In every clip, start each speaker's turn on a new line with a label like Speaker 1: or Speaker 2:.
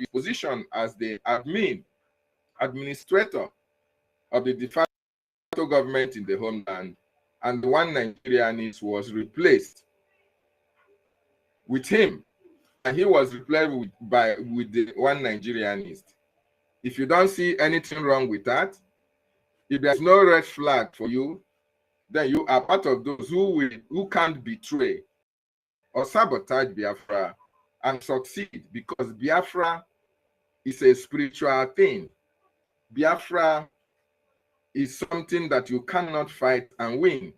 Speaker 1: his position as the administrator of the de facto government in the homeland, and the one Nigerianist was replaced with him, and he was replaced with the one Nigerianist. If you don't see anything wrong with that, if there's no red flag for you, then you are part of those who can't betray or sabotage Biafra and succeed, because Biafra is a spiritual thing. Biafra is something that you cannot fight and win.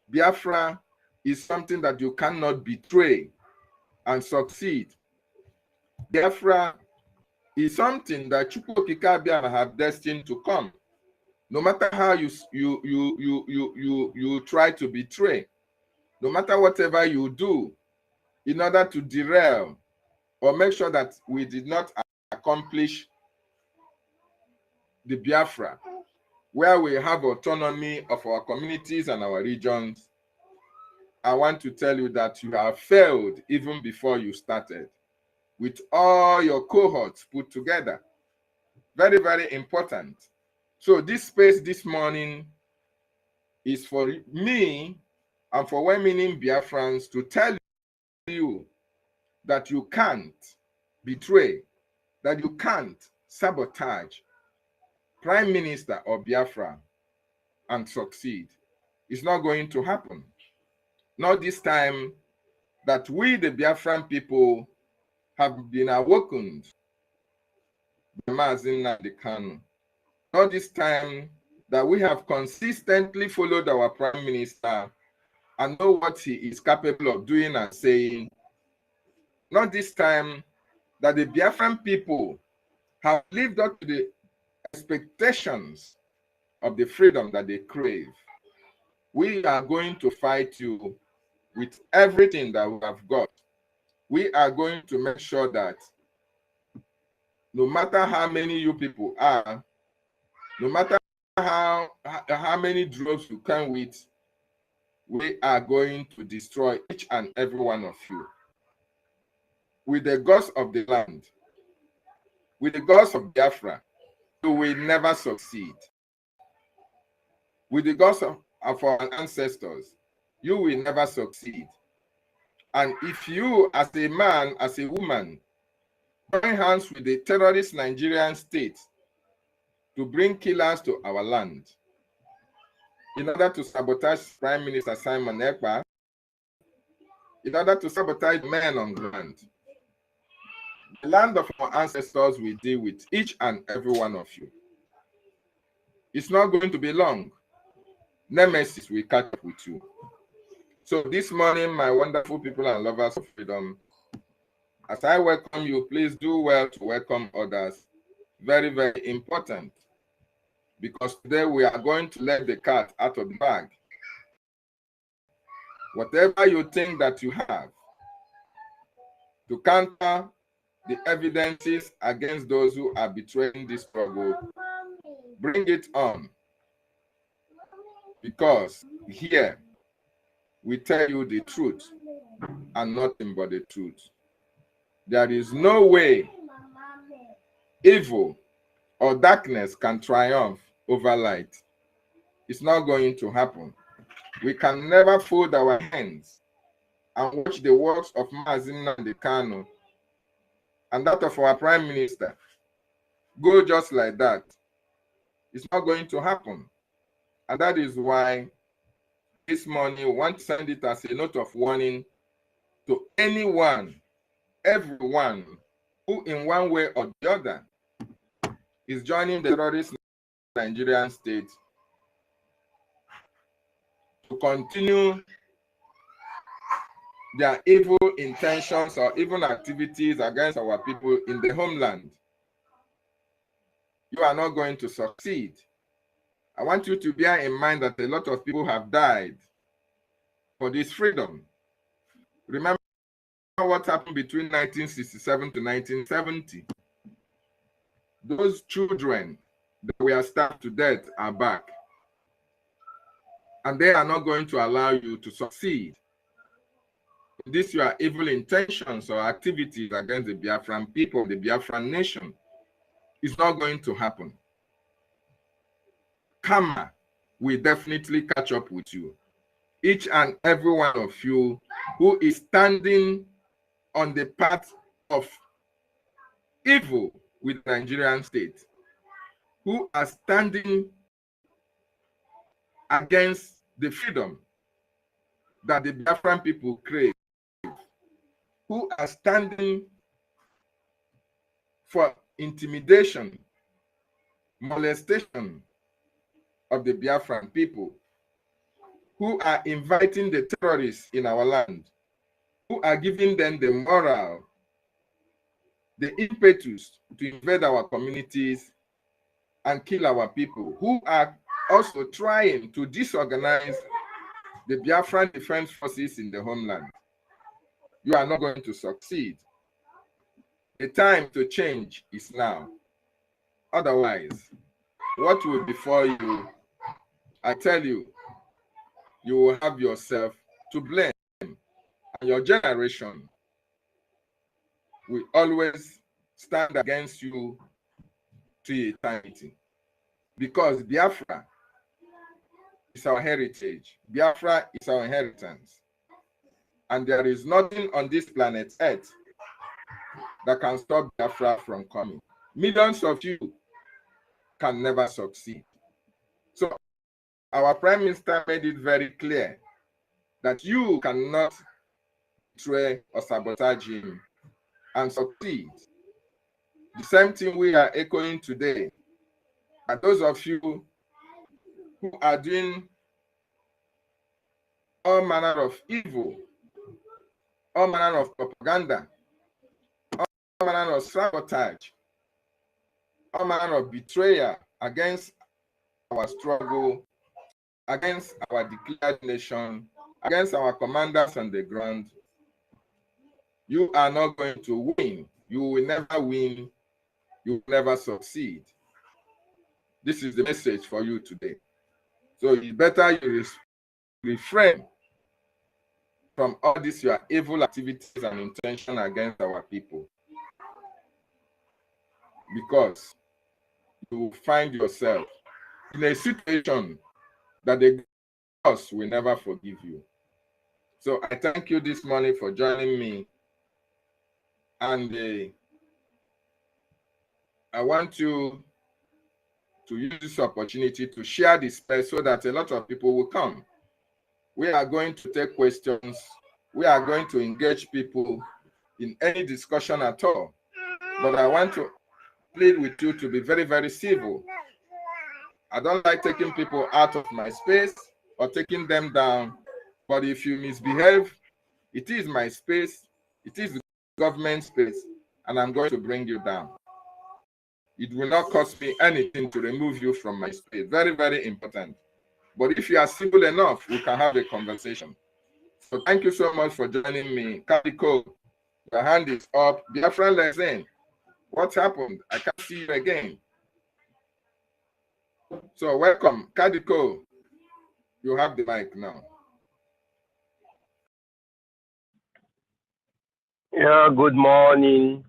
Speaker 1: Biafra is something that you cannot betray and succeed. Biafra is something that Chukwu Okike Abiama have destined to come. No matter how you try to betray, no matter whatever you do in order to derail or make sure that we did not accomplish the Biafra, where we have autonomy of our communities and our regions, I want to tell you that you have failed even before you started, with all your cohorts put together. Very, very important. So this space this morning is for me and for well-meaning Biafrans to tell you that you can't betray, that you can't sabotage Prime Minister of Biafra and succeed. It's not going to happen. Not this time that we, the Biafran people, have been awakened by Mazi Nnamdi Kanu. Not this time that we have consistently followed our Prime Minister and know what he is capable of doing and saying. Not this time that the Biafran people have lived up to the expectations of the freedom that they crave. We are going to fight you with everything that we have got. We are going to make sure that no matter how many you people are, no matter how many droves you come with, we are going to destroy each and every one of you. With the gods of the land, with the gods of Biafra, you will never succeed. With the gods of our ancestors, you will never succeed. And if you, as a man, as a woman, join hands with the terrorist Nigerian state to bring killers to our land, in order to sabotage Prime Minister Simon Ekpa, in order to sabotage men on ground, the land of our ancestors will deal with each and every one of you. It's not going to be long. Nemesis will catch up with you. So this morning, my wonderful people and lovers of freedom, as I welcome you, please do well to welcome others. Very, very important. Because today we are going to let the cat out of the bag. Whatever you think that you have to counter the evidences against those who are betraying this struggle, bring it on. Because here we tell you the truth and nothing but the truth. There is no way evil or darkness can triumph over light. It's not going to happen. We can never fold our hands and watch the works of Mazi Nnamdi Kanu and that of our Prime Minister go just like that. It's not going to happen. And that is why this morning we want to send it as a note of warning to anyone, everyone who in one way or the other is joining the terrorist Nigerian state to continue their evil intentions or evil activities against our people in the homeland. You are not going to succeed. I want you to bear in mind that a lot of people have died for this freedom. Remember what happened between 1967 to 1970. Those children that were starved to death are back. And they are not going to allow you to succeed. these your evil intentions or activities against the Biafran people, the Biafran nation, is not going to happen. Karma will definitely catch up with you. Each and every one of you who is standing on the path of evil with the Nigerian state, who are standing against the freedom that the Biafran people crave, who are standing for intimidation, molestation of the Biafran people, who are inviting the terrorists in our land, who are giving them the moral, the impetus to invade our communities and kill our people, who are also trying to disorganize the Biafran defense forces in the homeland. You are not going to succeed. The time to change is now. Otherwise, what will befall you, I tell you, you will have yourself to blame, and your generation will always stand against you to eternity. Because Biafra is our heritage. Biafra is our inheritance. And there is nothing on this planet Earth that can stop Biafra from coming. Millions of you can never succeed. So our Prime Minister made it very clear that you cannot betray or sabotage him and succeed. The same thing we are echoing today. And those of you who are doing all manner of evil, all manner of propaganda, all manner of sabotage, all manner of betrayal against our struggle, against our declared nation, against our commanders on the ground, you are not going to win. You will never win. You will never succeed. This is the message for you today. So it's better you refrain from all these your evil activities and intention against our people, because you will find yourself in a situation that the gods will never forgive you. So I thank you this morning for joining me, and I want you to use this opportunity to share this space so that a lot of people will come. We are going to take questions. We are going to engage people in any discussion at all. But I want to plead with you to be very, very civil. I don't like taking people out of my space or taking them down. But if you misbehave, it is my space. It is the government space. And I'm going to bring you down. It will not cost me anything to remove you from my space. Very, very important. But if you are civil enough, we can have a conversation. So thank you so much for joining me. Kadiko, your hand is up. Biafran Lezen, what happened? I can't see you again. So welcome. Kadiko, you have the mic now.
Speaker 2: Yeah, good morning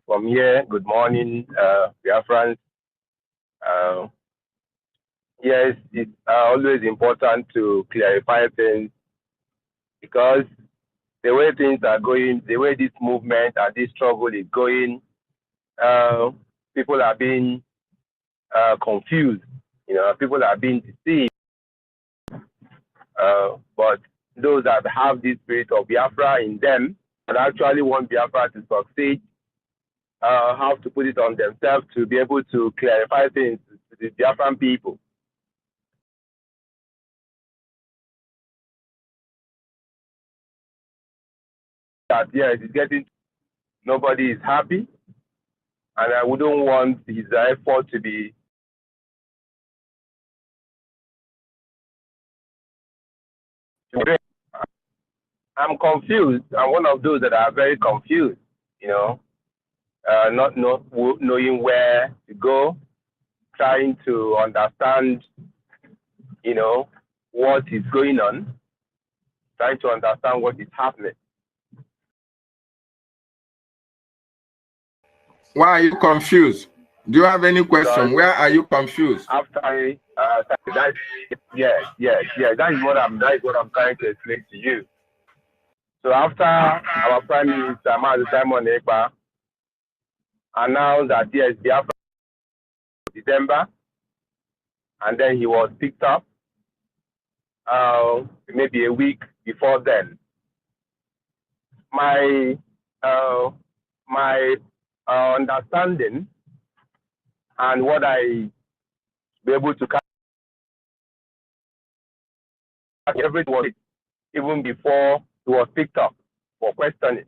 Speaker 2: from here. Good morning, Biafrans. Yes, it's always important to clarify things, because the way things are going, the way this movement and this struggle is going, people are being confused. You know, people are being deceived. But those that have this spirit of Biafra in them, and actually want Biafra to succeed, have to put it on themselves to be able to clarify things to the Biafran people. That yes, it's getting, nobody is happy, and I wouldn't want his effort to be. I'm confused. I'm one of those that are very confused. You know, not knowing where to go, trying to understand, you know, what is going on, trying to understand what is happening. Why are you confused? Do you have any question? Where are you confused?
Speaker 1: After that, yes. That is what I'm trying to explain to you. So after our Prime Minister Simon Ekpa announced that yes, Biafra December, and then he was picked up maybe a week before then. My understanding and what I be able to catch everything was even before he was picked up for questioning.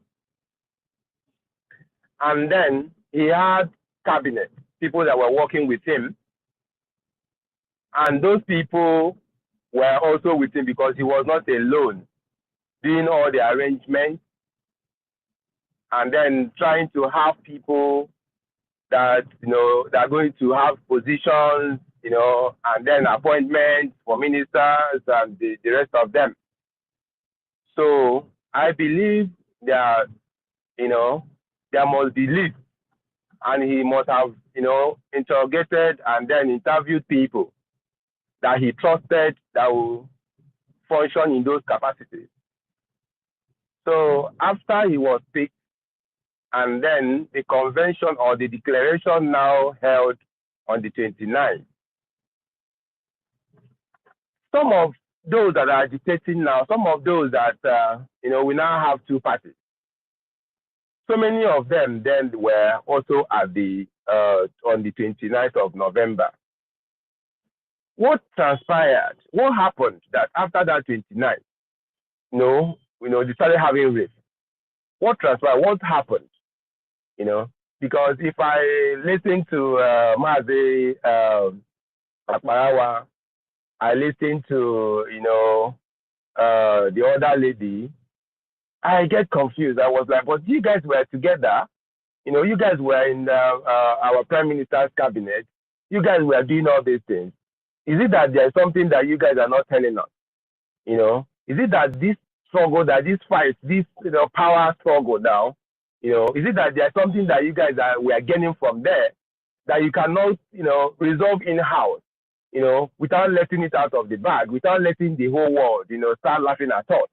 Speaker 1: And then he had cabinet, people that were working with him, and those people were also with him because he was not alone doing all the arrangements and then trying to have people that, that are going to have positions, and then appointments for ministers and the rest of them. So I believe that, there must be lists, and he must have, interrogated and then interviewed people that he trusted that will function in those capacities. So after he was picked, and then the convention or the declaration now held on the 29th, some of those that are agitating now, some of those that, we now have two parties. So many of them then were also at the, on the 29th of November. What transpired? What happened that after that 29th, they started having race? What transpired? What happened? Because if I listen to Mazi Akparawa, I listen to, the other lady, I get confused. I was like, but you guys were together. You guys were in our Prime Minister's cabinet. You guys were doing all these things. Is it that there's something that you guys are not telling us? Is it that this struggle, that this fight, this power struggle now, is it that there's something that you guys were getting from there that you cannot, resolve in-house, without letting it out of the bag, without letting the whole world, start laughing at us?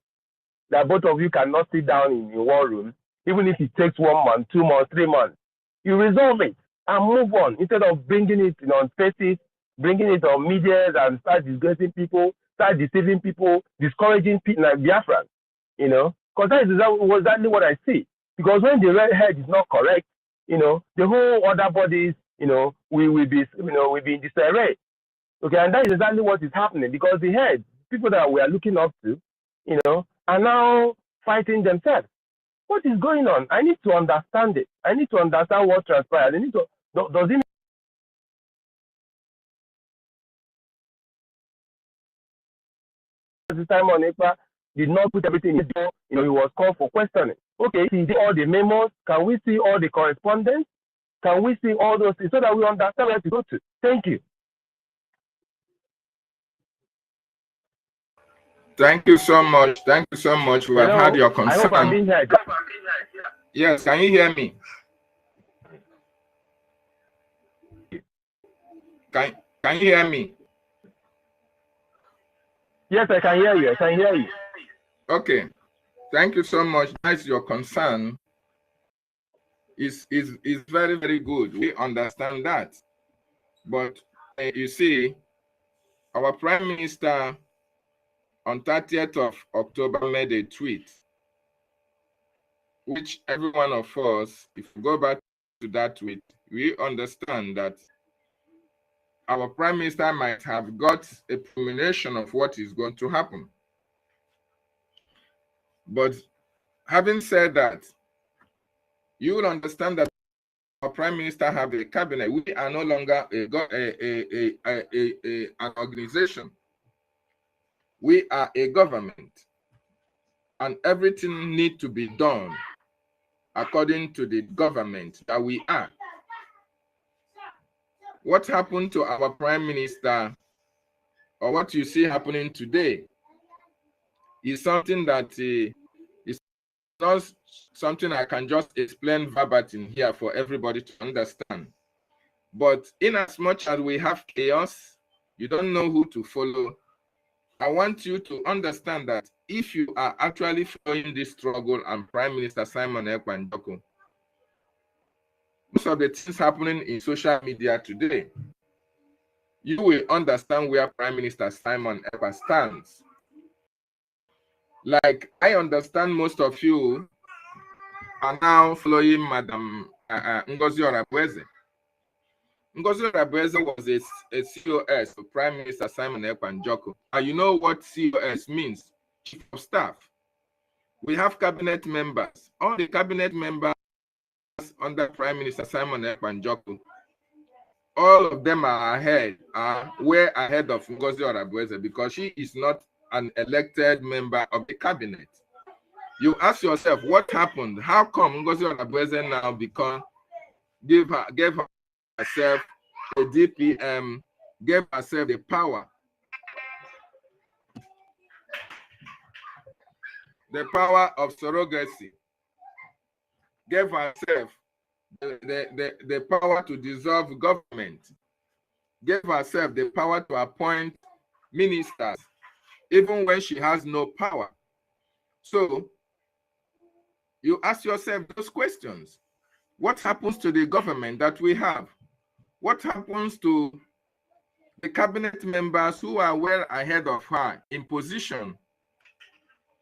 Speaker 1: That both of you cannot sit down in one room, even if it takes 1 month, 2 months, 3 months. You resolve it and move on instead of bringing it on faces, bringing it on media and start disgracing people, start deceiving people, discouraging people like Biafrans, because that is exactly what I see. Because when the red head is not correct, the whole other bodies, we will be in disarray. Okay, and that is exactly what is happening, because the heads, people that we are looking up to, are now fighting themselves. What is going on? I need to understand it. I need to understand what transpired. I need to, does it Simon Ekpa did not put everything in the he was called for questioning. Okay, he did all the memos. Can we see all the correspondence? Can we see all those things so that we understand where to go to? Thank you.
Speaker 2: Thank you so much. Thank you so much. We have had your concern.
Speaker 1: I hope I'm being heard.
Speaker 2: Yes, can you hear me? Can you hear me?
Speaker 1: Yes, I can hear you. I can hear you.
Speaker 2: Okay. Thank you so much. That's your concern. Is very, very good. We understand that. But you see, our Prime Minister on 30th of October made a tweet, which every one of us, if we go back to that tweet, we understand that our Prime Minister might have got a premonition of what is going to happen. But having said that, you will understand that our Prime Minister have a cabinet. We are no longer an organization. We are a government, and everything needs to be done according to the government that we are. What happened to our Prime Minister, or what you see happening today, is something that is
Speaker 1: not something I can just explain verbatim here for everybody to understand. But in as much as we have chaos, you don't know who to follow. I want you to understand that if you are actually following this struggle and Prime Minister Simon Ekpa Njoku, most of the things happening in social media today, you will understand where Prime Minister Simon Ekpa stands. Like, I understand most of you are now following Madam Ngozi Orabueze. Ngozi Orabueze was a COS for Prime Minister Simon Ekpa Njoku. And you know what COS means? Chief of Staff. We have cabinet members. All the cabinet members under Prime Minister Simon Ekpa Njoku, all of them are way ahead of Ngozi Orabueze because she is not an elected member of the cabinet. You ask yourself, what happened? How come Ngozi Orabueze now gave herself a DPM, gave herself the power of surrogacy, gave herself the power to dissolve government, gave herself the power to appoint ministers, even when she has no power. So you ask yourself those questions. What happens to the government that we have? What happens to the cabinet members who are well ahead of her in position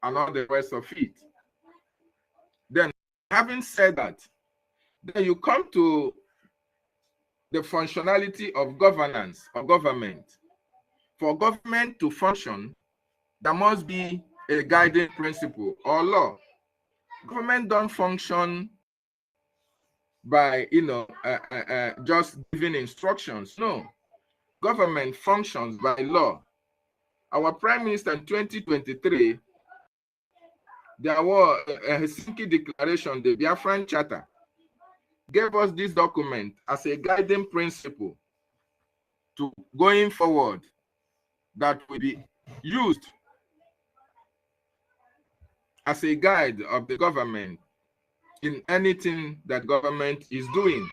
Speaker 1: and all the rest of it? Then, having said that, then you come to the functionality of governance or government. For government to function, there must be a guiding principle or law. Government don't function by, just giving instructions. No. Government functions by law. Our Prime Minister in 2023, there was a Helsinki Declaration, the Biafran Charter, gave us this document as a guiding principle to going forward that will be used as a guide of the government in anything that government is doing.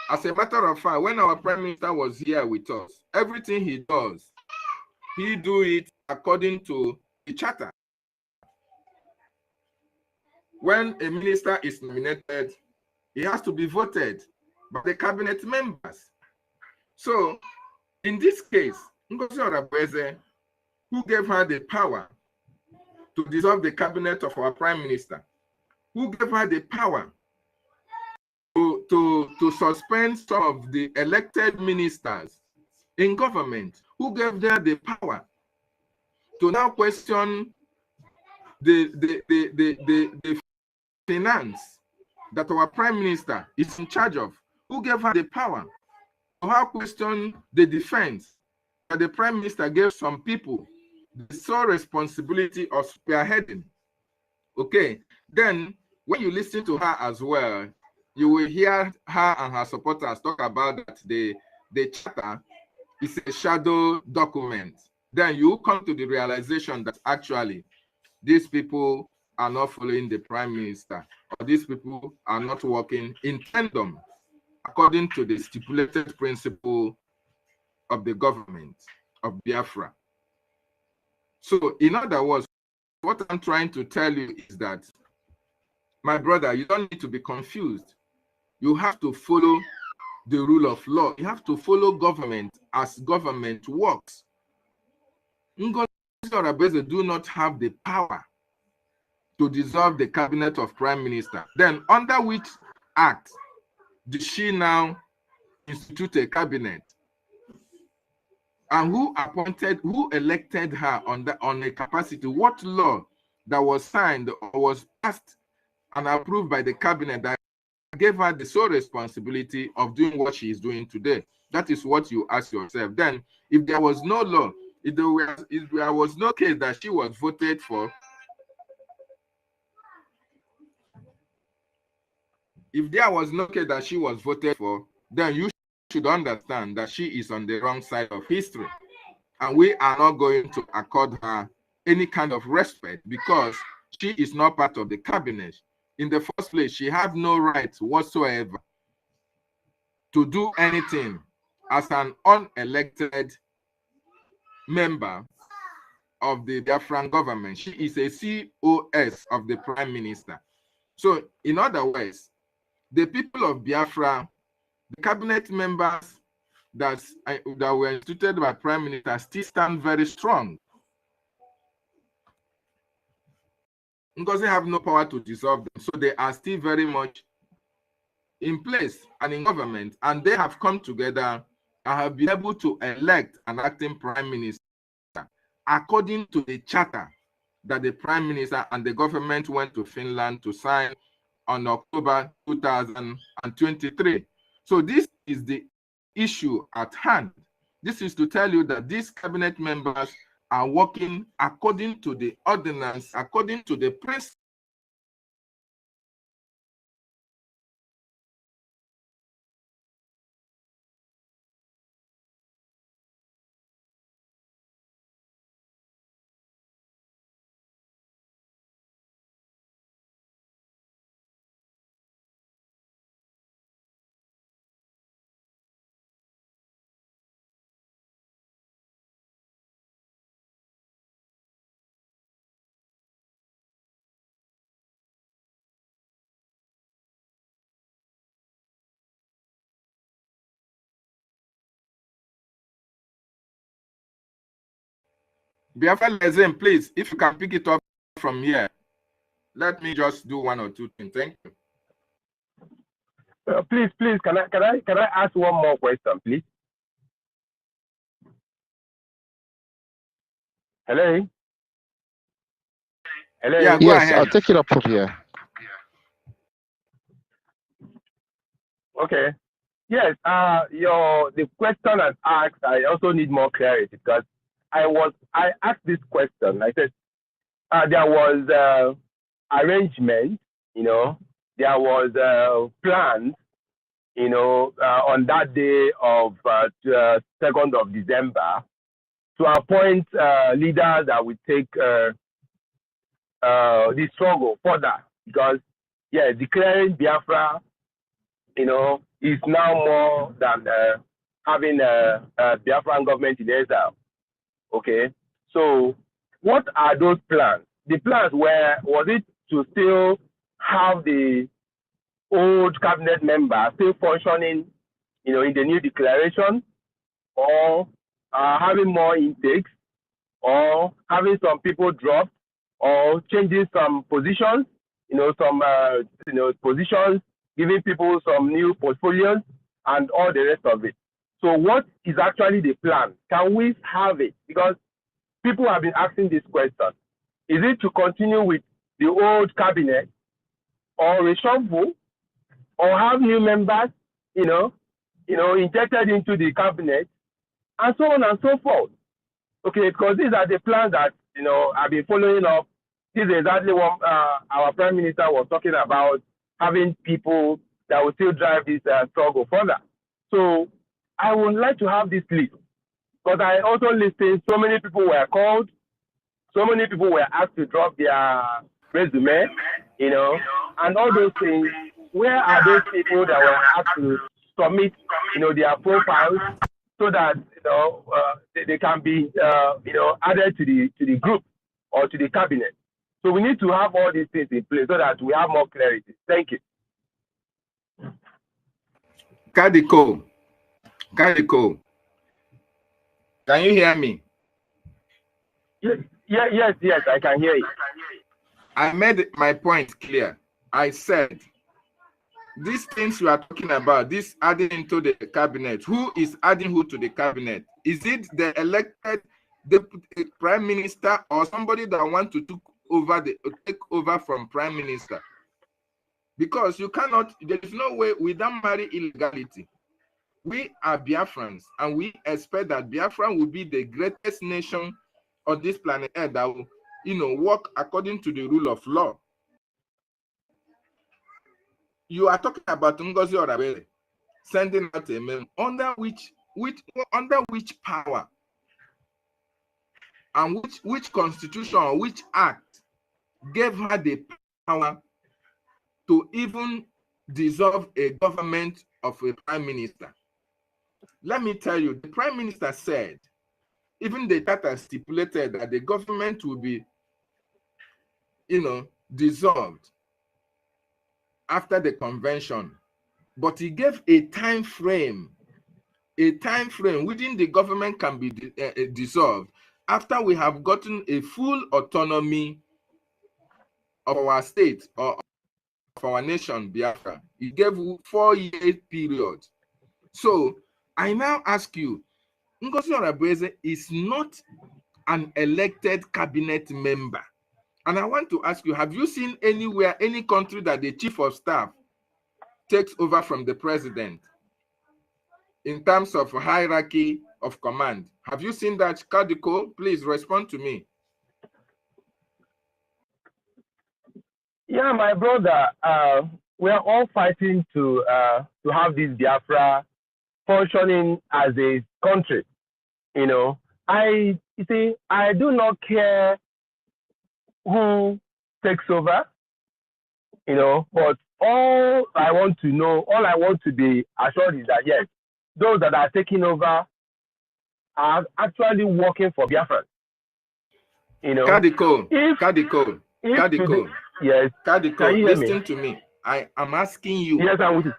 Speaker 1: As a matter of fact, when our Prime Minister was here with us, everything he does, he do it according to the charter. When a minister is nominated, he has to be voted by the cabinet members. So, in this case, Ngozi Orabueze, who gave her the power to dissolve the cabinet of our Prime Minister, who gave her the power to suspend some of the elected ministers in government, who gave her the power to now question the finance that our Prime Minister is in charge of, who gave her the power to now question the defense that the Prime Minister gave some people the sole responsibility of spearheading. Okay, then when you listen to her as well, you will hear her and her supporters talk about that the charter is a shadow document. Then you come to the realization that actually these people are not following the Prime Minister, or these people are not working in tandem according to the stipulated principle of the government of Biafra. So, in other words, what I'm trying to tell you is that, my brother, you don't need to be confused. You have to follow the rule of law. You have to follow government as government works. Ngozi Orabueze do not have the power to dissolve the cabinet of Prime Minister. Then, under which act did she now institute a cabinet? And who elected her on a capacity? What law that was signed or was passed and approved by the cabinet that gave her the sole responsibility of doing what she is doing today? That is what you ask yourself. Then, if there was no law, if there was no case that she was voted for, if there was no case that she was voted for, then you should understand that she is on the wrong side of history. And we are not going to accord her any kind of respect because she is not part of the cabinet. In the first place, she had no right whatsoever to do anything as an unelected member of the Biafran government. She is a COS of the Prime Minister. So, in other words, the people of Biafra, the cabinet members that were instituted by Prime Minister still stand very strong. Because they have no power to dissolve them. So they are still very much in place and in government, and they have come together and have been able to elect an acting Prime Minister according to the charter that the Prime Minister and the government went to Finland to sign on October 2023. So this is the issue at hand. This is to tell you that these cabinet members are working according to the ordinance, according to the principle. Biafra Lezen, please, if you can pick it up from here, let me just do one or two things. Thank you.
Speaker 2: Please, can I ask one more question, please? Hello? Hello?
Speaker 1: Yeah, go ahead.
Speaker 3: I'll take it up from here.
Speaker 2: Okay. Yes, the question I asked, I also need more clarity because I asked this question. I said there was arrangement, there was plans, on that day of 2nd of December to appoint leaders that would take the struggle further, because declaring Biafra, is now more than having a Biafran government in exile. Okay, so what are those plans? The plans was it to still have the old cabinet members still functioning, in the new declaration, or having more intakes, or having some people dropped, or changing some positions, positions, giving people some new portfolios, and all the rest of it. So what is actually the plan? Can we have it? Because people have been asking this question. Is it to continue with the old cabinet, or reshuffle, or have new members, injected into the cabinet, and so on and so forth? Okay, because these are the plans that, I've been following up. This is exactly what our Prime Minister was talking about, having people that will still drive this struggle further. So I would like to have this list, because I also listened, so many people were called, so many people were asked to drop their resume, and all those things. Where are those people that were asked to submit, their profiles, so that they can be, added to the group or to the cabinet? So we need to have all these things in place so that we have more clarity. Thank you.
Speaker 1: Kadiko, can you hear me?
Speaker 2: Yes, I can hear you.
Speaker 1: I made my point clear. I said, these things you are talking about, this adding into the cabinet, who is adding who to the cabinet? Is it the elected deputy prime minister, or somebody that want to take over from prime minister? Because you cannot, there is no way we don't marry illegality. We are Biafrans, and we expect that Biafra will be the greatest nation on this planet Earth that will, work according to the rule of law. You are talking about Ngozi Orabele sending out a memo under which power and which constitution or which act gave her the power to even dissolve a government of a prime minister. Let me tell you, the prime minister said, even the charter stipulated that the government will be, dissolved after the convention. But he gave a time frame within the government can be dissolved after we have gotten a full autonomy of our state or of our nation, Biafra. He gave 4-year period. So I now ask you, Ngozi Orabueze is not an elected cabinet member. And I want to ask you, have you seen anywhere, any country that the chief of staff takes over from the president in terms of hierarchy of command? Have you seen that? Kadiko, please respond to me.
Speaker 2: Yeah, my brother, we are all fighting to have this Biafra functioning as a country. I do not care who takes over, but all I want to be assured is that yes, those that are taking over are actually working for Biafra.
Speaker 1: Kadiko,
Speaker 2: yes,
Speaker 1: Kadiko, listen to me. I am asking you.
Speaker 2: Yes, I'm with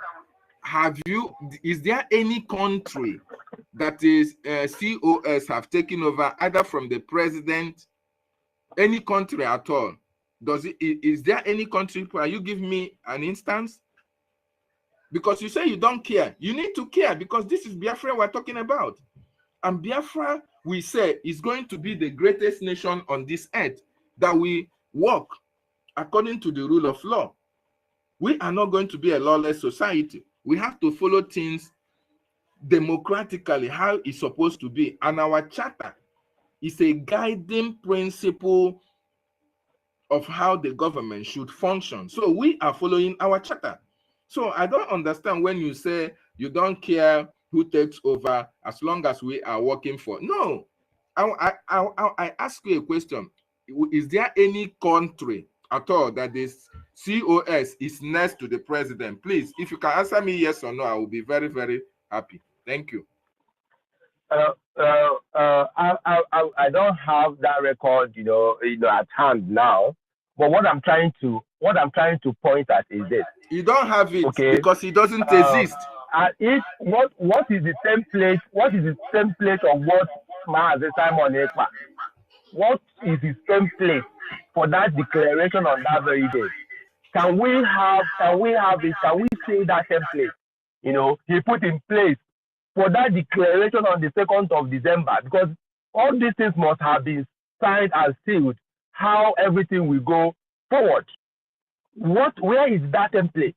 Speaker 2: you.
Speaker 1: Is there any country that is COS have taken over either from the president, any country at all? Is there any country? Can you give me an instance? Because you say you don't care. You need to care because this is Biafra we're talking about. And Biafra, we say, is going to be the greatest nation on this earth that we work according to the rule of law. We are not going to be a lawless society. We have to follow things democratically, how it's supposed to be. And our charter is a guiding principle of how the government should function. So we are following our charter. So I don't understand when you say you don't care who takes over as long as we are working for. No, I ask you a question. Is there any country at all that this COS is next to the president? Please, if you can answer me yes or no, I will be very, very happy. Thank you.
Speaker 2: I don't have that record, at hand now. But what I'm trying to point at is this.
Speaker 1: You don't have it, okay, because it doesn't exist.
Speaker 2: What is the template? What is the template of what Mazi Simon Ekpa? What is his template for that declaration on that very day? Can we have it? Can we say that template? He put in place for that declaration on the 2nd of December, because all these things must have been signed and sealed. How everything will go forward? Where is that template?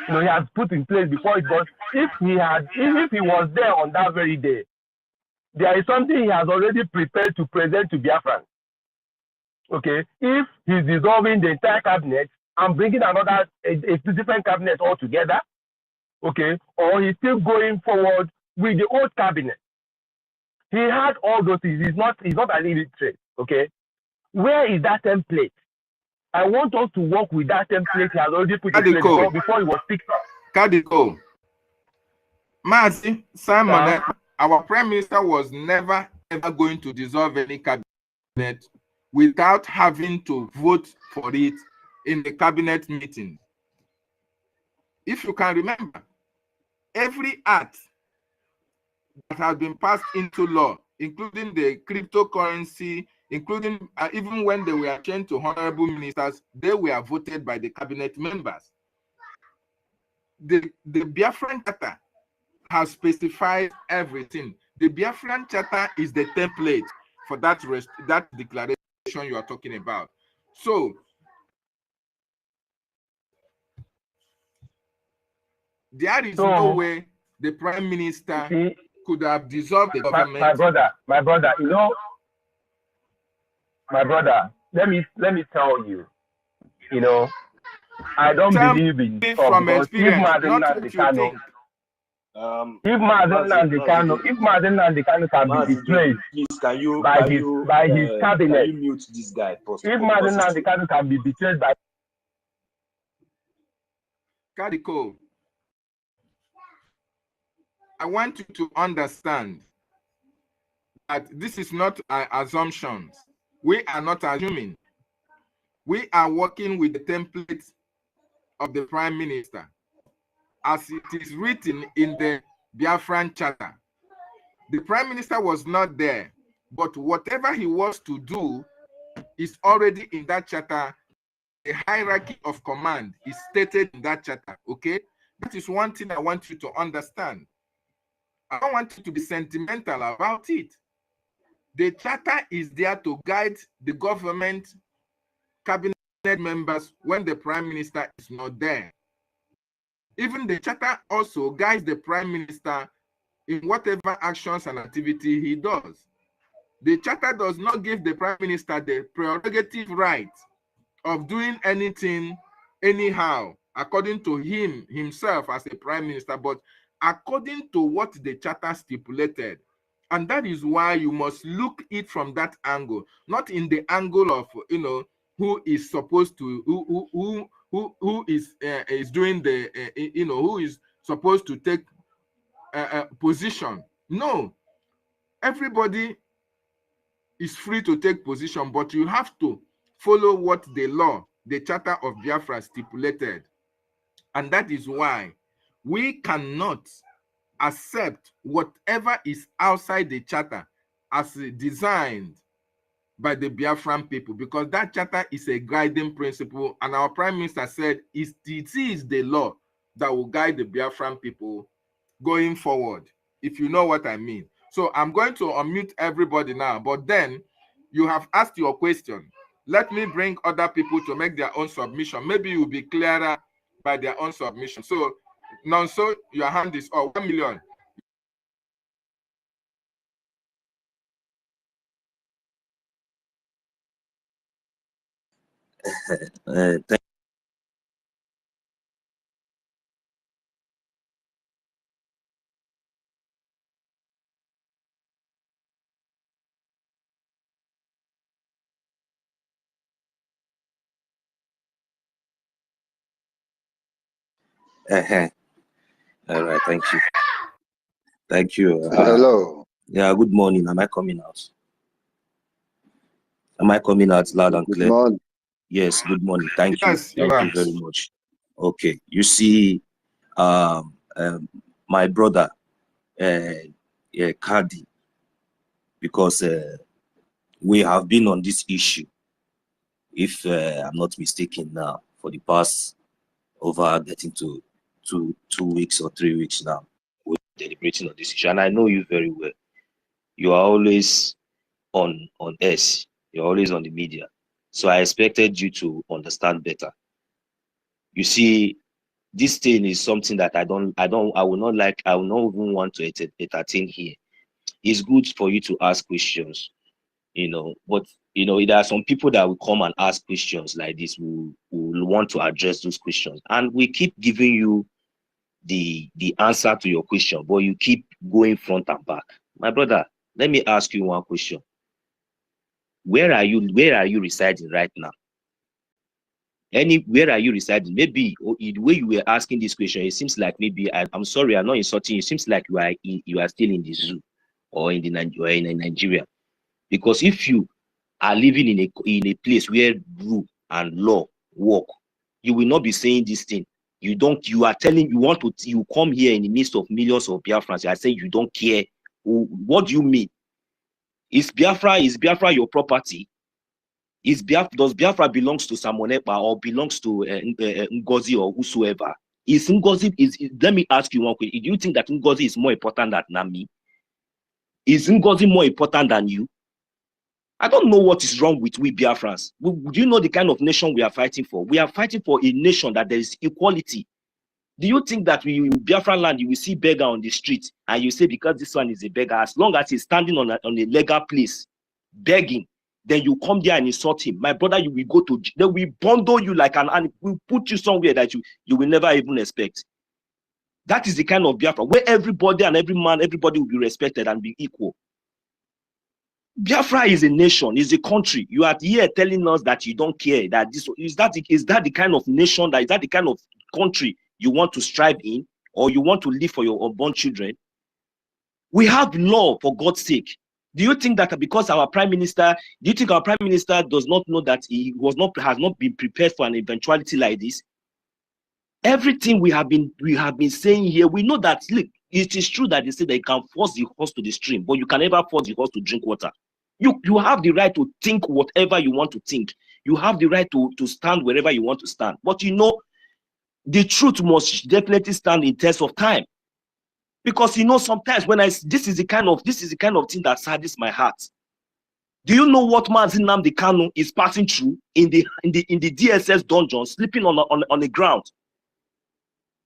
Speaker 2: He has put in place before it goes. If he was there on that very day, there is something he has already prepared to present to Biafrans. Okay, if he's dissolving the entire cabinet and bringing a different cabinet altogether, okay, or he's still going forward with the old cabinet. He had all those things. He's not an illiterate. Okay, where is that template? I want us to work with that template he has already put in place before he was picked up.
Speaker 1: Kadiko, Mazi Simon, our prime minister was never ever going to dissolve any cabinet without having to vote for it in the cabinet meeting. If you can remember, every act that has been passed into law, including the cryptocurrency, including even when they were changed to honorable ministers, they were voted by the cabinet members. The Biafran Charter has specified everything. The Biafran Charter is the template for that declaration you are talking about. So there is no way the prime minister could have dissolved the government.
Speaker 2: My brother, let me tell you, I don't believe in
Speaker 1: from experience, not what you think.
Speaker 2: if Mazen can be betrayed
Speaker 3: please, can you
Speaker 2: by his cabinet,
Speaker 3: can you mute this guy?
Speaker 2: If Mazen can be betrayed by
Speaker 1: Kadiko, I want you to understand that this is not assumptions. We are not assuming. We are working with the template of the Prime Minister as it is written in the Biafran Charter. The Prime Minister was not there, but whatever he was to do is already in that charter. The hierarchy of command is stated in that charter, okay? That is one thing I want you to understand. I don't want you to be sentimental about it. The charter is there to guide the government cabinet members when the Prime Minister is not there. Even the charter also guides the Prime Minister in whatever actions and activity he does. The charter does not give the Prime Minister the prerogative right of doing anything anyhow, according to himself as a Prime Minister, but according to what the charter stipulated. And that is why you must look it from that angle, not in the angle of, you know, who is supposed to, who is doing the, you know, who is supposed to take position. No, everybody is free to take position, but you have to follow what the law, the Charter of Biafra stipulated. And that is why we cannot accept whatever is outside the charter as designed by the Biafran people, because that charter is a guiding principle, and our Prime Minister said it is the law that will guide the Biafran people going forward, if you know what I mean. So I'm going to unmute everybody now, but then you have asked your question. Let me bring other people to make their own submission. Maybe you'll be clearer by their own submission. So, Nonso, your hand is up. 1 million.
Speaker 4: Thank All right, thank you. Thank you.
Speaker 5: Hello.
Speaker 4: Yeah, good morning. Am I coming out? Am I coming out loud and clear?
Speaker 5: Good morning.
Speaker 4: Yes, good morning. Thank you.
Speaker 1: Yes,
Speaker 4: Thank you very much. Okay, you see, my brother, Kadi, because we have been on this issue, if I'm not mistaken now, for the past over getting to 2 weeks or 3 weeks now. We're deliberating on this issue, and I know you very well. You are always on S. You're always on the media, so I expected you to understand better. You see, this thing is something that I will not even want to entertain here. It's good for you to ask questions, you know, but you know, there are some people that will come and ask questions like this, who will want to address those questions, and we keep giving you the answer to your question, but you keep going front and back. My brother, let me ask you one question. Where are you residing right now? Where are you residing? Maybe the way you were asking this question, it seems like maybe I'm sorry, I'm not insulting you. It seems like you are still in the zoo or in Nigeria. Because if you are living in a place where rule and law work, you will not be saying this thing. You come here in the midst of millions of Biafrans. I say you don't care. What do you mean? Is Biafra your property? Does Biafra belongs to Samonepa or belongs to Ngozi or whosoever? Let me ask you one question. Do you think that Ngozi is more important than me? Is Ngozi more important than you? I don't know what is wrong with we Biafrans. Do you know the kind of nation we are fighting for? We are fighting for a nation that there is equality. Do you think that in Biafra land, you will see beggar on the street and you say because this one is a beggar, as long as he's standing on a legal place, begging, then you come there and insult him? My brother, you will go to, then we bundle you like an animal, we put you somewhere that you will never even expect. That is the kind of Biafra where everybody and every man, everybody will be respected and be equal. Biafra is a nation, is a country. You are here telling us that you don't care. That this is that the kind of nation, is that the kind of country you want to strive in, or you want to live for your unborn children? We have law, for God's sake. Do you think that because our prime minister, do you think our prime minister does not know that he has not been prepared for an eventuality like this? Everything we have been saying here, we know that, look, it is true that they say they can force the horse to the stream, but you can never force the horse to drink water. You have the right to think whatever you want to think. You have the right to stand wherever you want to stand. But you know, the truth must definitely stand in test of time. Because you know, sometimes when this is the kind of thing that saddens my heart. Do you know what Mazi Nnamdi Kanu is passing through in the DSS dungeon, sleeping on the ground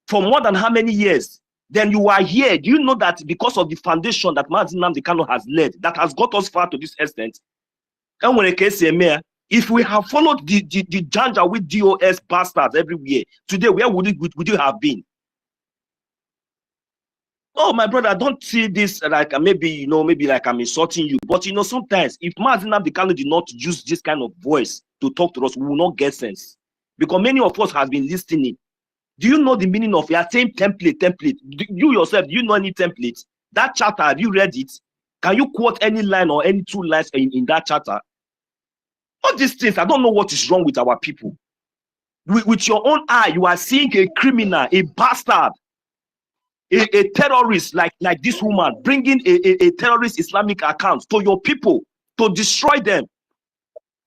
Speaker 4: for more than how many years? Then you are here. Do you know that because of the foundation that Mazi Nnamdi Kanu has led, that has got us far to this extent? And when if we have followed the Janja with DOS bastards everywhere, today where would you have been? Oh, my brother, don't see this like maybe like I'm insulting you. But you know, sometimes if Mazi Nnamdi Kanu did not use this kind of voice to talk to us, we will not get sense. Because many of us have been listening. Do you know the meaning of your same template? You yourself, do you know any template? That charter, have you read it? Can you quote any line or any two lines in that charter? All these things, I don't know what is wrong with our people. With your own eye, you are seeing a criminal, a bastard, a terrorist like this woman, bringing a terrorist Islamic account to your people to destroy them.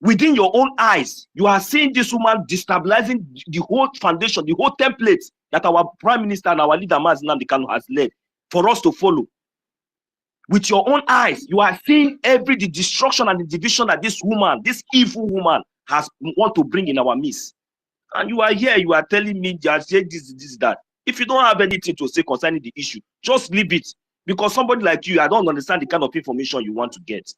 Speaker 4: Within your own eyes, you are seeing this woman destabilizing the whole foundation, the whole template that our prime minister and our leader Mazi Nnamdi Kanu has led for us to follow. With your own eyes, you are seeing the destruction and the division that this woman, this evil woman, want to bring in our midst. And you are here, you are telling me just this, that. If you don't have anything to say concerning the issue, just leave it. Because somebody like you, I don't understand the kind of information you want to get.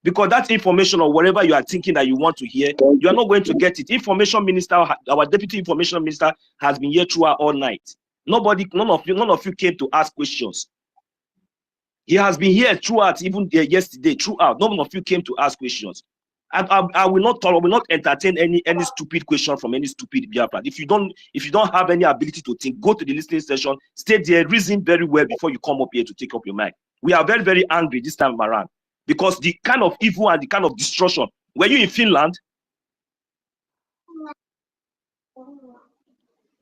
Speaker 4: Because that information or whatever you are thinking that you want to hear, you are not going to get it. Information minister, our deputy information minister has been here throughout all night. None of you came to ask questions. He has been here throughout, even yesterday, throughout. None of you came to ask questions. And I will not entertain any stupid question from any stupid Biafra. If you don't have any ability to think, go to the listening session, stay there, reason very well before you come up here to take up your mic. We are very, very angry this time around. Because the kind of evil and the kind of destruction. Were you in Finland?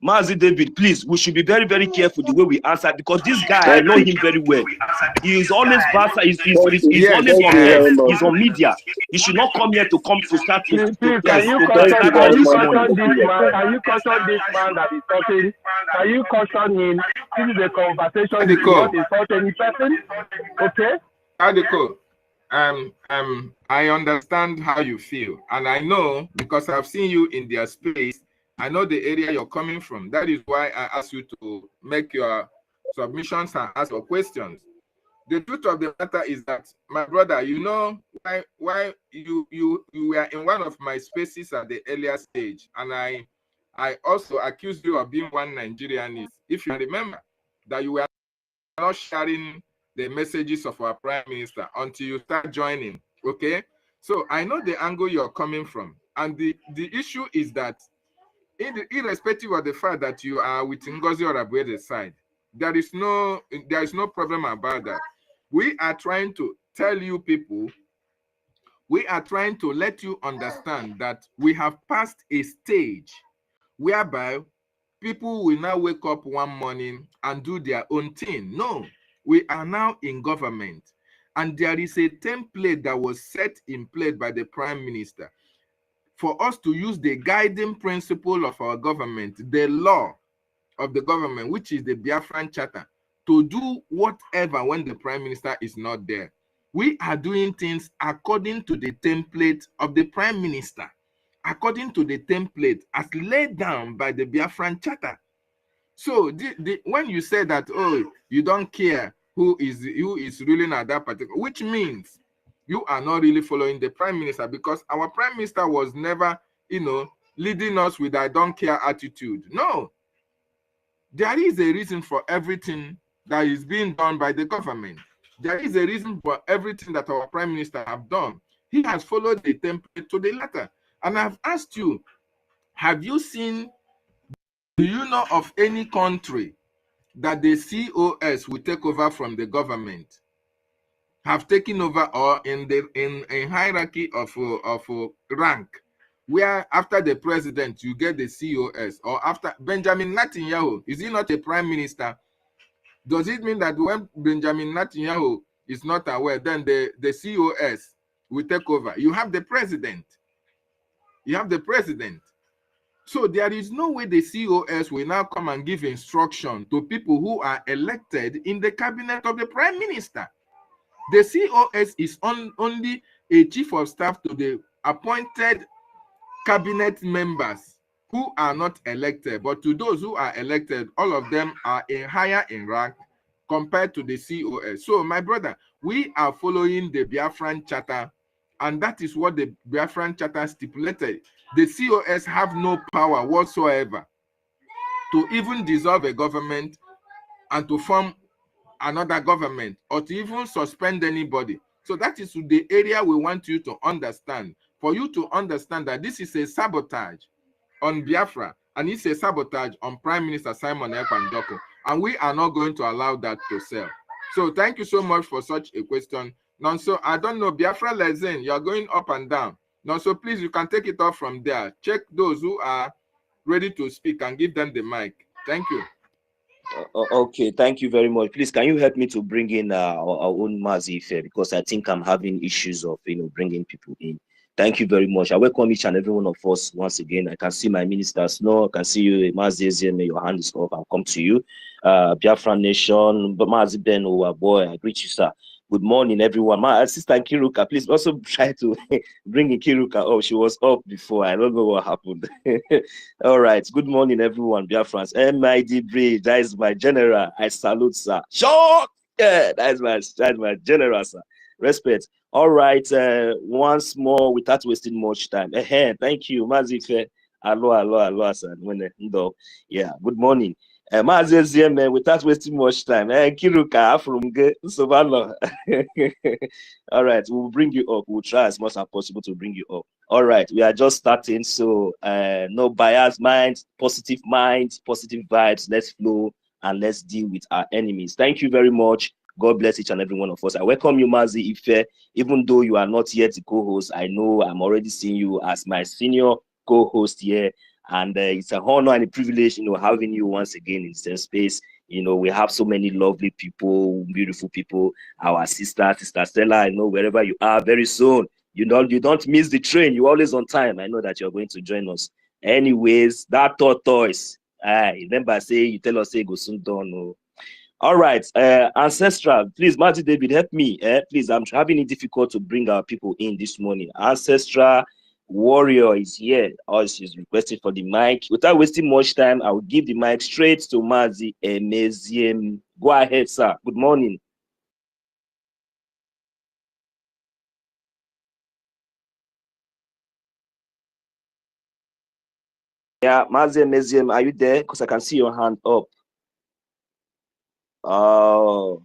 Speaker 4: Mazi David, please, we should be very, very careful the way we answer, because this guy, I know him very well. He is always bastard. He's always on media. He should not come here to start
Speaker 2: Can you caution this man that is talking? Can you caution him? This is a conversation. You not insult any person. Okay?
Speaker 1: Adiko, I understand how you feel, and I know because I've seen you in their space. I know the area you're coming from. That is why I asked you to make your submissions and ask your questions. The truth of the matter is that, my brother, you know why you were in one of my spaces at the earlier stage, and I also accused you of being one Nigerianist. If you remember that you were not sharing the messages of our prime minister until you start joining. Okay, so I know the angle you're coming from, and the issue is that irrespective of the fact that you are with Ngozi or Abuede's side, there is no problem about that. We are trying to tell you people, we are trying to let you understand that we have passed a stage whereby people will now wake up one morning and do their own thing. No, we are now in government, and there is a template that was set in place by the prime minister for us to use the guiding principle of our government, the law of the government, which is the Biafran Charter, to do whatever when the prime minister is not there. We are doing things according to the template of the prime minister, according to the template as laid down by the Biafran Charter. So when you say that, oh, you don't care who is ruling at that particular, which means you are not really following the prime minister, because our prime minister was never, leading us with I don't care attitude. No. There is a reason for everything that is being done by the government. There is a reason for everything that our Prime Minister have done. He has followed the template to the letter. And I've asked you, have you seen, do you know of any country that the COS will take over from the government, have taken over, or in a hierarchy of rank, where after the president you get the COS, or after Benjamin Netanyahu, is he not a prime minister? Does it mean that when Benjamin Netanyahu is not aware, then the COS will take over? You have the president. You have the president. So there is no way the COS will now come and give instruction to people who are elected in the cabinet of the prime minister. The COS is only a chief of staff to the appointed cabinet members who are not elected. But to those who are elected, all of them are higher in rank compared to the COS. So, my brother, we are following the Biafran Charter, and that is what the Biafran Charter stipulated. The COS have no power whatsoever to even dissolve a government and to form another government, or to even suspend anybody. So that is the area we want you to understand, for you to understand that this is a sabotage on Biafra, and it's a sabotage on Prime Minister Simon Ekpa Ndoko, and we are not going to allow that to sell. So thank you so much for such a question. Now, so I don't know, Biafra Lezen, you're going up and down. Now, so please, you can take it off from there. Check those who are ready to speak and give them the mic. Thank you.
Speaker 4: Okay, thank you very much. Please, can you help me to bring in our own Mazi Ife, because I think I'm having issues of bringing people in. Thank you very much. I welcome each and every one of us once again. I can see my ministers. No, I can see you, Mazi Ezieme. Your hand is up. I'll come to you. Biafra Nation, but Mazi Ben, oh boy, I greet you, sir. Good morning, everyone. My assistant Kiruka, please also try to bring in Kiruka. Oh, she was up before. I don't know what happened. All right. Good morning, everyone. Biafrans. MID Brgie, that is my general. I salute, sir. Short. Yeah, that's my general, sir. Respect. All right. Once more, without wasting much time. Thank you, Mazife. Hello, sir. Yeah. Good morning. Man, without wasting much time. Kiruka from Sovalo. All right, we'll bring you up. We'll try as much as possible to bring you up. All right, we are just starting. So no biased mind, positive vibes. Let's flow and let's deal with our enemies. Thank you very much. God bless each and every one of us. I welcome you, Mazi Ife. Even though you are not yet the co-host, I know I'm already seeing you as my senior co-host here. And it's an honor and a privilege, having you once again in the same space. We have so many lovely people, beautiful people. Our sister Stella, I know wherever you are, very soon. You don't miss the train. You're always on time. I know that you're going to join us. Anyways, that tortoise. Remember, you tell us, go soon done. All right, Ancestral, please, Martin David, help me. Please, I'm having it difficult to bring our people in this morning. Ancestral Warrior is here. She's requesting for the mic. Without wasting much time, I will give the mic straight to Mazi Emezieme. Go ahead, sir. Good morning. Yeah, Mazi Emezieme, are you there? Because I can see your hand up. Oh,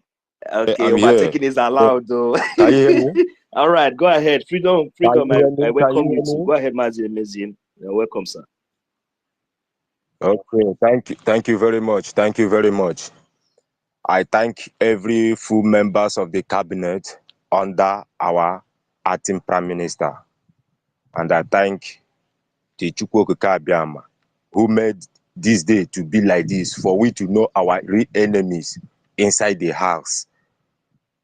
Speaker 4: okay. Overtaking is allowed, though.
Speaker 2: Can you hear me?
Speaker 4: All right, go ahead. Freedom. I welcome you too.
Speaker 2: Me?
Speaker 4: Go ahead, Mazi Emezieme. You're welcome, sir.
Speaker 2: Okay, thank you very much. Thank you very much. I thank every full members of the cabinet under our acting prime minister, and I thank the Chukwu who made this day to be like this, for we to know our real enemies inside the house,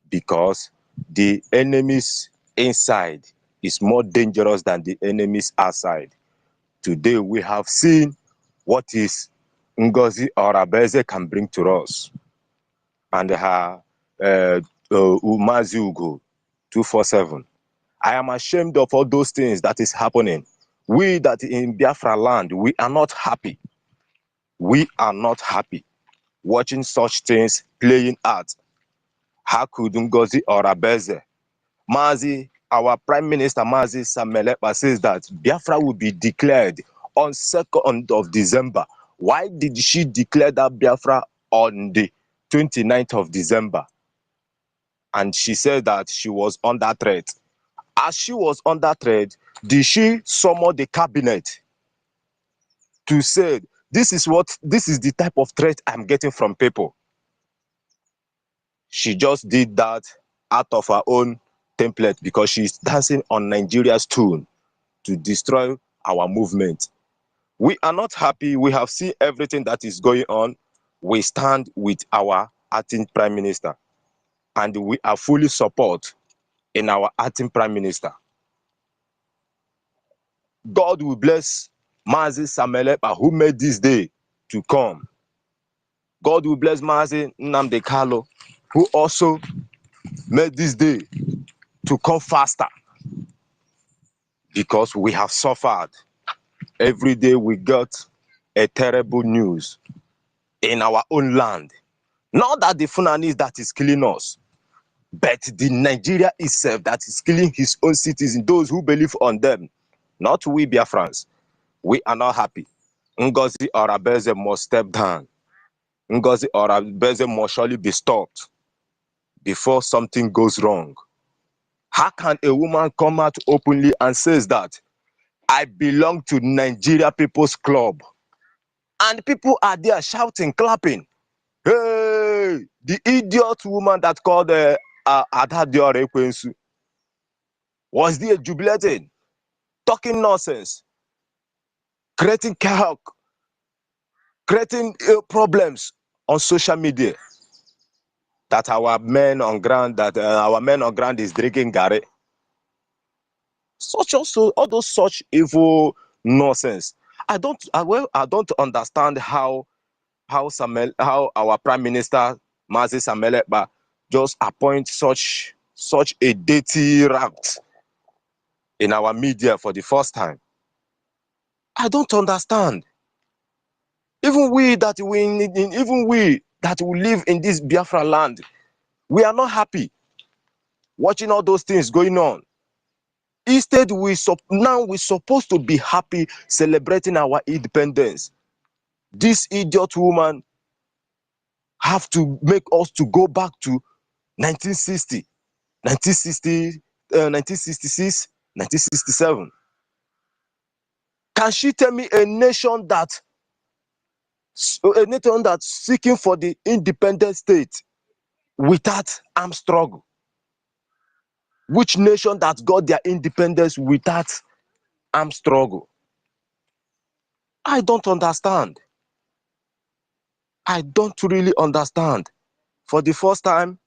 Speaker 2: because the enemies inside is more dangerous than the enemies outside. Today we have seen what is Ngozi or Abeze can bring to us, and her Umazi Ugo 247. I am ashamed of all those things that is happening. We that in Biafra land, we are not happy. We are not happy watching such things playing out. How could Ngozi or Abeze? Mazi, our Prime Minister Mazi Samelepa says that Biafra will be declared on 2nd of December.
Speaker 3: Why did she declare that Biafra on the 29th of December? And she said that she was under threat. As she was under threat, did she summon the cabinet to say, this is the type of threat I'm getting from people? She just did that out of her own template because she's dancing on Nigeria's tune to destroy our movement. We are not happy. We have seen everything that is going on. We stand with our acting prime minister, and we are fully support in our acting prime minister. God will bless Mazi Samelepa, who made this day to come. God will bless Mazi Nnamdi Kanu, who also made this day to come faster, because we have suffered. Every day we got a terrible news in our own land. Not that the Funanis that is killing us, but the Nigeria itself that is killing his own citizens, those who believe on them. Not we Biafrans. We are not happy. Ngozi Orabeze must step down. Ngozi Orabeze must surely be stopped before something goes wrong. How can a woman come out openly and says that I belong to Nigeria People's Club, and people are there shouting, clapping? Hey, the idiot woman that called Adadiore Ekwensu was there jubilating, talking nonsense, creating chaos, creating problems on social media. That our men on ground, is drinking Gary. Such also all those such evil nonsense. I don't understand how our Prime Minister Mazi Samelepa just appoint such a dirty rat in our media for the first time. I don't understand. Even we that live in this Biafra land, we are not happy watching all those things going on. Instead, now we're supposed to be happy celebrating our independence. This idiot woman have to make us to go back to 1960, 1966, 1967. Can she tell me a nation that's seeking for the independent state without armed struggle? Which nation that got their independence without armed struggle? I don't understand. I don't really understand. For the first time,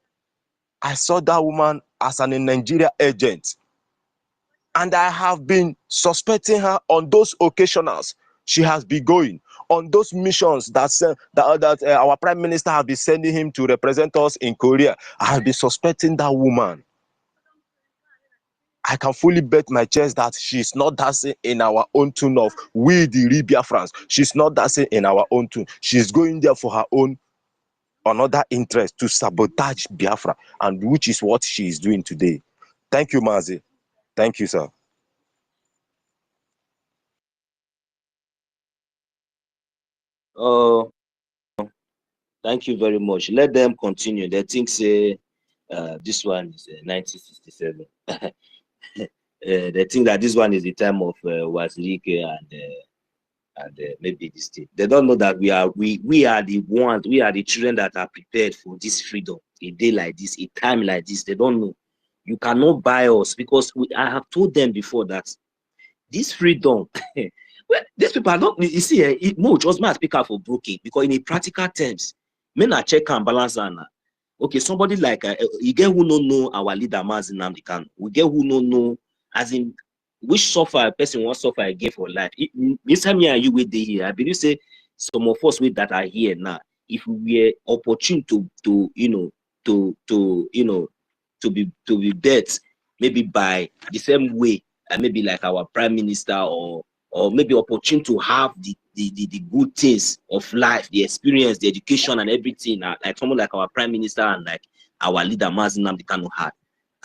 Speaker 3: I saw that woman as an Nigeria agent. And I have been suspecting her on those occasionals she has been going, on those missions that our Prime Minister has been sending him to represent us in Korea. I have been suspecting that woman. I can fully bet my chest that she's not dancing in our own tune of we the real Biafrans. She's not dancing in our own tune. She's going there for her own another interest to sabotage Biafra, and which is what she is doing today. Thank you, Mazi. Thank you, sir.
Speaker 4: Oh, thank you very much. Let them continue. They think say this one is 1967. They think that this one is the time of Wazirike and maybe this thing. They don't know that we are the ones, we are the children that are prepared for this freedom. A day like this, a time like this, they don't know. You cannot buy us, because I have told them before that this freedom, well, these people are not, you see, more just might speak out for broking, because in a practical terms, men are check and balance and okay, somebody like you get who no know our leader Mazi Nnamdi Kanu. We get who no know, as in which suffer a person wants suffer again for life. This time me and you wait here. I believe say some of us with that are here now. If we were opportune to be bet, maybe by the same way, and maybe like our Prime Minister, or maybe opportune to have the good things of life, the experience, the education and everything, like someone like our Prime Minister and like our leader Mazi Nnamdi Kanu had,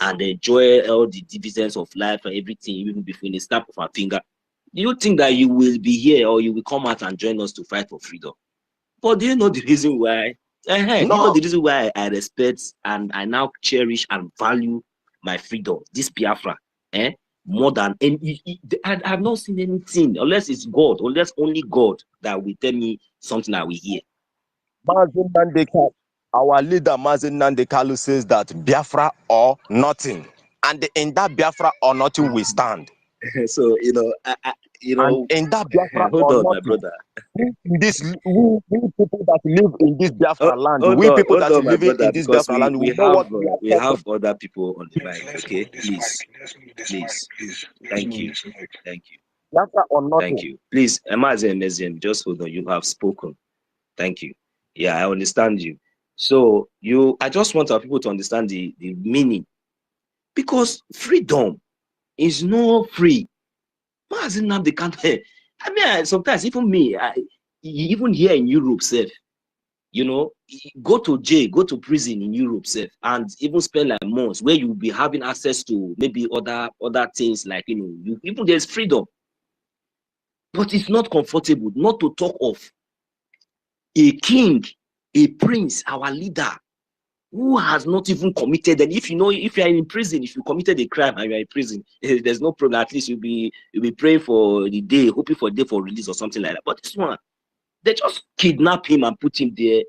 Speaker 4: and enjoy all the dividends of life and everything, even before the snap of our finger. you think that you will be here or you will come out and join us to fight for freedom? But do you know the reason why? You know the reason why I respect and I now cherish and value my freedom, this Biafra, more than any. I have not seen anything unless it's God, unless only God that will tell me something that we hear.
Speaker 3: Our leader Mazen Nandekalu says that Biafra or nothing, and in that Biafra or nothing we stand.
Speaker 4: So
Speaker 3: and in that Biafra
Speaker 4: hold
Speaker 3: or
Speaker 4: on,
Speaker 3: nothing,
Speaker 4: my brother.
Speaker 3: we people that live in this Biafra land,
Speaker 4: Hold on, my brother,
Speaker 3: in this
Speaker 4: because
Speaker 3: Biafra land,
Speaker 4: we
Speaker 3: know
Speaker 4: have other people on the line. Okay, please. Thank you.
Speaker 3: Biafra or nothing.
Speaker 4: Thank you. Please, Emazem, just hold on. You have spoken. Thank you. Yeah, I understand you. So I just want our people to understand the meaning, because freedom is not free. They can't. I mean, sometimes even me, even here in Europe, safe, go to jail, go to prison in Europe, safe, and even spend like months where you'll be having access to maybe other things like even there's freedom, but it's not comfortable. Not to talk of a king, a prince, our leader, who has not even committed. And if you are in prison, if you committed a crime and you are in prison, there's no problem. At least you'll be praying for the day, hoping for a day for release or something like that. But this one, they just kidnap him and put him there,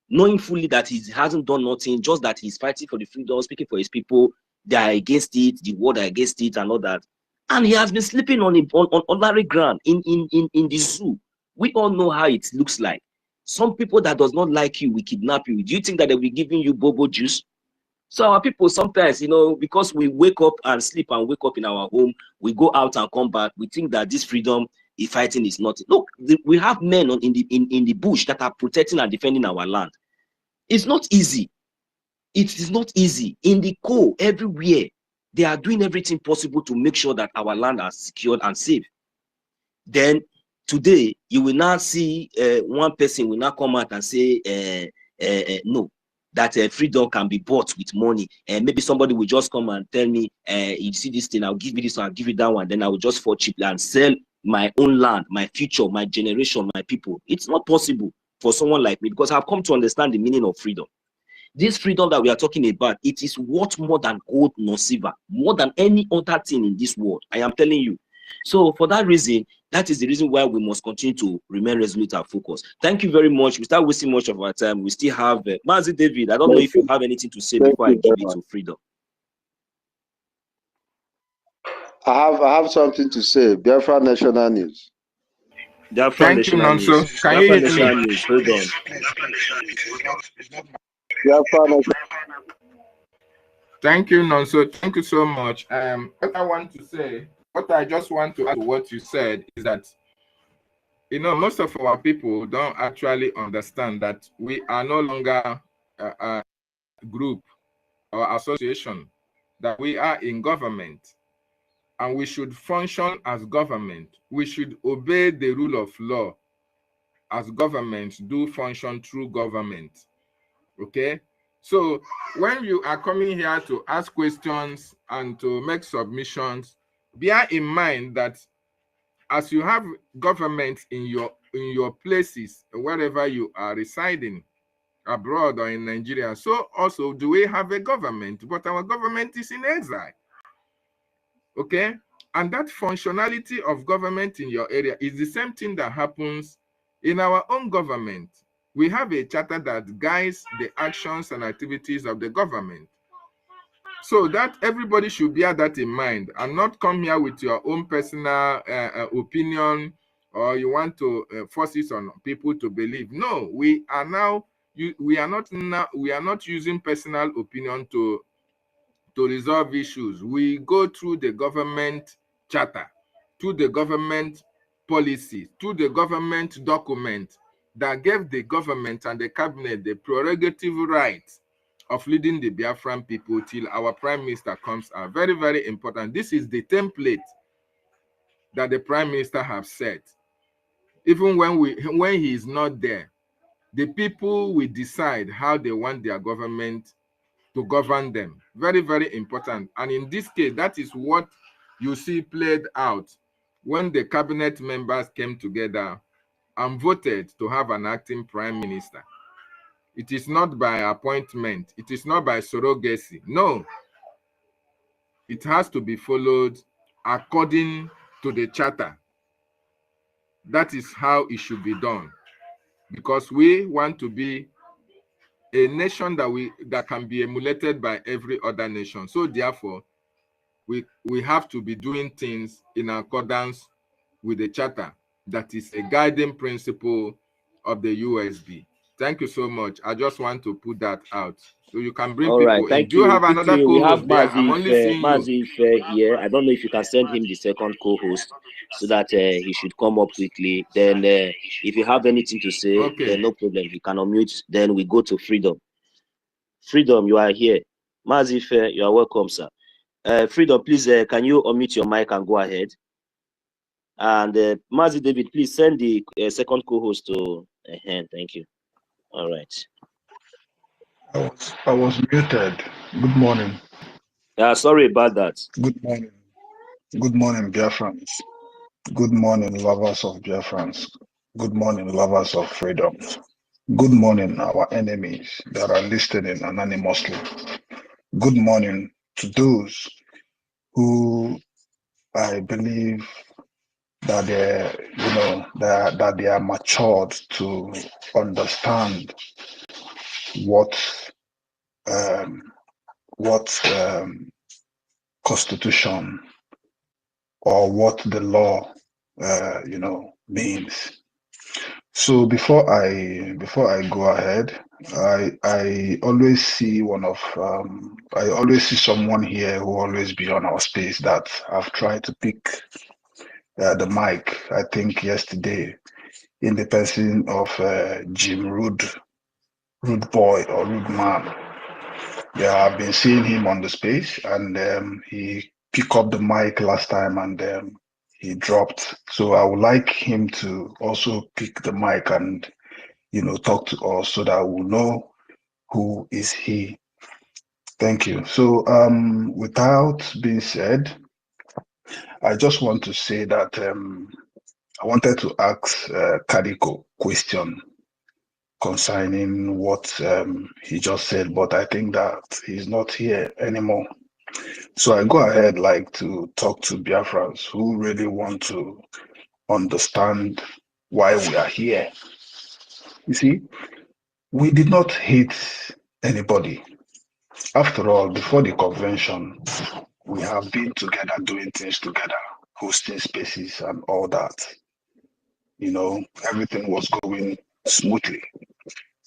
Speaker 4: knowing fully that he hasn't done nothing, just that he's fighting for the freedom, speaking for his people. They are against it, the world are against it, and all that. And he has been sleeping on ordinary ground in the zoo. We all know how it looks like. Some people that does not like you will kidnap you. Do you think that they'll be giving you bobo juice? So our people sometimes, because we wake up and sleep and wake up in our home, we go out and come back, we think that this freedom fighting is nothing. Look, we have men in the bush that are protecting and defending our land. It's not easy. It is not easy. In the coal, everywhere, they are doing everything possible to make sure that our land are secured and safe. Then today, you will now see one person will now come out and say, no, that freedom can be bought with money. And maybe somebody will just come and tell me, you see this thing, I'll give you this one, I'll give you that one, then I will just fall cheaply and sell my own land, my future, my generation, my people. It's not possible for someone like me, because I've come to understand the meaning of freedom. This freedom that we are talking about, it is worth more than gold nor silver, more than any other thing in this world. I am telling you. So for that reason, that is the reason why we must continue to remain resolute and focused. Thank you very much. We start wasting much of our time. We still have Mazi David. I don't know if you have anything to say before I give it to Freedom.
Speaker 5: I have something to say. Biafra National News.
Speaker 1: Biafra National News. Can you hear me?
Speaker 4: News. Hold on.
Speaker 1: Thank you, Nonso. Thank you so much. What I want to say, what I just want to add to what you said is that, most of our people don't actually understand that we are no longer a group or association, that we are in government, and we should function as government. We should obey the rule of law as governments do function through government. Okay? So when you are coming here to ask questions and to make submissions, bear in mind that as you have government in your places, wherever you are residing, abroad or in Nigeria, so also do we have a government, but our government is in exile. Okay? And that functionality of government in your area is the same thing that happens in our own government. We have a charter that guides the actions and activities of the government. So that everybody should bear that in mind and not come here with your own personal opinion, or you want to force it on people to believe. No, we are not using personal opinion to resolve issues. We go through the government charter, to the government policy, to the government document that gave the government and the cabinet the prerogative right of leading the Biafran people till our prime minister comes are very, very important. This is the template that the prime minister has set. Even when he is not there, the people will decide how they want their government to govern them. Very, very important. And in this case, that is what you see played out when the cabinet members came together and voted to have an acting prime minister. It is not by appointment. It is not by surrogacy. No. It has to be followed according to the charter. That is how it should be done. Because we want to be a nation that can be emulated by every other nation. So therefore, we have to be doing things in accordance with the charter that is a guiding principle of the USB. Thank you so much. I just want to put that out so you can bring
Speaker 4: All
Speaker 1: people
Speaker 4: right,
Speaker 1: in.
Speaker 4: thank
Speaker 1: Do you
Speaker 4: you.
Speaker 1: have another
Speaker 4: Quickly, we have
Speaker 1: co-host there? I'm only seeing you.
Speaker 4: Mazi here. I don't know if you can send him the second co-host so that he should come up quickly. Then if you have anything to say,
Speaker 1: Okay.
Speaker 4: then no problem. He can unmute. Then we go to Freedom. Freedom, you are here. Mazi, you are welcome, sir. Freedom, please, can you unmute your mic and go ahead? And Mazi David, please send the second co-host to thank you. All right.
Speaker 6: I was muted. Good morning.
Speaker 4: Sorry about that.
Speaker 6: Good morning. Good morning, Biafrans. Good morning, lovers of Biafrans. Good morning, lovers of freedom. Good morning, our enemies that are listening anonymously. Good morning to those who I believe that that they are matured to understand what constitution or what the law means. So before I go ahead, I always see I always see someone here who always be on our space that I've tried to pick the mic. I think yesterday in the person of Jim Rude Boy or Rude Man. Yeah, I've been seeing him on the space, and he picked up the mic last time, and he dropped. So I would like him to also pick the mic and talk to us so that we'll know who is he. Thank you. So without being said, I just want to say that I wanted to ask Kadiko question concerning what he just said, but I think that he's not here anymore. So I go ahead like to talk to Biafrans who really want to understand why we are here. You see, we did not hate anybody. After all, before the convention, we have been together doing things together, hosting spaces and all that. Everything was going smoothly.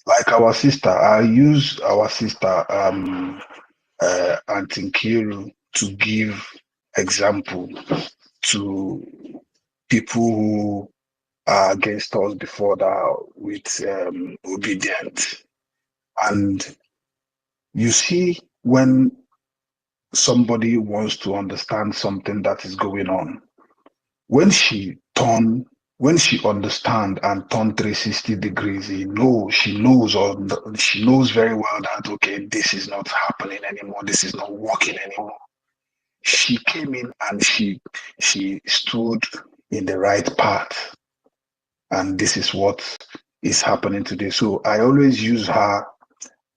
Speaker 6: Like our sister, I use our sister Auntie Nkiru to give example to people who are against us before that with obedient. And you see, when somebody wants to understand something that is going on, when she understand and turn 360 degrees, she knows very well that, okay, this is not happening anymore. This is not working anymore. She came in and she stood in the right path. And this is what is happening today. So I always use her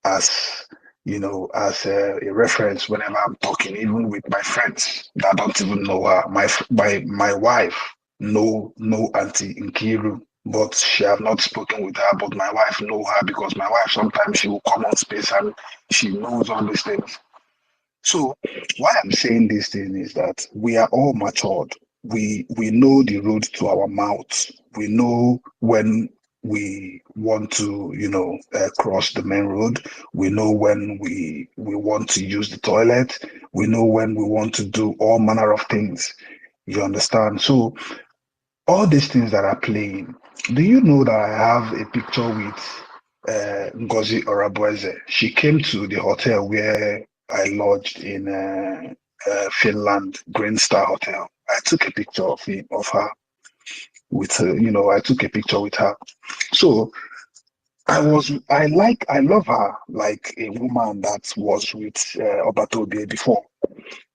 Speaker 6: as a reference whenever I'm talking, even with my friends that don't even know her. My wife know Auntie Nkiru, but she have not spoken with her. But my wife know her because my wife sometimes she will come on space and she knows all these things. So why I'm saying this thing is that we are all matured. We know the road to our mouth. We know when we want to, cross the main road. We know when we want to use the toilet. We know when we want to do all manner of things. You understand? So all these things that are playing. Do you know that I have a picture with Ngozi Orabueze? She came to the hotel where I lodged in Finland, Green Star Hotel. I took a picture of her with her, I took a picture with her. So I love her like a woman that was with Obatobe before.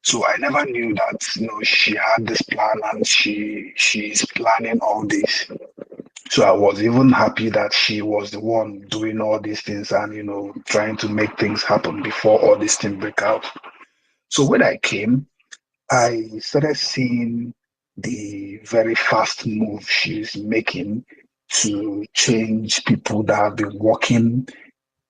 Speaker 6: So I never knew that, she had this plan and she's planning all this. So I was even happy that she was the one doing all these things and, trying to make things happen before all this thing break out. So when I came, I started seeing the very fast move she's making to change people that have been working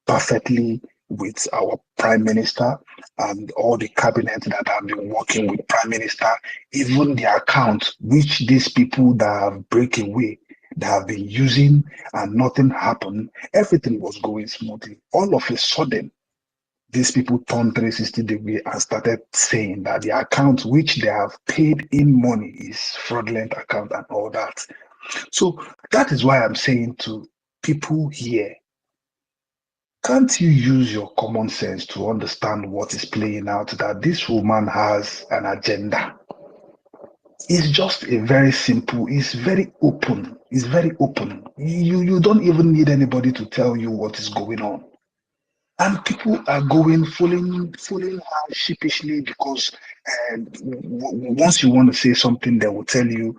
Speaker 6: perfectly with our prime minister and all the cabinet that have been working with prime minister, even the account which these people that have break away, that have been using and nothing happened, everything was going smoothly. All of a sudden, these people turned 360 degree and started saying that the account which they have paid in money is fraudulent account and all that. So that is why I'm saying to people here, can't you use your common sense to understand what is playing out, that this woman has an agenda? It's just a very simple, it's very open. It's very open. You don't even need anybody to tell you what is going on. And people are going fooling her sheepishly because once you want to say something, they will tell you,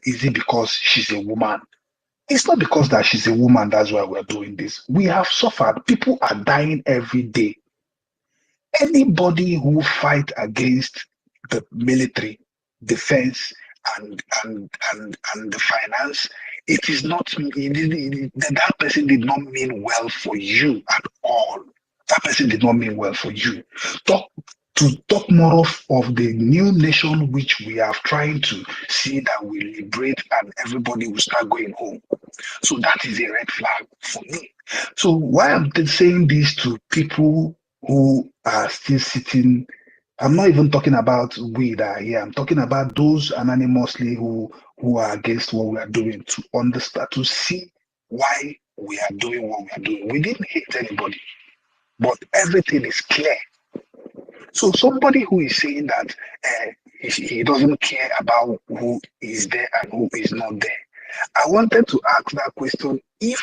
Speaker 6: is it because she's a woman? It's not because that she's a woman, that's why we're doing this. We have suffered. People are dying every day. Anybody who fight against the military, defense, and the finance, it is not, that person did not mean well for you at all. That person did not mean well for you. Talk more of the new nation which we are trying to see that we liberate and everybody will start going home. So that is a red flag for me. So why I'm saying this to people who are still sitting, I'm not even talking about we that are here. I'm talking about those anonymously who are against what we are doing, to understand, to see why we are doing what we are doing. We didn't hate anybody, but everything is clear. So somebody who is saying that he doesn't care about who is there and who is not there, I wanted to ask that question: if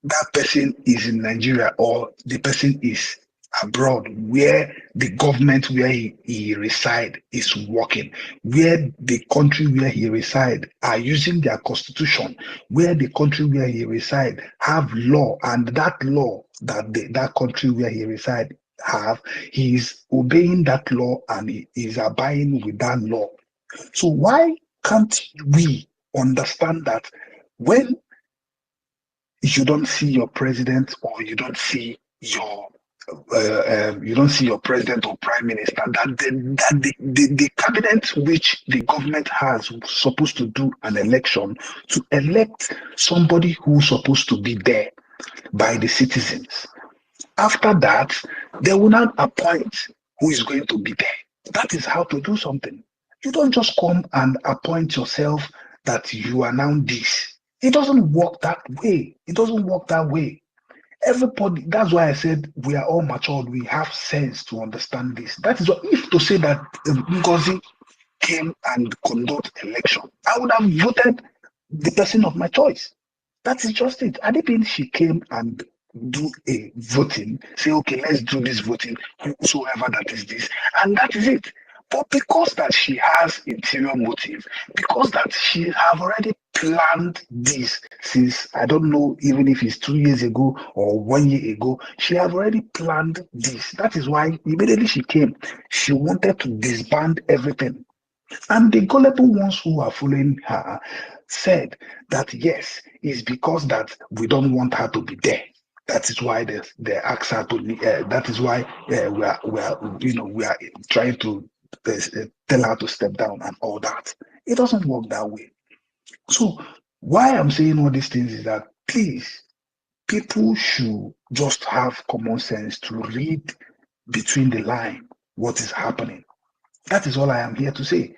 Speaker 6: that person is in Nigeria or the person is abroad, where the government where he reside is working, where the country where he reside are using their constitution, where the country where he reside have law, and that law that that country where he reside have, he is obeying that law and he is abiding with that law. So why can't we understand that when you don't see your president or you don't see your president or prime minister, that the cabinet which the government has supposed to do an election to elect somebody who's supposed to be there by the citizens. After that, they will not appoint who is going to be there. That is how to do something. You don't just come and appoint yourself that you are now this. It doesn't work that way. It doesn't work that way. Everybody, that's why I said we are all matured. We have sense to understand this. That is what, if to say that Ngozi came and conduct election, I would have voted the person of my choice. That is just it. I didn't she came and do a voting, say, okay, let's do this voting, whosoever that is this, and that is it. But because that she has interior motive, because that she have already planned this since, I don't know, even if it's 2 years ago or 1 year ago, she have already planned this. That is why immediately she came, she wanted to disband everything. And the gullible ones who are following her said that yes, it's because that we don't want her to be there. That is why they ask her to. That is why we are trying to tell her to step down and all that. It doesn't work that way. So why I'm saying all these things is that, please, people should just have common sense to read between the line what is happening. That is all I am here to say.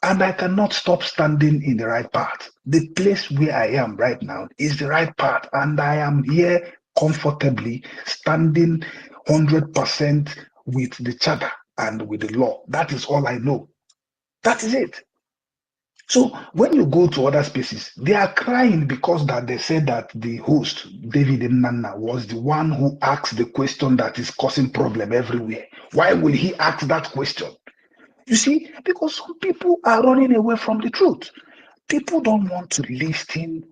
Speaker 6: And I cannot stop standing in the right path. The place where I am right now is the right path, and I am here comfortably standing 100% with the charter and with the law. That is all I know. That is it. So when you go to other spaces, they are crying because that they said that the host, David Nnanna, was the one who asked the question that is causing problem everywhere. Why will he ask that question? You see, because some people are running away from the truth. People don't want to listen.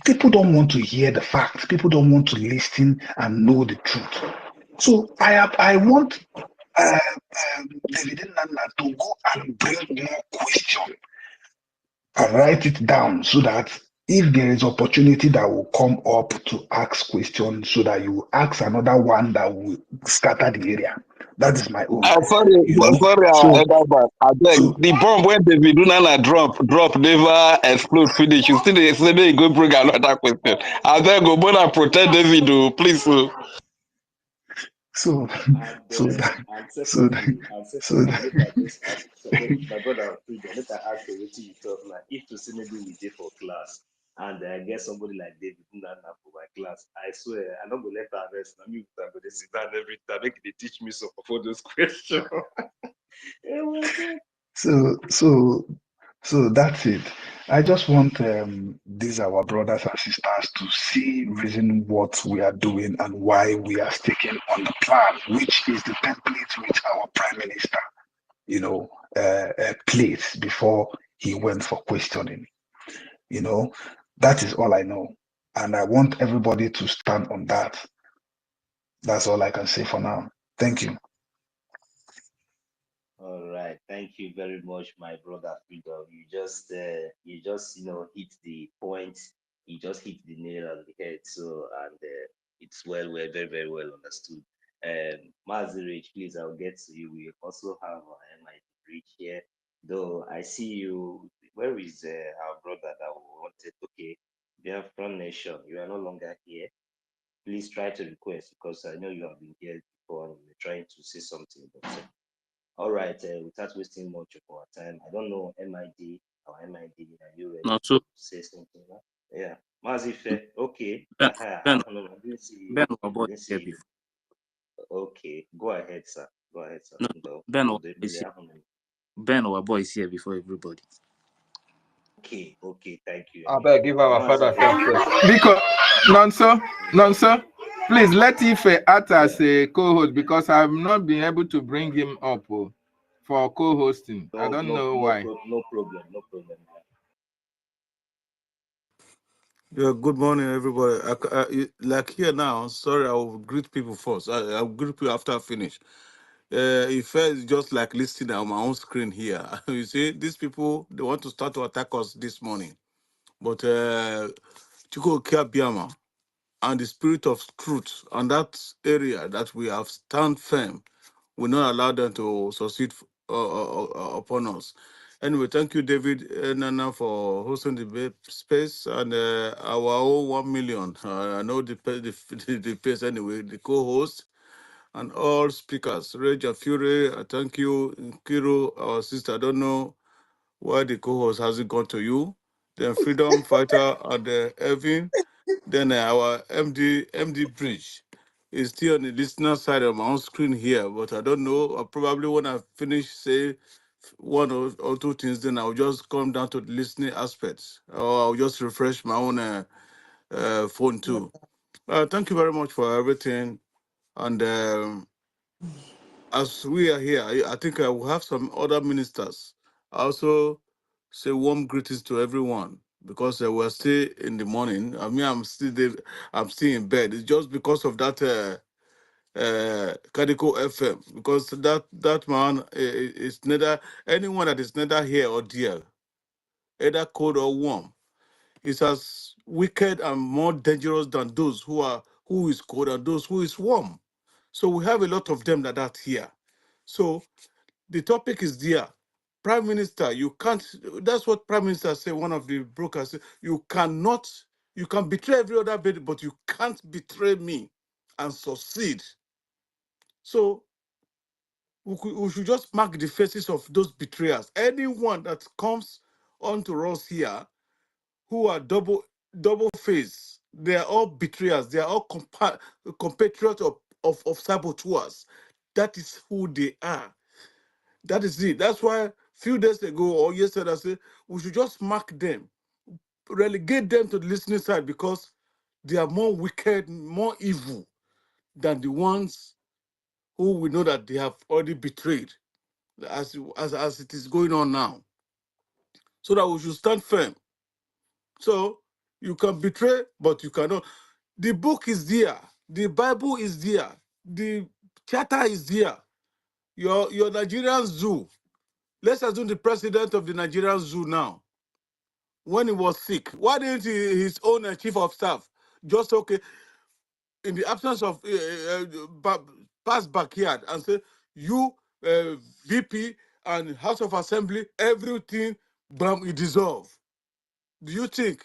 Speaker 6: People don't want to hear the facts. People don't want to listen and know the truth. So I want David Nana to go and bring more questions and write it down so that if there is opportunity that will come up to ask questions, so that you ask another one that will scatter the area. That is my own.
Speaker 7: Sorry, Edaba. I beg. The bomb when David Nana drop never explode finish. You still yesterday go bring another question. I beg go bona protect David, please.
Speaker 6: So
Speaker 4: And
Speaker 6: so that
Speaker 4: and
Speaker 6: so
Speaker 4: secondly,
Speaker 6: that
Speaker 4: make I just ask my brother Freedom, let I ask you what you talk like if to see maybe we did for class and I get somebody like David Nana for my class, I swear I don't go let her rest. I mean I'm gonna sit down every time, make they teach me some of those questions.
Speaker 6: so that's it. I just want these our brothers and sisters to see reason what we are doing and why we are sticking on the plan, which is the template which our prime minister, placed before he went for questioning. That is all I know, and I want everybody to stand on that. That's all I can say for now. Thank you.
Speaker 4: All right, thank you very much, my brother Freedom. You just hit the point. You just hit the nail on the head. So and it's very very well understood. Mazi Rich, please, I'll get to you. We also have MIT Rich here. Though I see you. Where is our brother that we wanted? Okay, Biafran Nation, you are no longer here. Please try to request because I know you have been here before and you're trying to say something. But all right, without wasting much of our time, I don't know MID or MID. Are you ready
Speaker 8: Not so.
Speaker 4: to say something? Yeah, Mazife. Okay.
Speaker 8: Ben,
Speaker 4: I didn't see you.
Speaker 8: Ben,
Speaker 4: I
Speaker 8: boy
Speaker 4: didn't
Speaker 8: here
Speaker 4: see you.
Speaker 8: before.
Speaker 4: Okay, go ahead, sir. Go ahead, sir.
Speaker 8: No, Ben, our boy is here before everybody.
Speaker 4: Okay, thank you.
Speaker 1: I beg, give our father
Speaker 4: Mazife.
Speaker 1: first. Because, Nonso, please let Ife act as a co-host because I've not been able to bring him up for co-hosting. I don't know why.
Speaker 4: No problem.
Speaker 9: Yeah, good morning, everybody. Like here now, sorry, I will greet people first. I'll greet people after I finish. It felt just like listening on my own screen here. You see, these people, they want to start to attack us this morning. But Chiko Biama and the spirit of truth and that area that we have stand firm will not allow them to succeed upon us. Anyway, thank you, David Nana, for hosting the space and our own 1 million. I know the pace anyway, the co-host and all speakers. Rage Fury, thank you. Kiro, our sister, I don't know why the co-host hasn't gone to you. Then Freedom Fighter and Evan. Then our MD Bridge is still on the listener side of my own screen here, but I don't know. Probably when I finish, say one or two things, then I'll just come down to the listening aspects, or I'll just refresh my own phone too. Thank you very much for everything. And as we are here, I think I will have some other ministers. I also say warm greetings to everyone because we're still in the morning. I mean, I'm still there, I'm still in bed. It's just because of that Kadiko FM, because that man is neither anyone that is neither here or there, either cold or warm, is as wicked and more dangerous than those who is cold and those who is warm. So we have a lot of them that here. So the topic is there. Prime Minister, you can't, that's what Prime Minister said, one of the brokers said, you can betray every other body, but you can't betray me and succeed. So we should just mark the faces of those betrayers. Anyone that comes onto us here who are double face, they are all betrayers, they are all compatriots of saboteurs. That is who they are. That is it. That's why a few days ago or yesterday I said we should just mark them, relegate them to the listening side because they are more wicked, more evil than the ones who we know that they have already betrayed. as it is going on now, so that we should stand firm. So you can betray, but you cannot. The book is there. The Bible is there. The charter is there. Your Nigerian zoo. Let's assume the president of the Nigerian zoo now, when he was sick, why didn't his own chief of staff just okay in the absence of pass backyard and say you VP and House of Assembly, everything you dissolve? Do you think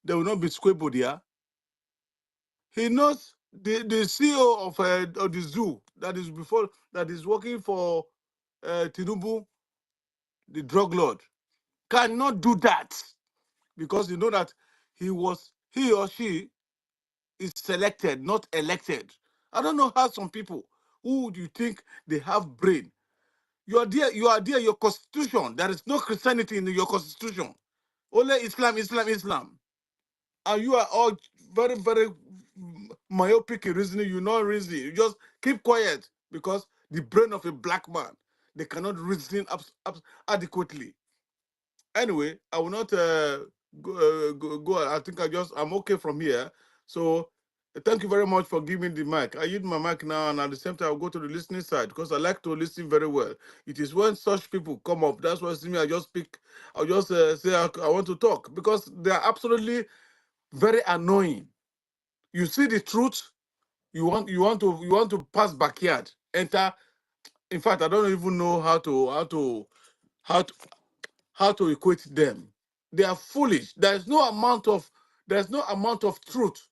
Speaker 9: there will not be squabble there? He knows the CEO of the zoo that is working for Tinubu, the drug lord, cannot do that because you know that he or she is selected, not elected. I don't know how some people who do you think they have brain. You are there, your constitution. There is no Christianity in your constitution. Only Islam, Islam, Islam. And you are all very, very myopic in reasoning. You not reason. You just keep quiet because the brain of a black man, they cannot reason adequately. Anyway, I will not go. I think I'm okay from here. So thank you very much for giving the mic. I use my mic now, and at the same time, I'll go to the listening side because I like to listen very well. It is when such people come up, that's why I just speak. I'll just say I want to talk because they are absolutely very annoying. You see the truth, you want to pass backyard, enter. In fact, I don't even know how to equate them. They are foolish. There's no amount of truth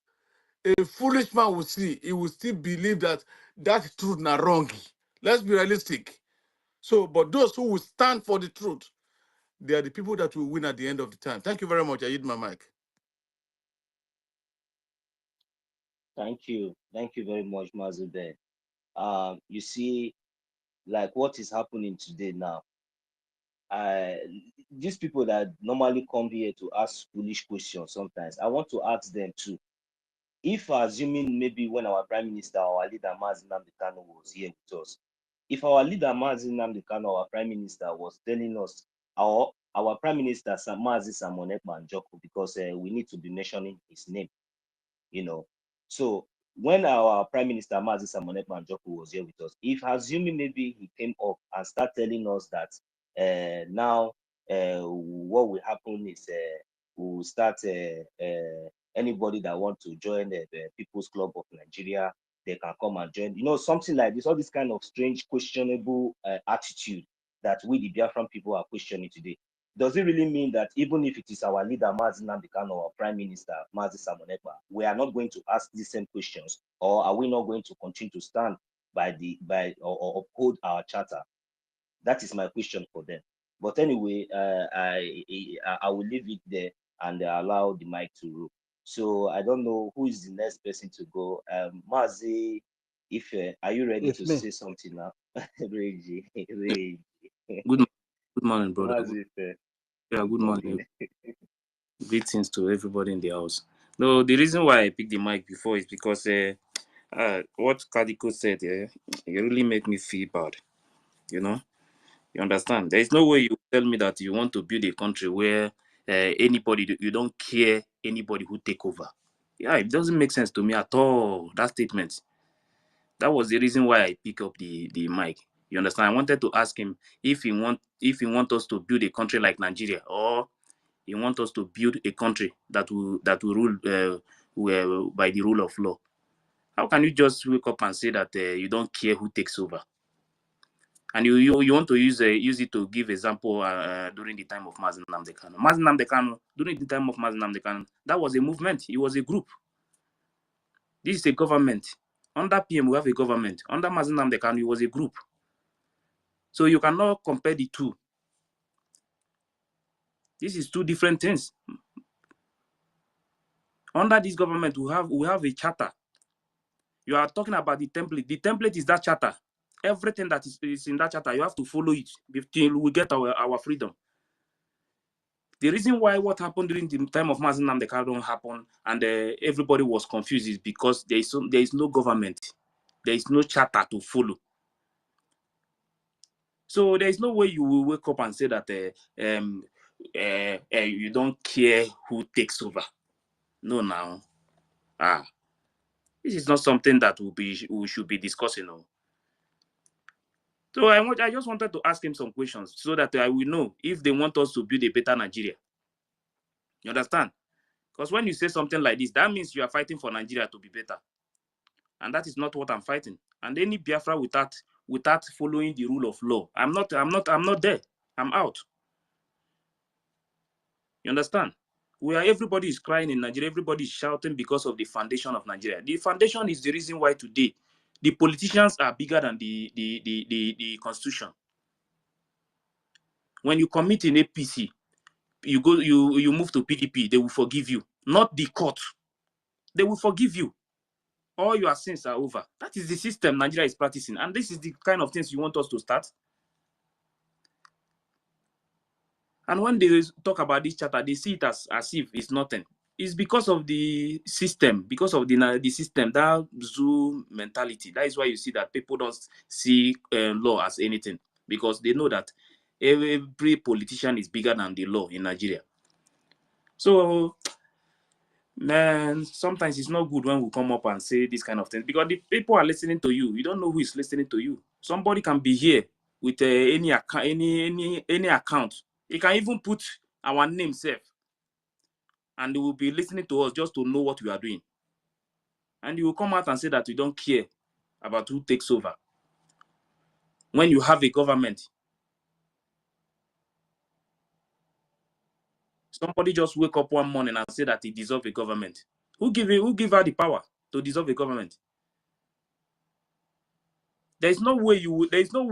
Speaker 9: a foolish man will see. He will still believe that truth not wrong. Let's be realistic. So, but those who will stand for the truth, they are the people that will win at the end of the time. Thank you very much. I yield my mic.
Speaker 4: Thank you very much, Mazube. You see, like what is happening today now. These people that normally come here to ask foolish questions sometimes, I want to ask them too. If assuming maybe when our Prime Minister, our leader, Mazi Nnamdi Kanu, was here with us, if our leader, Mazi Nnamdi Kanu, our Prime Minister, was telling us, our Prime Minister, Mazi Simon Ekpa Njoku, because we need to be mentioning his name, you know. So when our Prime Minister, Mazi Simon Ekpa Njoku, was here with us, if assuming maybe he came up and start telling us that now what will happen is we will start anybody that want to join the People's Club of Nigeria, they can come and join. You know, something like this, all this kind of strange, questionable attitude that we, the Biafran people, are questioning today. Does it really mean that even if it is our leader, Mazi Nnamdi Kanu, or Prime Minister, Mazi Simon Ekpa, we are not going to ask the same questions, or are we not going to continue to stand or uphold our charter? That is my question for them. But anyway, I will leave it there and allow the mic to rule. So I don't know who is the next person to go. Mazi, if are you ready to say something now? Brgie.
Speaker 8: Good morning, brother.
Speaker 4: Mazi,
Speaker 8: yeah, good morning. Greetings to everybody in the house. No, the reason why I picked the mic before is because what Kadiko said, it really made me feel bad. You know, you understand? There is no way you tell me that you want to build a country where anybody, you don't care anybody who take over. Yeah, it doesn't make sense to me at all, that statement. That was the reason why I pick up the mic. You understand? I wanted to ask him if he want us to build a country like Nigeria, or he want us to build a country that will rule by the rule of law. How can you just wake up and say that you don't care who takes over? And you want to use it to give example during the time of Mazi Nnamdi Kanu. Mazi Nnamdi Kanu, during the time of Mazi Nnamdi Kanu, that was a movement. It was a group. This is a government. Under PM, we have a government. Under Mazi Nnamdi Kanu, it was a group. So you cannot compare the two. This is two different things. Under this government, we have a charter. You are talking about the template. The template is that charter. Everything that is in that charter, you have to follow it till we get our freedom. The reason why what happened during the time of Mazi Nnamdi Kanu don't happen and everybody was confused is because there is no government. There is no charter to follow. So there is no way you will wake up and say that you don't care who takes over. No, now. This is not something that we should be discussing. No. So I just wanted to ask him some questions so that I will know if they want us to build a better Nigeria. You understand? Because when you say something like this, that means you are fighting for Nigeria to be better. And that is not what I'm fighting. And any Biafra without following the rule of law, I'm not there. I'm out. You understand? Everybody is crying in Nigeria, everybody is shouting because of the foundation of Nigeria. The foundation is the reason why today the politicians are bigger than the constitution. When you commit in APC, you move to PDP, they will forgive you. Not the court. They will forgive you. All your sins are over. That is the system Nigeria is practicing. And this is the kind of things you want us to start. And when they talk about this charter, they see it as if it's nothing. It's because of the system, because of the system, that zoo mentality. That is why you see that people don't see law as anything, because they know that every politician is bigger than the law in Nigeria. So, man, sometimes it's not good when we come up and say this kind of thing, because the people are listening to you. You don't know who is listening to you. Somebody can be here with any account. He can even put our name safe, and they will be listening to us just to know what we are doing. And you will come out and say that you don't care about who takes over. When you have a government, somebody just wake up one morning and say that he deserves a government. Who give her the power to deserve a government? There is no way there is no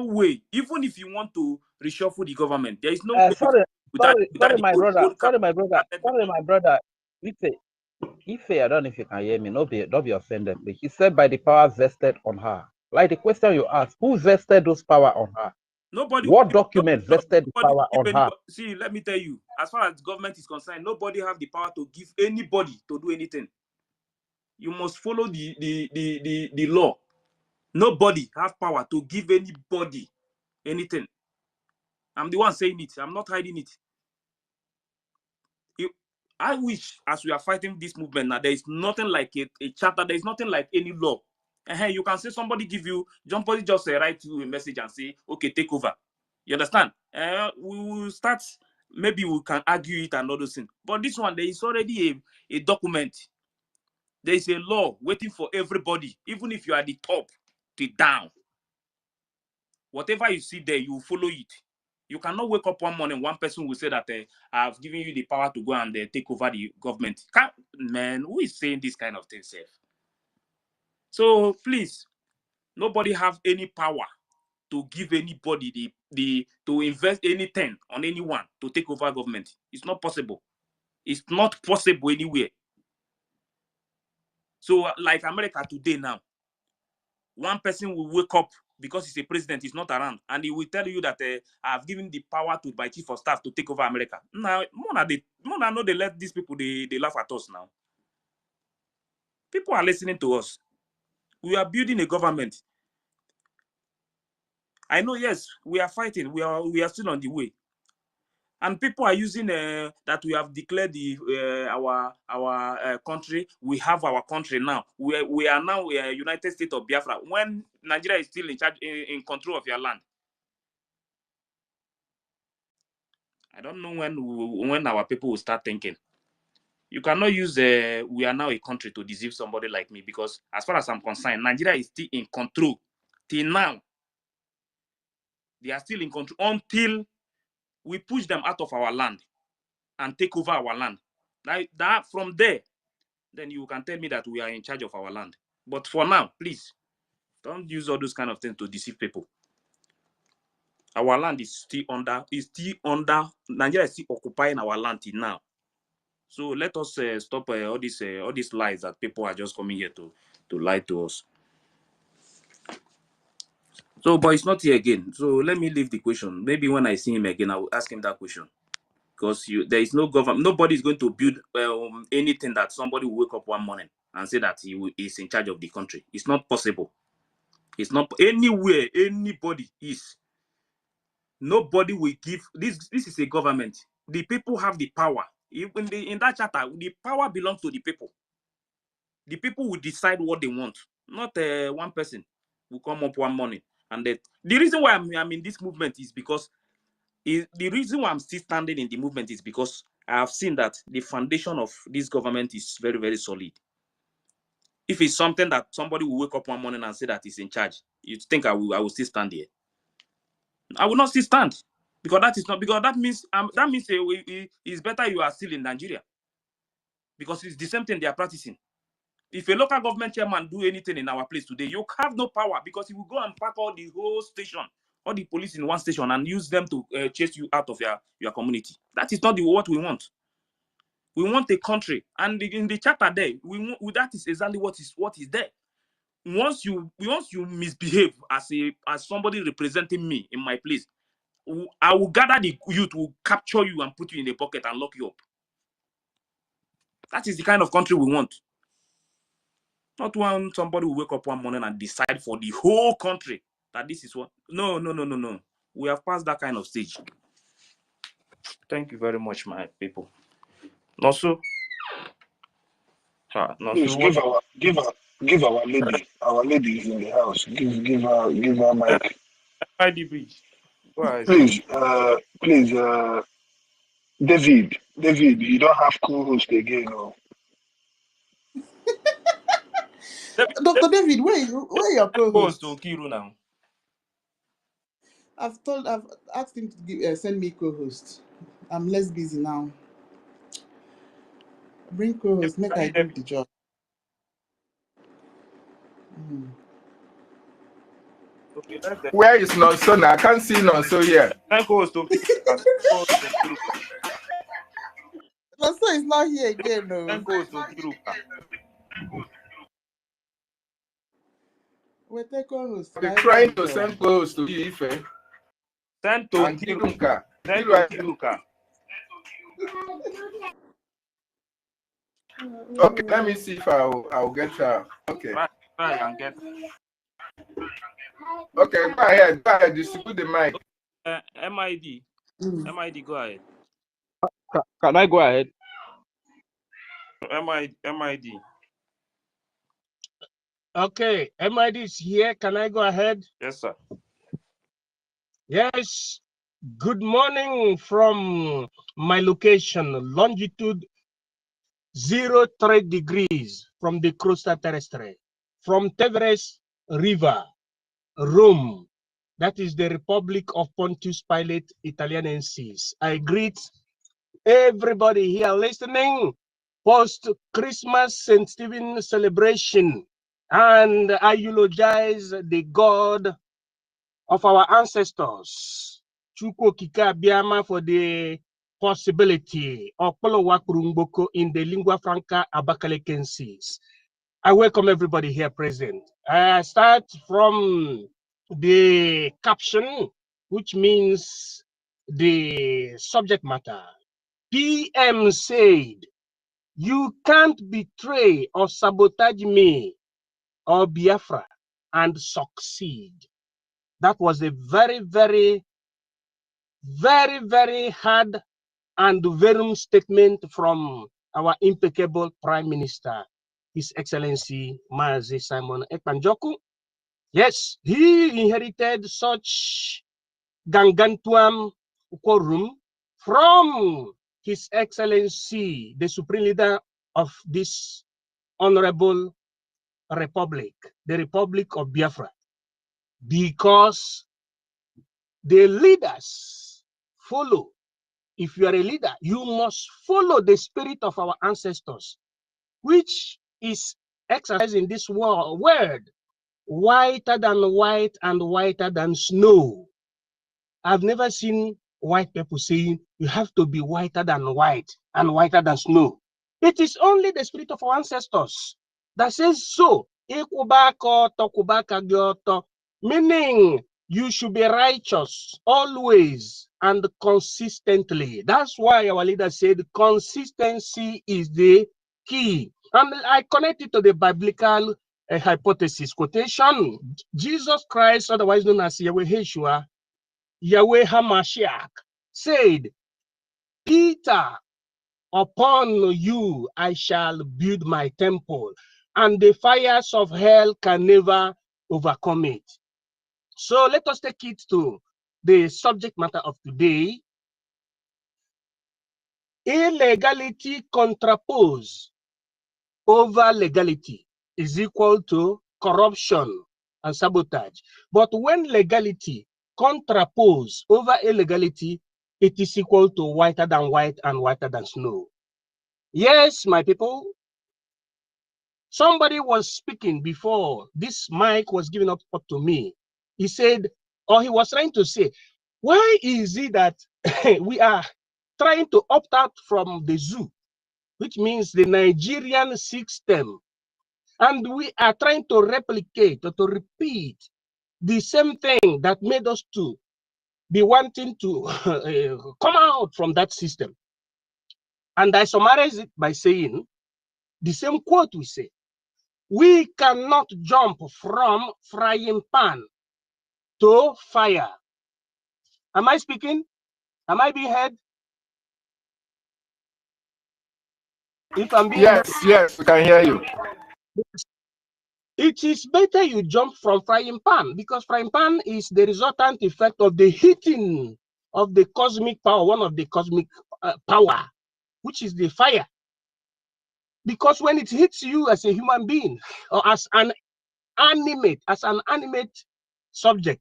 Speaker 8: way. Even if you want to reshuffle the government, there is no way.
Speaker 10: Sorry, my brother.
Speaker 8: Sorry,
Speaker 10: my brother. Ife, I don't know if you can hear me. Don't be offended, please. He said by the power vested on her. Like the question you asked, who vested those power on her?
Speaker 8: Nobody.
Speaker 10: What document vested the power on her?
Speaker 8: See, let me tell you, as far as government is concerned, nobody have the power to give anybody to do anything. You must follow the law. Nobody have power to give anybody anything. I'm the one saying it. I'm not hiding it. I wish, as we are fighting this movement now, there is nothing like a charter. There is nothing like any law. You can say somebody just write you a message and say, okay, take over. You understand? We will start, maybe we can argue it and all those things. But this one, there is already a document. There is a law waiting for everybody, even if you are the top to down. Whatever you see there, you follow it. You cannot wake up one morning, one person will say that I've given you the power to go and take over the government. Man, who is saying this kind of thing, safe? So please, nobody have any power to give anybody to invest anything on anyone to take over government. It's not possible. It's not possible anywhere. So like America today now, one person will wake up because he's a president, he's not around, and he will tell you that I've given the power to my chief of staff to take over America. Now, Mona know they let these people, they laugh at us now. People are listening to us. We are building a government. I know, yes, we are fighting. We are still on the way. And people are using that we have declared our country. We have our country now. We are now United States of Biafra. When Nigeria is still in charge, in control of your land. I don't know when our people will start thinking. You cannot use we are now a country to deceive somebody like me, because as far as I'm concerned, Nigeria is still in control. Till now, they are still in control until we push them out of our land and take over our land. That from there, then you can tell me that we are in charge of our land. But for now, please, don't use all those kind of things to deceive people. Our land is still under, Nigeria is still occupying our land till now. So let us stop all these lies that people are just coming here to lie to us. So, but it's not here again. So let me leave the question. Maybe when I see him again, I will ask him that question. Because there is no government. Nobody is going to build anything that somebody will wake up one morning and say that he is in charge of the country. It's not possible. It's not anywhere anybody is. Nobody will give this. This is a government. The people have the power. In that charter, the power belongs to the people. The people will decide what they want, not one person will come up one morning. And the reason why I'm in this movement is because the reason why I'm still standing in the movement is because I have seen that the foundation of this government is very, very solid. If it's something that somebody will wake up one morning and say that he's in charge, you think I will still stand here? I will not still stand, because that is not, because that means it's better you are still in Nigeria, because it's the same thing they are practicing. If a local government chairman do anything in our place today, you have no power, because he will go and pack all the whole station, all the police in one station, and use them to chase you out of your community. That is not what we want. We want a country, and in the charter there, that is exactly what is there. Once you misbehave as somebody representing me in my place, I will gather the youth, will capture you and put you in a pocket and lock you up. That is the kind of country we want. Not when somebody will wake up one morning and decide for the whole country that this is what. No. We have passed that kind of stage. Thank you very much, my people. Also,
Speaker 6: please give our lady. Our lady is in the house. Give her mic.
Speaker 8: IDB. Go ahead.
Speaker 6: Please, David, you don't have co-host again, no.
Speaker 11: Dr. David, where are your co-hosts?
Speaker 8: To Kiru now.
Speaker 11: I've asked him to send me co-host. I'm less busy now. Bring co-host, make I do the job.
Speaker 8: Okay,
Speaker 1: where is Nonso now? I can't see Nonso here.
Speaker 11: Nonso is not here again, no. We're co-host.
Speaker 1: They're trying to send co-host to Ife.
Speaker 8: Send to Kiruka.
Speaker 1: Okay, let me see if I'll get her. Okay.
Speaker 8: Try and get.
Speaker 1: Okay, go ahead. Distribute the mic.
Speaker 8: MID. MID, go ahead.
Speaker 12: Can I go ahead?
Speaker 8: MID.
Speaker 12: Okay, MID is here. Can I go ahead?
Speaker 8: Yes, sir.
Speaker 12: Yes. Good morning from my location, longitude 03 degrees from the Crosta Terrestre, from Tevres River, Rome. That is the Republic of Pontius Pilate Italianensis. I greet everybody here listening post-Christmas St. Stephen celebration, and I eulogize the God of our ancestors, Chukwu Okike Abiama, for the possibility of Polowakurungboko in the lingua franca Abakalekensis. I welcome everybody here present. I start from the caption, which means the subject matter. PM said, "You can't betray or sabotage me or Biafra and succeed." That was a very, very, very, very hard and venom statement from our impeccable Prime Minister, His Excellency Mazi Simon Ekpanjoku. Yes, he inherited such gangantuam quorum from His Excellency, the Supreme Leader of this honorable republic, the Republic of Biafra, because the leaders follow. If you are a leader, you must follow the spirit of our ancestors, which is exercised in this word, whiter than white and whiter than snow. I've never seen white people saying you have to be whiter than white and whiter than snow. It is only the spirit of our ancestors that says so. Meaning you should be righteous always and consistently. That's why our leader said consistency is the key. And I connect it to the biblical hypothesis quotation. Jesus Christ, otherwise known as Yahweh Yeshua, Yahweh HaMashiach, said, Peter, upon you I shall build my temple, and the fires of hell can never overcome it. So let us take it to the subject matter of today. Illegality contrapose over legality is equal to corruption and sabotage. But when legality contrapose over illegality, it is equal to whiter than white and whiter than snow. Yes, my people, somebody was speaking before this mic was given up to me. He said, or he was trying to say, why is it that we are trying to opt out from the zoo, which means the Nigerian system, and we are trying to replicate or to repeat the same thing that made us to be wanting to come out from that system? And I summarize it by saying the same quote we say, we cannot jump from frying pan to fire. Am I speaking? Am I being heard? If I'm being heard,
Speaker 1: Yes, we can hear you.
Speaker 12: it is better you jump from frying pan, because frying pan is the resultant effect of the heating of the cosmic power, one of the cosmic power, which is the fire. Because when it hits you as a human being or as an animate subject,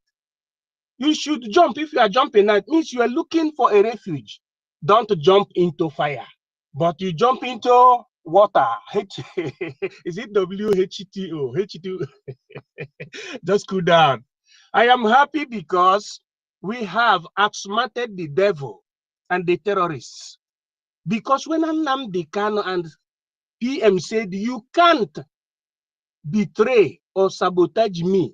Speaker 12: you should jump. If you are jumping, that means you are looking for a refuge. Don't jump into fire, but you jump into water. Is it WHTO? H2? Just cool down. I am happy because we have outsmarted the devil and the terrorists. Because when Nnamdi Kanu and PM said, you can't betray or sabotage me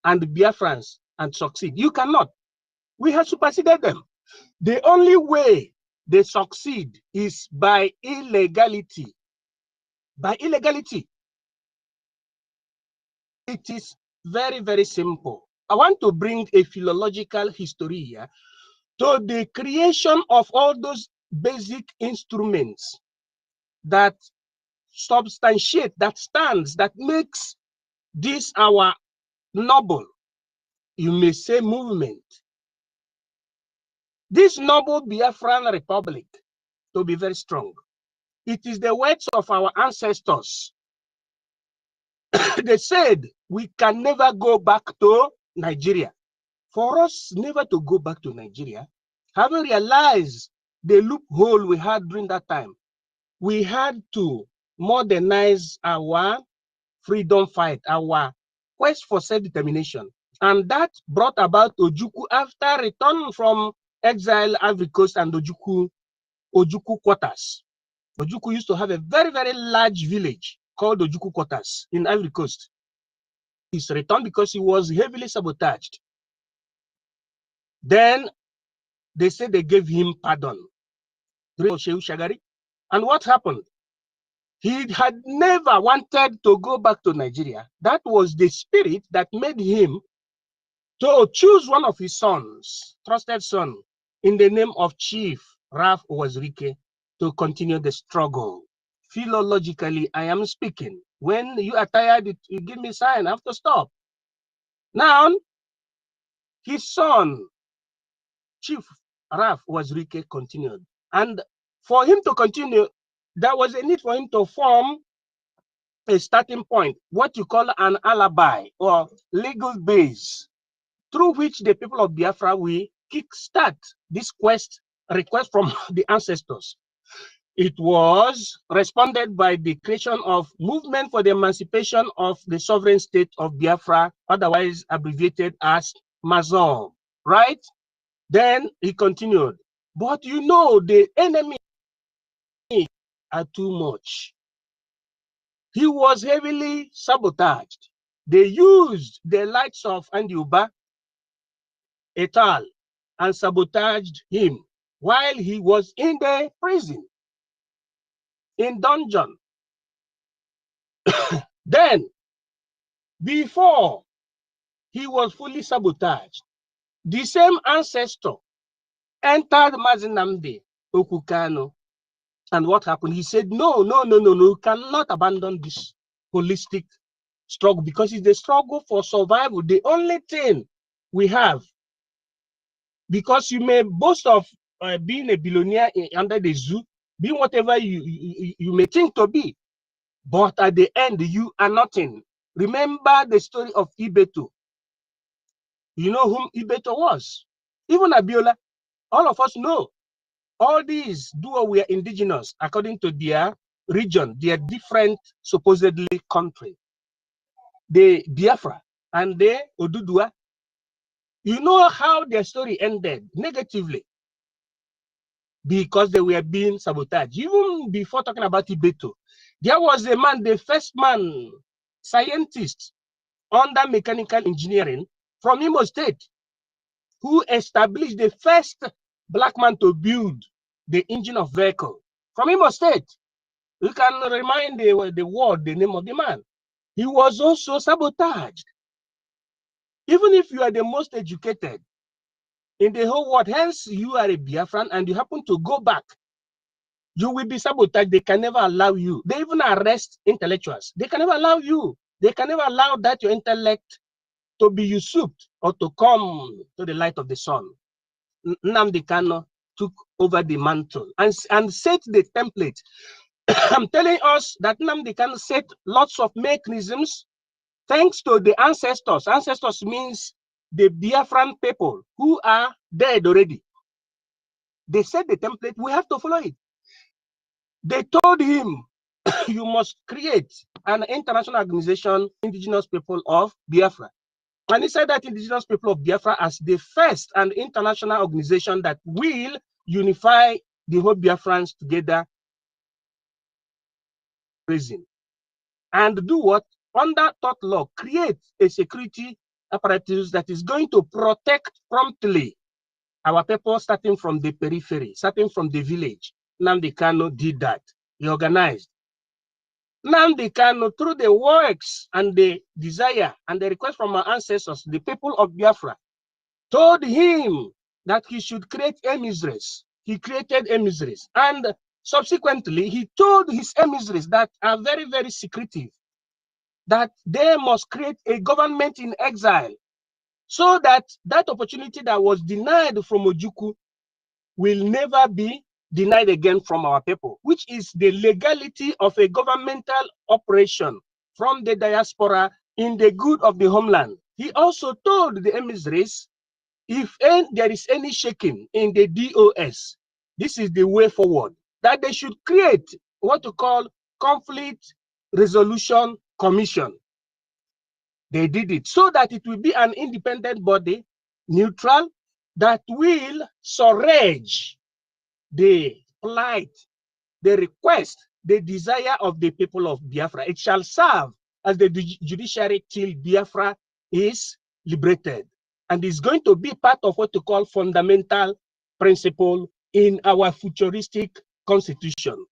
Speaker 12: and Biafrans and succeed. You cannot. We have superseded them. The only way they succeed is by illegality. By illegality. It is very, very simple. I want to bring a philological history here to the creation of all those basic instruments that substantiate, that stands, that makes this our noble, you may say, movement. This noble Biafran Republic to be very strong. It is the words of our ancestors. They said we can never go back to Nigeria. For us never to go back to Nigeria, having realized the loophole we had during that time, we had to modernize our freedom fight, our quest for self-determination. And that brought about Ojukwu after return from exile, Ivory Coast, and Ojukwu quarters. Ojukwu used to have a very, very large village called Ojukwu quarters in Ivory Coast. He's returned because he was heavily sabotaged. Then they said they gave him pardon. And what happened? He had never wanted to go back to Nigeria. That was the spirit that made him to choose one of his sons, trusted son, in the name of Chief Ralph Wazirike, to continue the struggle. Philologically, I am speaking. When you are tired, you give me a sign, I have to stop. Now, his son, Chief Ralph Wazirike, continued. And for him to continue, there was a need for him to form a starting point, what you call an alibi or legal base, through which the people of Biafra will kickstart this request from the ancestors. It was responded by the creation of Movement for the Emancipation of the Sovereign State of Biafra, otherwise abbreviated as MAZOM, right? Then he continued, but you know the enemy are too much. He was heavily sabotaged. They used the likes of Andiuba et al. And sabotaged him while he was in the prison, in dungeon. Then, before he was fully sabotaged, The same ancestor entered Mazinamde Okukano. And what happened? He said, no, you cannot abandon this holistic struggle because it's the struggle for survival, the only thing we have. Because you may boast of being a billionaire under the zoo, being whatever you may think to be, but at the end, you are nothing. Remember the story of Ibeto. You know whom Ibeto was. Even Abiola, all of us know. All these Duo were indigenous according to their region, their different supposedly country. The Biafra and the Odudua. You know how their story ended negatively because they were being sabotaged. Even before talking about Ibeto, there was a man, the first man, scientist under mechanical engineering from Imo State, who established the first black man to build the engine of vehicle from Imo State. You can remind the world the name of the man. He was also sabotaged. Even if you are the most educated in the whole world, hence you are a Biafran and you happen to go back, you will be sabotaged. They can never allow you. They even arrest intellectuals. They can never allow you. They can never allow that your intellect to be usurped or to come to the light of the sun. Nnamdi Kanu took over the mantle and set the template. I'm telling us that Nnamdi Kanu set lots of mechanisms thanks to the ancestors. Ancestors means the Biafran people who are dead already. They set the template. We have to follow it. They told him, you must create an international organization, indigenous people of Biafra. And he said that indigenous people of Biafra as the first and international organization that will unify the whole Biafrans together. And do what? Under tort law, create a security apparatus that is going to protect promptly our people starting from the periphery, starting from the village. Nnamdi Kanu did that. He organized. Nnamdi Kanu, through the works and the desire and the request from our ancestors, the people of Biafra, told him that he should create emissaries. He created emissaries. And subsequently, he told his emissaries that are very, very secretive, that they must create a government in exile so that that opportunity that was denied from Ojukwu will never be denied again from our people, which is the legality of a governmental operation from the diaspora in the good of the homeland. He also told the emissaries, if there is any shaking in the DOS, this is the way forward, that they should create what to call conflict resolution commission. They did it so that it will be an independent body, neutral, that will surrege the plight, the request, the desire of the people of Biafra. It shall serve as the judiciary till Biafra is liberated. And it's going to be part of what to call fundamental principle in our futuristic constitution.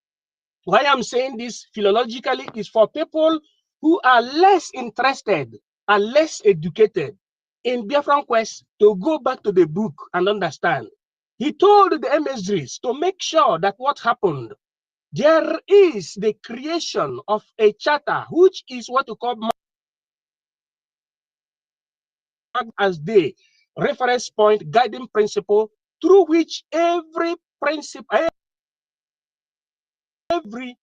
Speaker 12: Why I'm saying this philologically is for people who are less interested and less educated in Biafran quest to go back to the book and understand. He told the emissaries to make sure that what happened, there is the creation of a charter, which is what we call as the reference point, guiding principle, through which every principle, every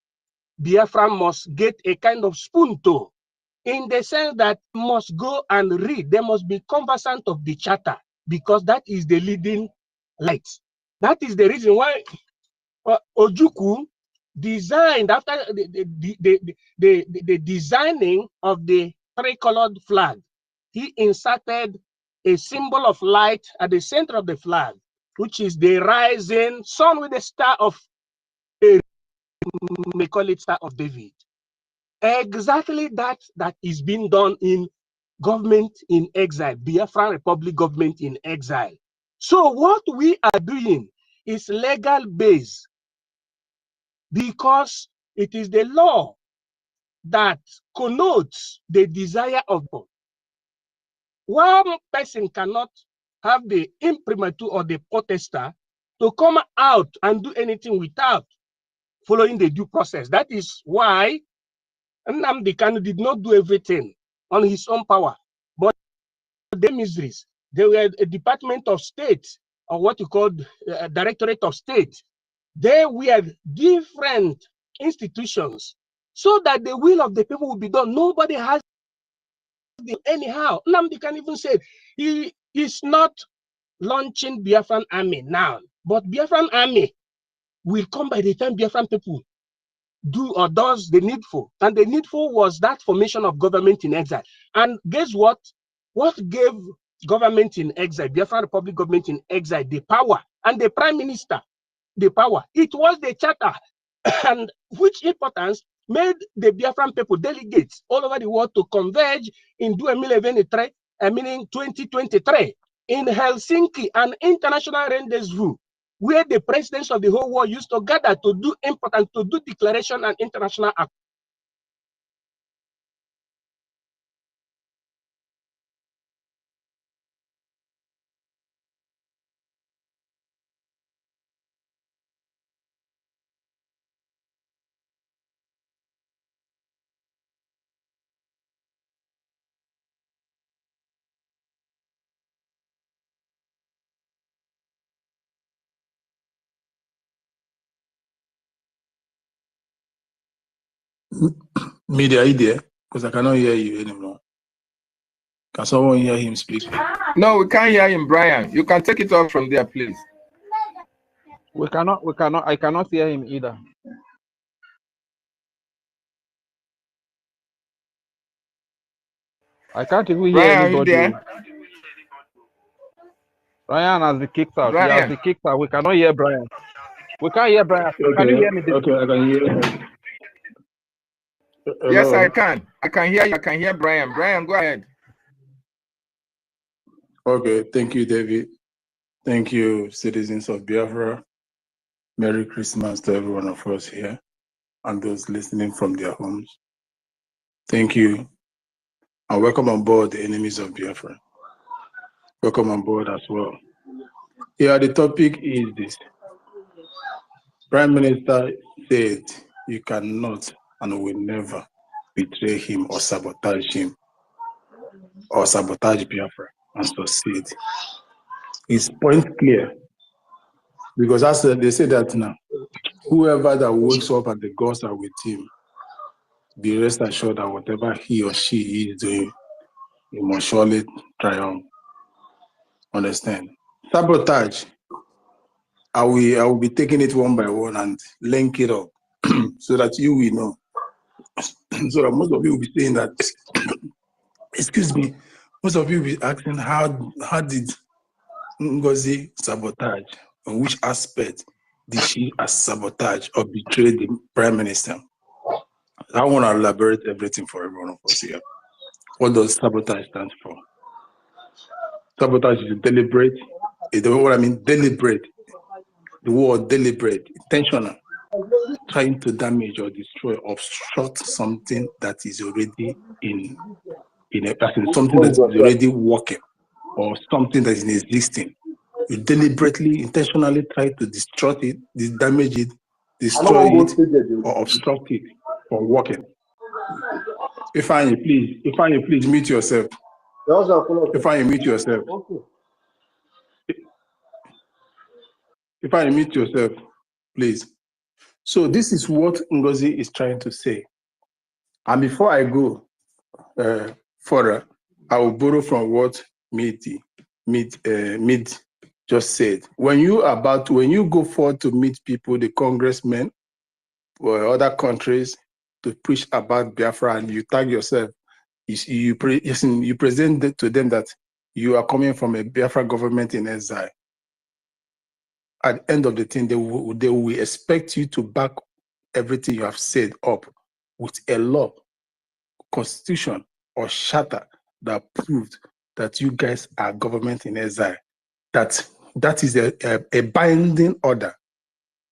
Speaker 12: Biafran must get a kind of spoon to, in the sense that must go and read. They must be conversant of the charter because that is the leading light. That is the reason why Ojukwu designed, after the designing of the three-colored flag, he inserted a symbol of light at the center of the flag, which is the rising sun with the star of, may call it Star of David. Exactly that is being done in government in exile, Biafran Republic government in exile. So what we are doing is legal based because it is the law that connotes the desire of God. One person cannot have the imprimatur or the protester to come out and do anything without following the due process. That is why Nnamdi Kanu did not do everything on his own power, but the miseries. They were a Department of State, or what you call Directorate of State. They were different institutions so that the will of the people will be done. Nobody has the anyhow. Nnamdi Kanu even said he is not launching Biafran army now, but Biafran army will come by the time Biafran people do or does the needful. And the needful was that formation of government in exile. And guess what? What gave government in exile, Biafran Republic government in exile, the power, and the prime minister the power? It was the charter, and which importance made the Biafran people delegates all over the world to converge in 2023, meaning 2023, in Helsinki, an international rendezvous where the presidents of the whole world used to gather to do important, to do declaration and international act.
Speaker 6: Media, are you there? Because I cannot hear you anymore. Can someone hear him speak?
Speaker 1: No, we can't hear him, Brian. You can take it off from there, please.
Speaker 10: I cannot hear him either. I can't even hear
Speaker 1: Brian,
Speaker 10: anybody.
Speaker 1: are you there?
Speaker 10: Brian has been kicked out.
Speaker 1: Brian.
Speaker 10: He has been kicked out. We cannot hear Brian. We can't hear Brian.
Speaker 6: Okay,
Speaker 10: Can you hear me?
Speaker 6: Okay, I can hear you. Hello?
Speaker 1: Yes, I can. I can hear you. I can hear Brian. Brian, go ahead.
Speaker 6: Okay, thank you, David. Thank you, citizens of Biafra. Merry Christmas to every one of us here and those listening from their homes. Thank you, and welcome on board the enemies of Biafra. Welcome on board as well. Yeah, the topic is this. Prime Minister said you cannot and will never betray him or sabotage Biafra and succeed. His point clear, because as they say that now, whoever that wakes up and the gods are with him, be rest assured that whatever he or she is doing, he must surely triumph. Understand? Sabotage, I will be taking it one by one and link it up so that you will know. So that most of you will be saying that, excuse me, most of you will be asking how did Ngozi sabotage? On which aspect did she sabotage or betray the Prime Minister? I want to elaborate everything for every one of us here. What does sabotage stand for? Sabotage is deliberate. You know what I mean? Deliberate. The word deliberate, intentional, trying to damage or destroy, obstruct something that is already something that is already working or something that is existing. You deliberately, intentionally try to destroy it, damage it, destroy it, or obstruct it from working. Ifeanyi, please mute yourself. Ifeanyi, mute yourself. Ifeanyi, mute yourself, please. So this is what Ngozi is trying to say. And before I go further, I will borrow from what Mid just said. When you go forward to meet people, the congressmen or other countries to preach about Biafra, and you tag yourself, you present to them that you are coming from a Biafra government in exile. At the end of the thing, they will expect you to back everything you have said up with a law, constitution, or charter that proved that you guys are government in exile. That is a binding order.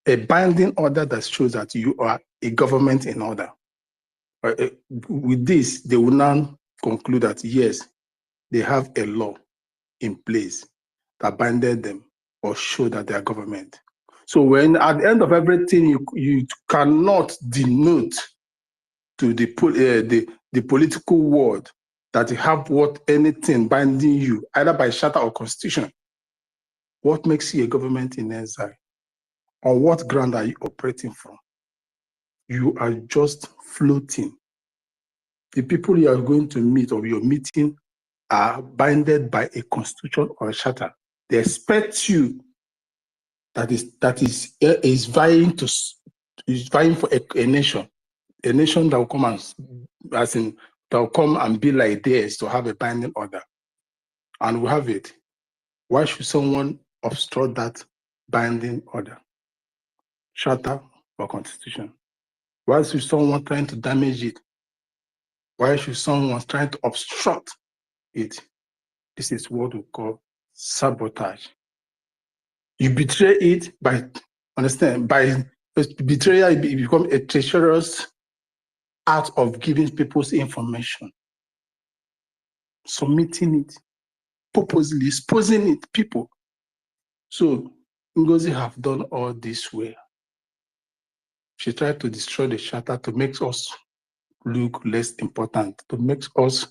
Speaker 6: A binding order that shows that you are a government in order. With this, they will now conclude that yes, they have a law in place that binded them or show that they are government. So when at the end of everything, you cannot denote to the political world that you have anything binding you, either by charter or constitution. What makes you a government in exile? On what ground are you operating from? You are just floating. The people you are going to meet or your meeting are binded by a constitution or a charter. They expect you that is vying for a nation that will come that will come and be like theirs to have a binding order, and we have it. Why should someone obstruct that binding order, charter or constitution? Why should someone trying to damage it? Why should someone trying to obstruct it? This is what we call sabotage. You betray it by betrayal. You become a treacherous act of giving people's information, submitting it, purposely exposing it, people. So Ngozi have done all this way. She tried to destroy the charter to make us look less important, to make us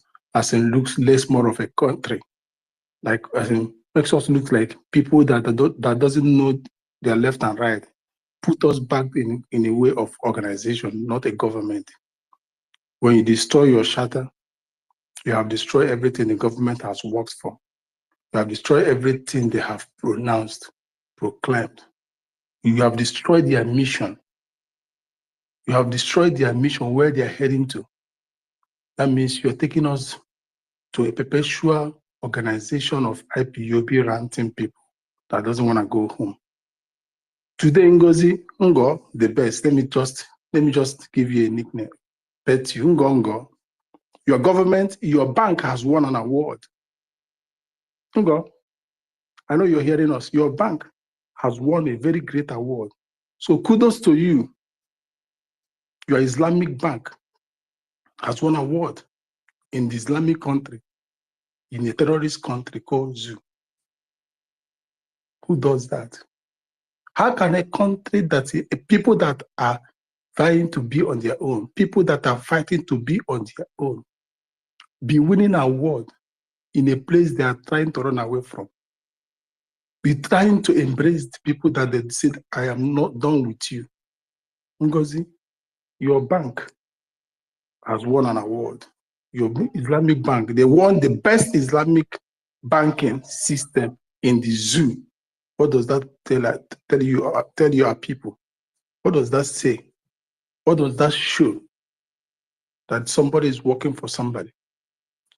Speaker 6: look less more of a country, makes us look like people that doesn't know their left and right, put us back in a way of organization, not a government. When you destroy your charter, you have destroyed everything the government has worked for. You have destroyed everything they have pronounced, proclaimed. You have destroyed their mission. You have destroyed their mission, where they are heading to. That means you're taking us to a perpetual organization of IPOB ranting people that doesn't want to go home. Today, Ngozi, Ngo, the best. Let me just give you a nickname. Bet you, Ngo. Your government, your bank has won an award. Ngo, I know you're hearing us. Your bank has won a very great award. So kudos to you. Your Islamic bank has won an award in the Islamic country, in a terrorist country called ZU. Who does that? How can a country people that are trying to be on their own, people that are fighting to be on their own, be winning an award in a place they are trying to run away from? Be trying to embrace the people that they said, I am not done with you. Ngozi, your bank has won an award. Your Islamic bank, they won the best Islamic banking system in the zoo. What does that tell you, our people? What does that say? What does that show? That somebody is working for somebody.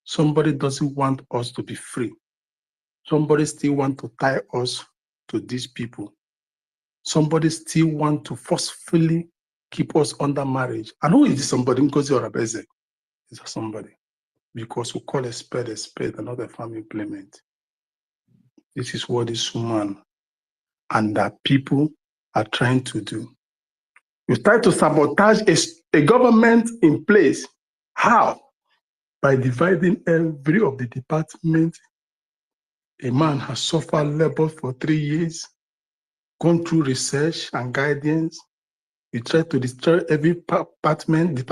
Speaker 6: Somebody doesn't want us to be free. Somebody still want to tie us to these people. Somebody still want to forcefully keep us under marriage. And who is this somebody? Ngozi or Abeze? Is somebody. Because we call a spade and not a farm implement. This is what this woman and that people are trying to do. You try to sabotage a government in place. How? By dividing every of the department. A man has suffered labor for 3 years, gone through research and guidance. You try to destroy every department.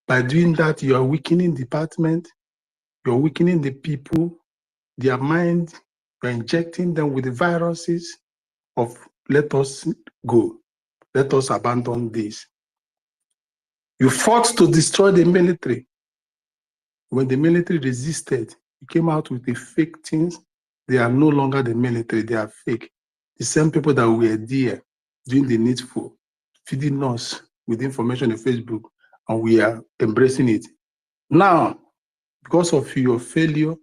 Speaker 6: By doing that, you are weakening department. You're weakening the people, their mind. You're injecting them with the viruses of let us go. Let us abandon this. You fought to destroy the military. When the military resisted, you came out with the fake things. They are no longer the military, they are fake. The same people that were there doing the needful, feeding us with information on Facebook, and we are embracing it. Now, because of your failure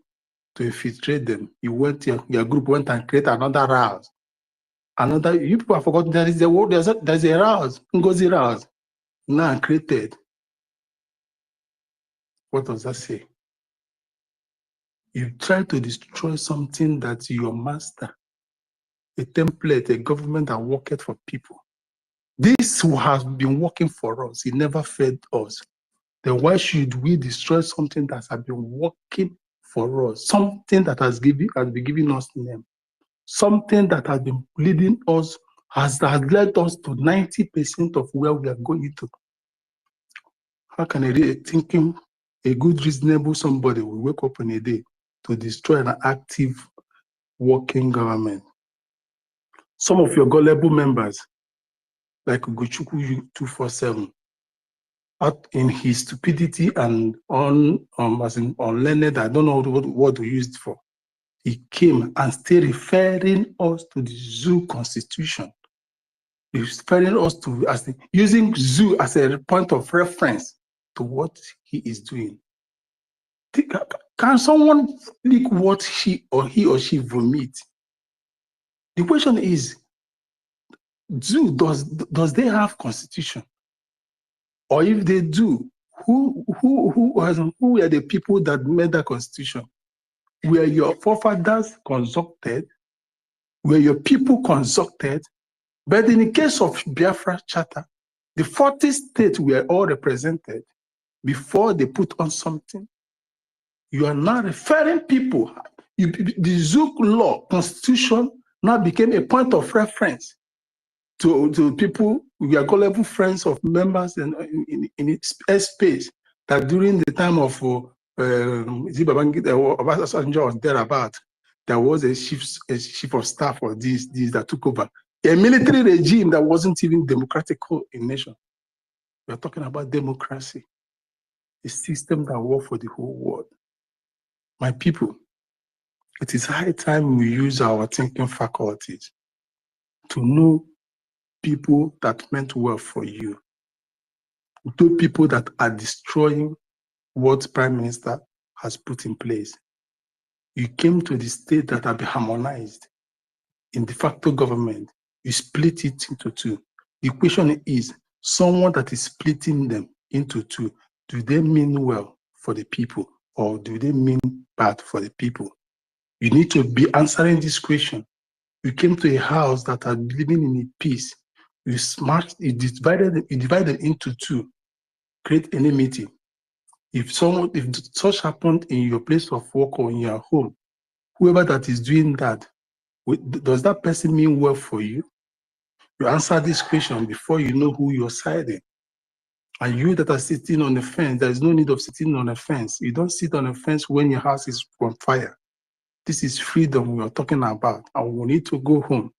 Speaker 6: to infiltrate them, your group went and created another rouse. You people have forgotten there is a word, there's a rouse, Ngozi rouse, now created. What does that say? You try to destroy something that your master, a template, a government that worked for people. This has been working for us. It never fed us. Then why should we destroy something that has been working for us, something that has been giving us name, something that has been leading us, has led us to 90% of where we are going to. How can a good, reasonable somebody will wake up in a day to destroy an active, working government? Some of your gullible members, like Ugochukwu 247, out in his stupidity and unlearned, I don't know what to use it for. He came and still referring us to the zoo constitution. He's referring us to using zoo as a point of reference to what he is doing. Can someone leak what he or she vomit? The question is, zoo, does they have constitution? Or if they do, who were the people that made that constitution? Were your forefathers consulted? Were your people consulted? But in the case of Biafra Charter, the 40 states were all represented before they put on something. You are now referring people. The Zouk law constitution now became a point of reference to people. We are gullible friends of members in space that during the time of Obasanjo was thereabout, there was a chief of staff or this that took over a military regime that wasn't even democratic in nation. We are talking about democracy, a system that works for the whole world. My people, it is high time we use our thinking faculties to know people that meant well for you, those people that are destroying what Prime Minister has put in place. You came to the state that have been harmonized in de facto government. You split it into two. The question is, someone that is splitting them into two, do they mean well for the people or do they mean bad for the people? You need to be answering this question. You came to a house that are living in peace. You smashed, you divided into two, create enmity. If such happened in your place of work or in your home, whoever that is doing that, does that person mean well for you? You answer this question before you know who you're siding. And you that are sitting on the fence, there is no need of sitting on a fence. You don't sit on a fence when your house is on fire. This is freedom we are talking about, and we need to go home.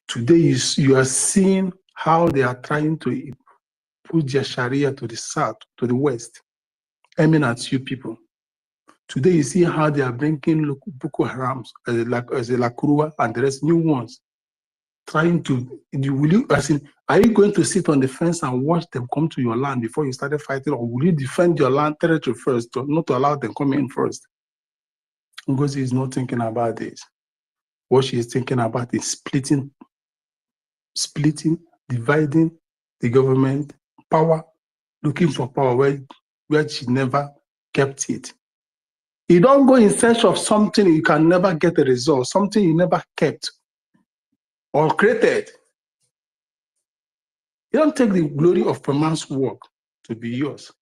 Speaker 6: Today, you are seeing how they are trying to put their Sharia to the south, to the west, aiming at you people. Today, you see how they are bringing Boko Haram, as a Lakurua and the rest, new ones, trying to, are you going to sit on the fence and watch them come to your land before you started fighting, or will you defend your land territory first, not to allow them come in first? Ngozi is not thinking about this. What she is thinking about is splitting, dividing the government, power, looking for power where she never kept it. You don't go in search of something you can never get a result, something you never kept or created. You don't take the glory of a man's work to be yours.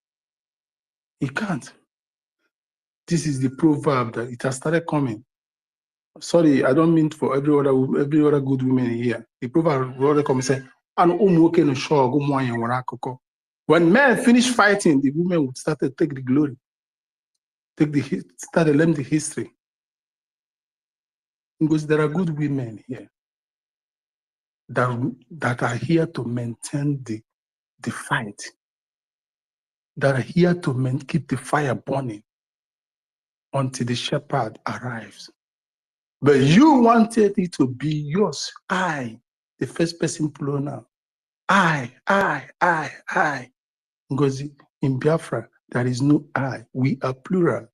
Speaker 6: You can't. This is the proverb that it has started coming. Sorry, I don't mean for every other good women here. The proverb will come and say, when men finish fighting, the women would start to take the glory, start to learn the history. Because there are good women here that are here to maintain the fight, that are here to keep the fire burning until the shepherd arrives. But you wanted it to be yours. I, the first person pronoun. I. Ngozi, in Biafra, there is no I. We are plural.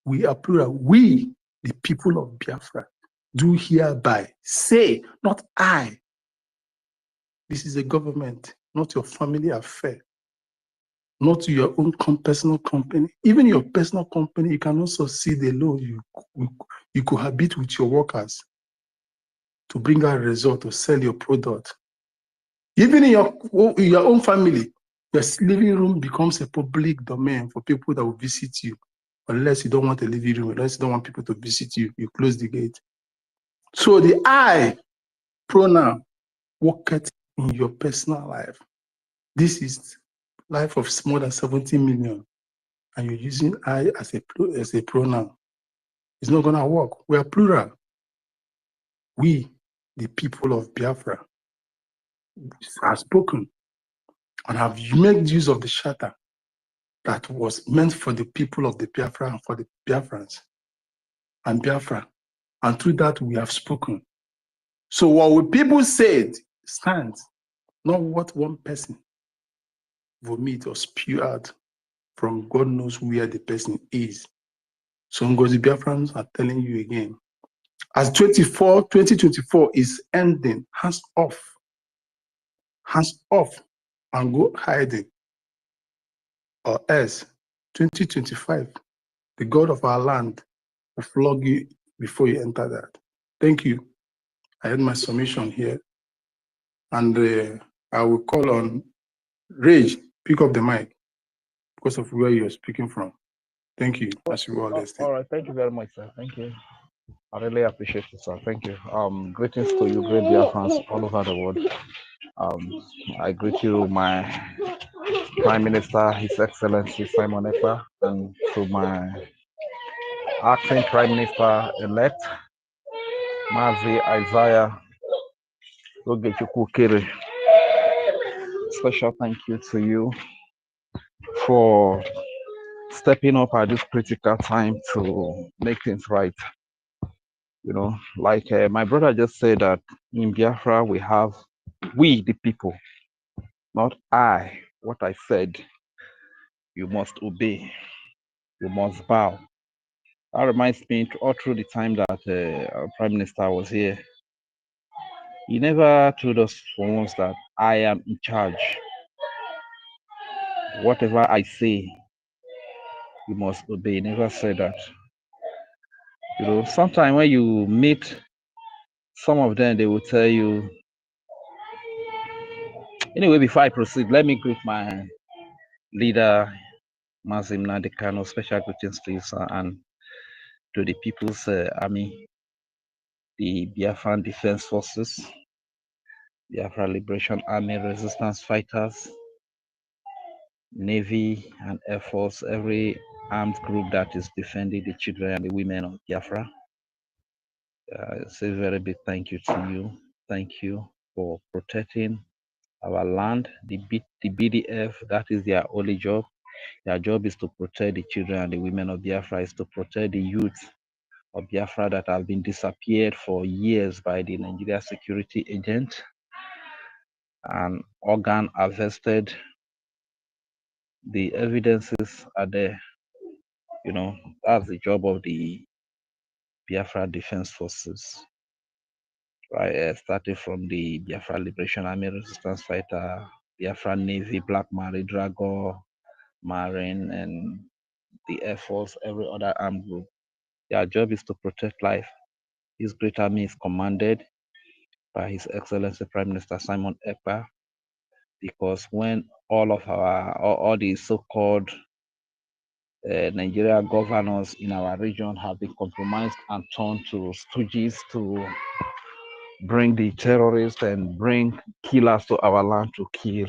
Speaker 6: We are plural. We, the people of Biafra, do hereby say, not I. This is a government, not your family affair, not your own personal company. Even your personal company, you can also see the law. You cohabit with your workers to bring out a result, to sell your product. Even in your own family, your living room becomes a public domain for people that will visit you. Unless you don't want to leave your room, unless you don't want people to visit you, you close the gate. So the I pronoun worketh in your personal life. This is life of more than 70 million, and you're using I as a pronoun. It's not gonna work. We are plural. We, the people of Biafra, have spoken and have made use of the charter that was meant for the people of the Biafra and for the Biafrans and Biafra. And through that, we have spoken. So what people said stands, not what one person vomit or spew out from God knows where the person is. So Ngozi, Biafrans are telling you again, as 2024 is ending, hands off, and go hiding, or else 2025, the God of our land will flog you before you enter that. Thank you. I had my submission here, and I will call on Rage, pick up the mic because of where you're speaking from. Thank you. As you all listen.
Speaker 10: All right, thank you very much, sir. Thank you. I really appreciate it, sir. Thank you. Greetings to you, great Biafrans all over the world. I greet you, my Prime Minister, His Excellency Simon Ekpa, and to my acting Prime Minister elect, Mazi Isaiah Ogechukwu Kere. Special thank you to you for stepping up at this critical time to make things right. You know, like my brother just said that in Biafra we the people, not I. What I said, you must obey, you must bow. That reminds me all through the time that our Prime Minister was here. He never told us for once that I am in charge. Whatever I say, you must obey. He never said that. You know, sometimes when you meet some of them, they will tell you. Anyway, before I proceed, let me greet my leader, Mazim Nadekano. Special greetings to you, sir, and to the People's Army, the Biafran Defense Forces, Biafra Liberation Army Resistance Fighters, Navy and Air Force, every armed group that is defending the children and the women of Biafra. I say a very big thank you to you. Thank you for protecting our land. The BDF, that is their only job. Their job is to protect the children and the women of Biafra, is to protect the youth of Biafra that have been disappeared for years by the Nigeria security agent and organ harvested. The evidences are there. You know, that's the job of the Biafra Defense Forces, right? Starting from the Biafra Liberation Army Resistance Fighter, Biafra Navy, Black Marine, Drago, Marine, and the Air Force, every other armed group. Their job is to protect life. His great army is commanded by His Excellency Prime Minister Simon Ekpa, because when all the so-called Nigeria governors in our region have been compromised and turned to stooges to bring the terrorists and bring killers to our land to kill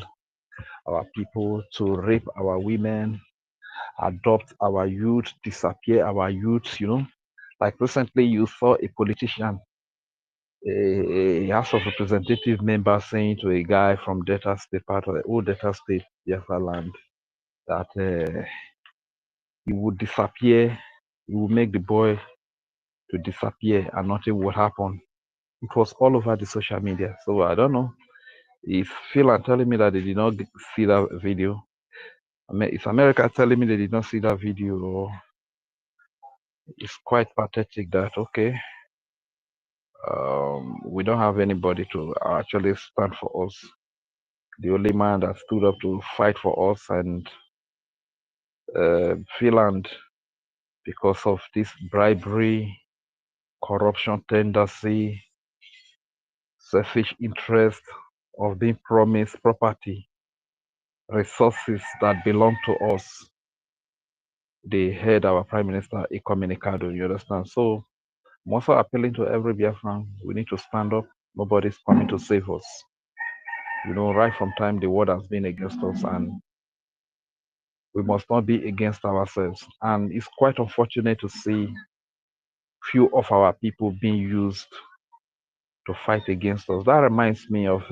Speaker 10: our people, to rape our women, adopt our youth, disappear our youth, you know. Like recently you saw a politician, a House of Representative member saying to a guy from Delta State, part of the old Delta State, Biafra land, that he would disappear, he would make the boy to disappear and nothing would happen. It was all over the social media. So I don't know. If Phil are telling me that they did not see that video, is America telling me they did not see that video? Or it's quite pathetic that, okay, we don't have anybody to actually stand for us. The only man that stood up to fight for us and Finland, because of this bribery, corruption tendency, selfish interest of being promised property, resources that belong to us. they heard our Prime Minister incommunicado, you understand? So I'm also appealing to every Biafran, we need to stand up. Nobody's coming to save us. You know, right from time the world has been against us, and we must not be against ourselves. And it's quite unfortunate to see few of our people being used to fight against us. That reminds me of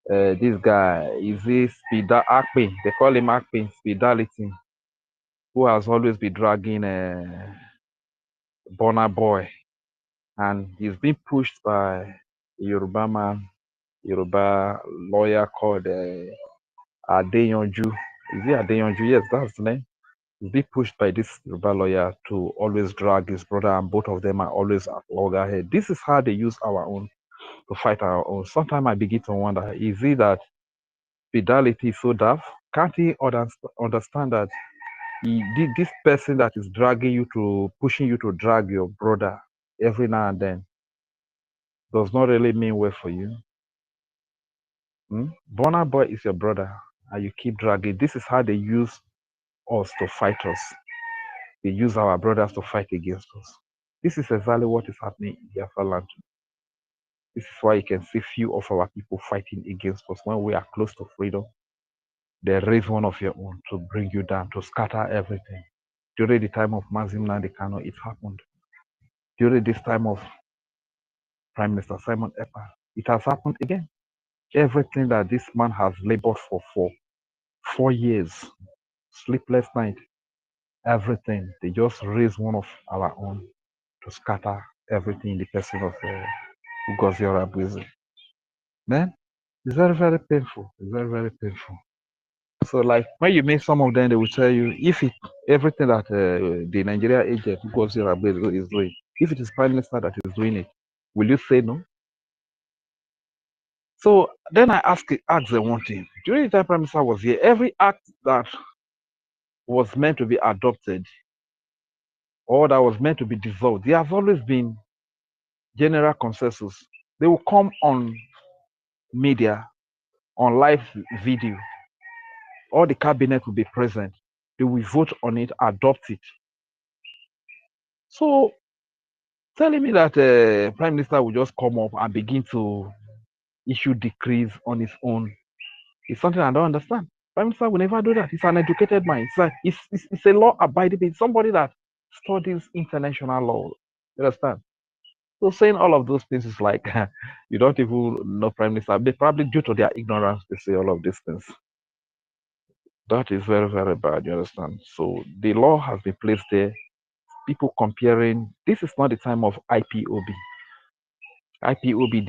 Speaker 10: this guy. Is this Akpe? They call him Akpe, Spidality, who has always been dragging Burna Boy, and he's been pushed by a Yoruba man, Yoruba lawyer called Adeyonju. Is it Adeyonju? Yes, that's the name. He's been pushed by this Yoruba lawyer to always drag his brother, and both of them are always at loggerhead. This is how they use our own to fight our own. Sometimes I begin to wonder, is it that Fidelity is so daft? Can't he understand that this person that is dragging you to, pushing you to drag your brother every now and then does not really mean well for you? Burna Boy is your brother, and you keep dragging. This is how they use us to fight us. They use our brothers to fight against us. This is exactly what is happening in Biafra land. This is why you can see few of our people fighting against us. When we are close to freedom, they raise one of your own to bring you down, to scatter everything. During the time of Mazim Nandekano, it happened. During this time of Prime Minister Simon Ekpa, it has happened again. Everything that this man has labored for 4 years, sleepless night, everything, they just raise one of our own to scatter everything in the person of Ngozi. Man, it's very, very painful. It's very, very painful. So, like, when you meet some of them, they will tell you if everything that the Nigeria agent Ngozi is doing, if it is Prime Minister that is doing it, will you say no? So then I ask them one thing. During the time Prime Minister was here, every act that was meant to be adopted or that was meant to be dissolved, there has always been general consensus. They will come on media, on live video. All the cabinet will be present. They will vote on it, adopt it. So telling me that Prime Minister will just come up and begin to issue decrees on his own is something I don't understand. Prime Minister will never do that. He's an educated man. It's a law-abiding, it's somebody that studies international law. You understand? So saying all of those things is like you don't even know Prime Minister. They probably due to their ignorance they say all of these things. That is very, very bad. You understand? So the law has been placed there. People comparing. This is not the time of IPOB. IPOB,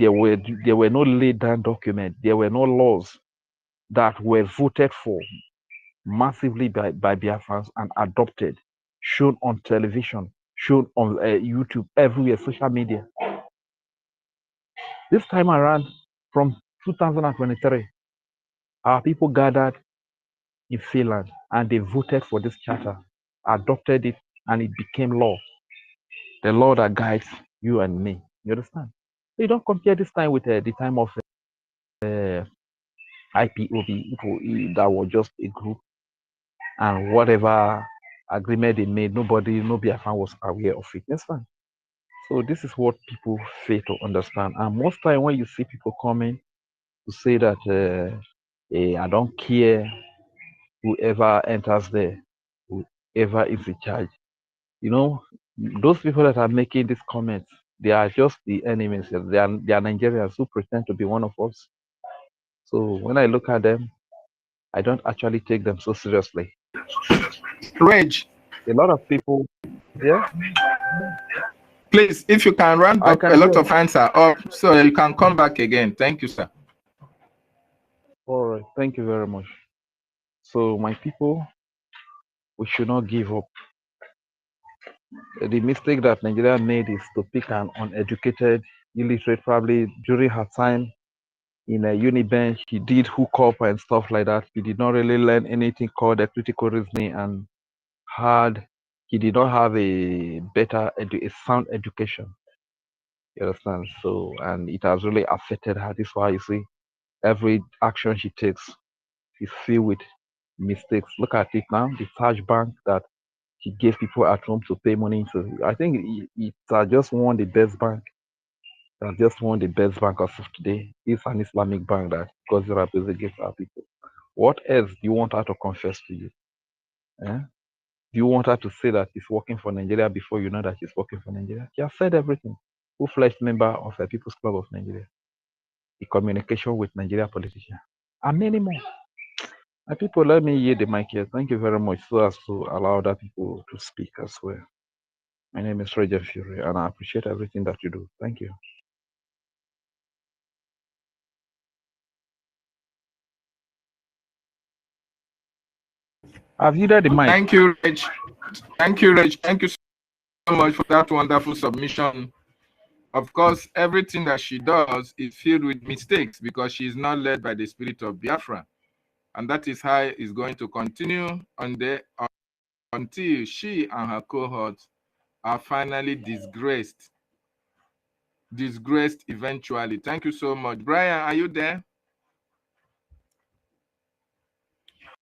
Speaker 10: there were no laid down documents. There were no laws that were voted for massively by Biafrans and adopted, shown on television, shown on YouTube, everywhere, social media. This time around, from 2023, our people gathered in Finland and they voted for this charter, adopted it, and it became law. The law that guides you and me. You understand? You don't compare this time with the time of IPOB, that was just a group, and whatever agreement they made, no Biafran was aware of it. That's fine. So this is what people fail to understand. And most time when you see people coming to say that I don't care whoever enters there, whoever is in charge, you know, those people that are making these comments, they are just the enemies. They are Nigerians who pretend to be one of us. So when I look at them, I don't actually take them so seriously.
Speaker 1: Reg,
Speaker 10: a lot of people, yeah.
Speaker 1: Please, if you can round up, a lot of hands are up, so you can come back again. Thank you, sir.
Speaker 10: All right, thank you very much. So my people, we should not give up. The mistake that Nigeria made is to pick an uneducated, illiterate, probably during her time in a Uniben, she did hook up and stuff like that. He did not really learn anything called a critical reasoning, and he did not have a sound education. You understand? So, and it has really affected her. This is why you see every action she takes is filled with mistakes. Look at it now. The Taj Bank that he gave people at home to pay money into. I think it just won the best bank. That just won the best bank as of today. It's an Islamic bank that Ngozi Rabeze gave our people. What else do you want her to confess to you? Eh? Do you want her to say that she's working for Nigeria before you know that she's working for Nigeria? She has said everything. Full-fledged member of the People's Club of Nigeria. The communication with Nigeria politicians. And many more. And people, let me hear the mic here. Thank you very much so as to allow other people to speak as well. My name is Roger Fury, and I appreciate everything that you do. Thank you. Have you read the mic?
Speaker 1: Thank you, Reg. Thank you, Reg. Thank you so much for that wonderful submission. Of course, everything that she does is filled with mistakes because she is not led by the spirit of Biafra. And that is how it's going to continue until she and her cohorts are finally disgraced eventually. Thank you so much. Brian, are you there?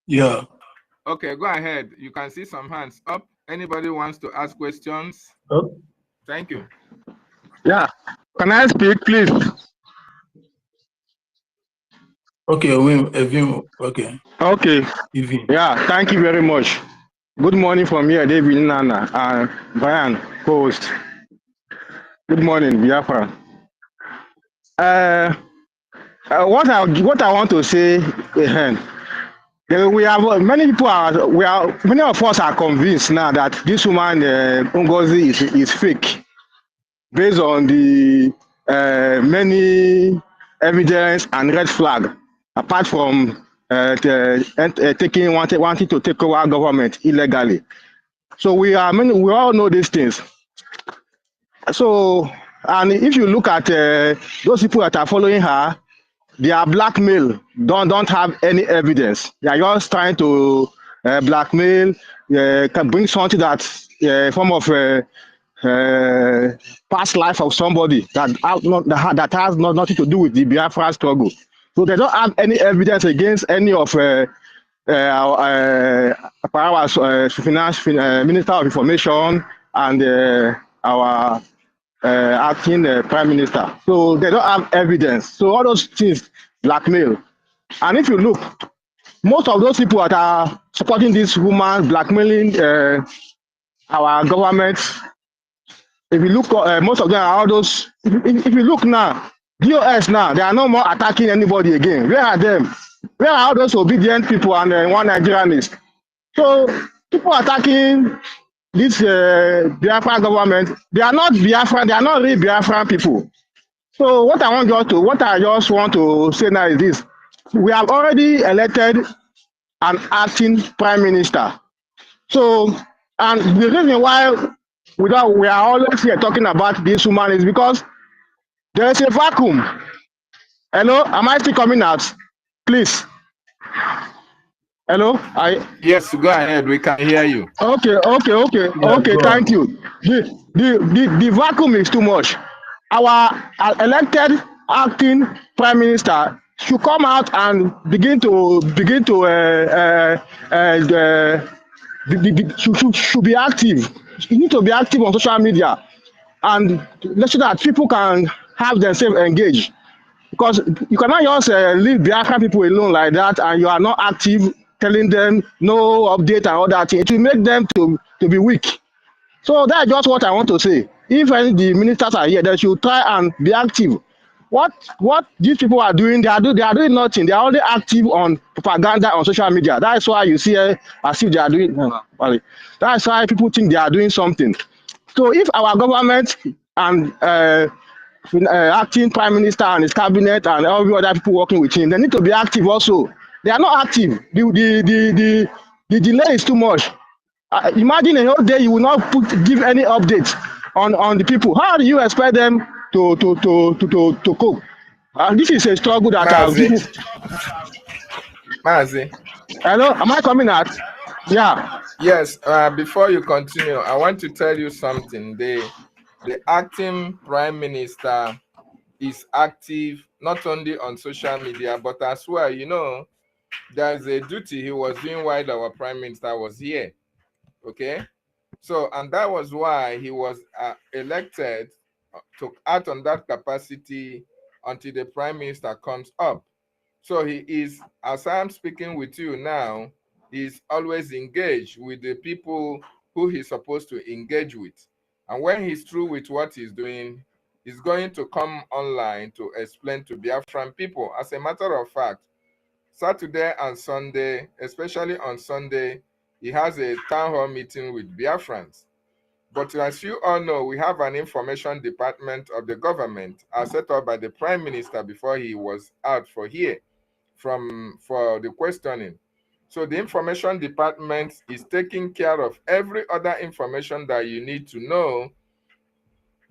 Speaker 13: Yeah.
Speaker 1: Okay, go ahead. You can see some hands up. Anybody wants to ask questions?
Speaker 13: Oh.
Speaker 1: Thank you.
Speaker 2: Yeah. Can I speak, please?
Speaker 13: Okay, okay.
Speaker 2: Okay.
Speaker 13: Evim.
Speaker 2: Yeah, thank you very much. Good morning from here, David Nana and Brian, host. Good morning, Biafra. What I want to say, we have many of us are convinced now that this woman Ngozi is fake, based on the many evidence and red flag, apart from wanting to take over government illegally. So we all know these things. So, and if you look at those people that are following her, they are blackmail, don't have any evidence. They are just trying to blackmail, can bring something that form of past life of somebody that has nothing to do with the Biafra struggle. So they don't have any evidence against any of our finance Minister of Information and our acting Prime Minister. So they don't have evidence. So all those things blackmail. And if you look, most of those people that are supporting this woman blackmailing our government, if you look, most of them are all those. If you look now, BCOS now, they are no more attacking anybody again. Where are them? Where are all those obedient people and one Nigerianist? So people attacking this Biafra government, they are not Biafra, they are not really Biafran people. So what I just want to say now is this: we have already elected an acting prime minister. So, and the reason why we are always here talking about this woman is because there is a vacuum. Hello, am I still coming out? Please. Hello?
Speaker 1: Yes, go ahead. We can hear you.
Speaker 2: Okay.
Speaker 13: Yeah,
Speaker 2: Okay, thank you. The vacuum is too much. Our elected acting prime minister should come out and begin to should be active. You need to be active on social media and let so that people can have themselves engaged. Because you cannot just leave Biafra people alone like that, and you are not active, telling them no update and all that. It will make them to be weak. So that's just what I want to say. If the ministers are here, they should try and be active. What these people are doing, they are doing nothing. They are only active on propaganda on social media. That's why you see as if they are doing. That's why people think they are doing something. So if our government and acting prime minister and his cabinet and every other people working with him, they need to be active also. They are not active. The delay is too much. Imagine a whole day you will not give any updates on the people. How do you expect them to cope? This is a struggle that
Speaker 1: Mazi.
Speaker 2: Hello, am I coming out? Yeah.
Speaker 1: Yes. Before you continue, I want to tell you something. The acting prime minister is active not only on social media but as well. You know, there's a duty he was doing while our prime minister was here. Okay, so and that was why he was elected to act on that capacity until the prime minister comes up. So he is, as I'm speaking with you now, he's always engaged with the people who he's supposed to engage with. And when he's through with what he's doing, he's going to come online to explain to Biafran people. As a matter of fact, Saturday and Sunday, especially on Sunday, he has a town hall meeting with Biafrans. But as you all know, we have an information department of the government set up by the prime minister before he was out for the questioning. So the information department is taking care of every other information that you need to know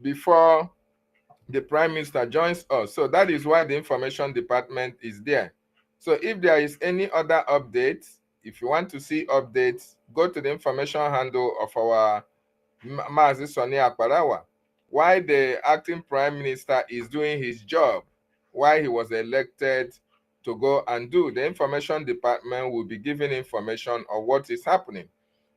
Speaker 1: before the prime minister joins us. So that is why the information department is there. So if there is any other updates, if you want to see updates, go to the information handle of our Mazi Soni Akparawa. Why the acting prime minister is doing his job, why he was elected to go and do. The information department will be giving information on what is happening.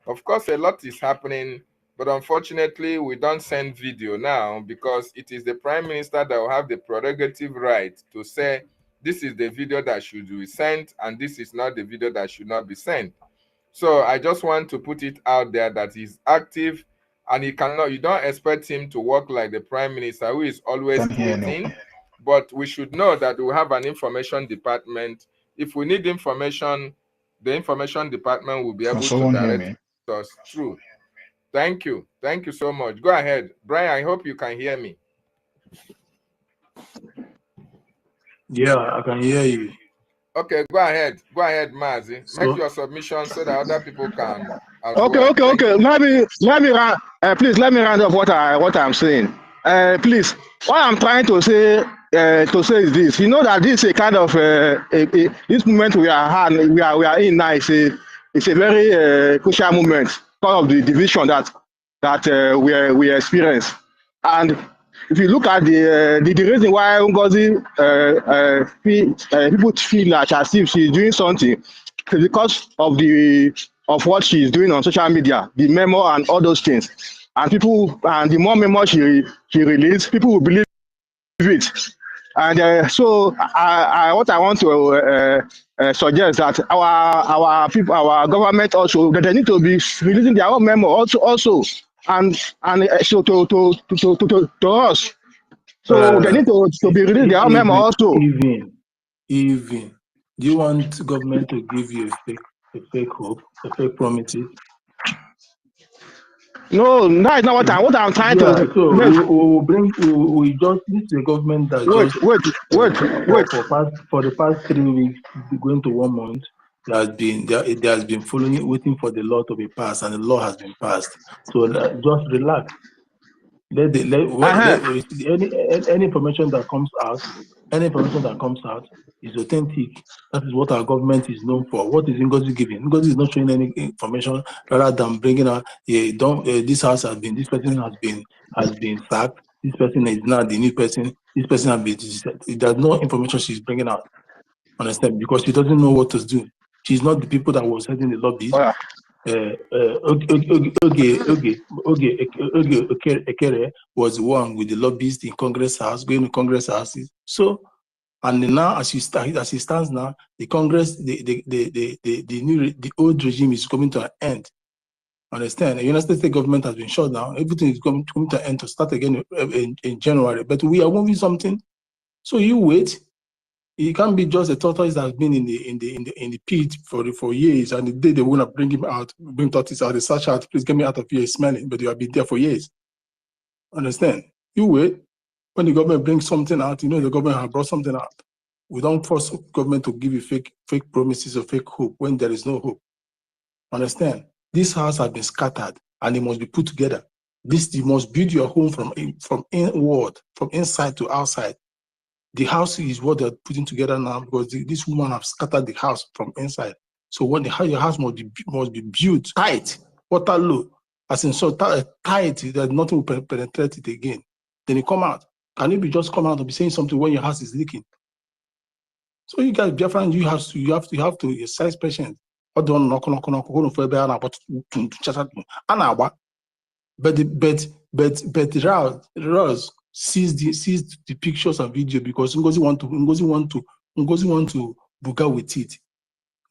Speaker 1: Of course, a lot is happening, but unfortunately, we don't send video now because it is the prime minister that will have the prerogative right to say, this is the video that should be sent, and this is not the video that should not be sent. So I just want to put it out there that he's active, and you don't expect him to work like the prime minister who is always tweeting. But we should know that we have an information department. If we need information, the information department will be able to direct us through. Thank you. Thank you so much. Go ahead. Brian, I hope you can hear me.
Speaker 13: Yeah, I can hear you.
Speaker 1: Okay, go ahead. Go ahead, Mazi. Make your submission so that other people can as
Speaker 14: okay,
Speaker 1: well.
Speaker 14: Okay. Please let me round up what I'm saying. Please, what I'm trying to say is this. You know that this is a kind of this moment we are in now is a very crucial moment because of the division that we experience. And if you look at the reason why Ngozi people feel like as if she's doing something is because of what she's doing on social media, the memo and all those things. And the more memo she releases, people will believe it. And so what I want to suggest that our people, our government also, that they need to be releasing their own memo also, and so to us. So they need to be releasing their own memo also.
Speaker 13: Even, do you want government to give you a fake hope, a fake promises?
Speaker 14: No, that is not what I'm trying to.
Speaker 13: So we just this is a government that for the past 3 weeks, going to 1 month, there has been waiting for the law to be passed, and the law has been passed. So just relax. Any information that comes out, is authentic. That is what our government is known for. What is Ngozi giving? Ngozi is not showing any information rather than bringing out. This house has been. This person has been sacked. This person is not the new person. This person has been. There's no information she's bringing out. Understand? Because she doesn't know what to do. She's not the people that was heading the lobbies. Ekere was the one with the lobbyists in Congress House, going to Congress House. So, and now as he stands now, the Congress, the old regime is coming to an end. Understand? The United States government has been shut down. Everything is coming to an end to start again in January. But we are moving something. So you wait. He can't be just a tortoise that has been in the pit for years, and the day they want to bring him out, bring tortoise out, they search out, please get me out of here, it's smelling, but you have been there for years. Understand? You wait. When the government brings something out, you know the government has brought something out. We don't force government to give you fake promises or fake hope when there is no hope. Understand? This house has been scattered and it must be put together. You must build your home from inward, from inside to outside. The house is what they're putting together now because this woman has scattered the house from inside. So when your house must be built tight, water low, as in so tight that nothing will penetrate it again. Then you come out. Can you just come out and be saying something when your house is leaking? So you guys, Biafran, you have to exercise patience. But Ross sees the pictures and video because Ngozi want to buga with it.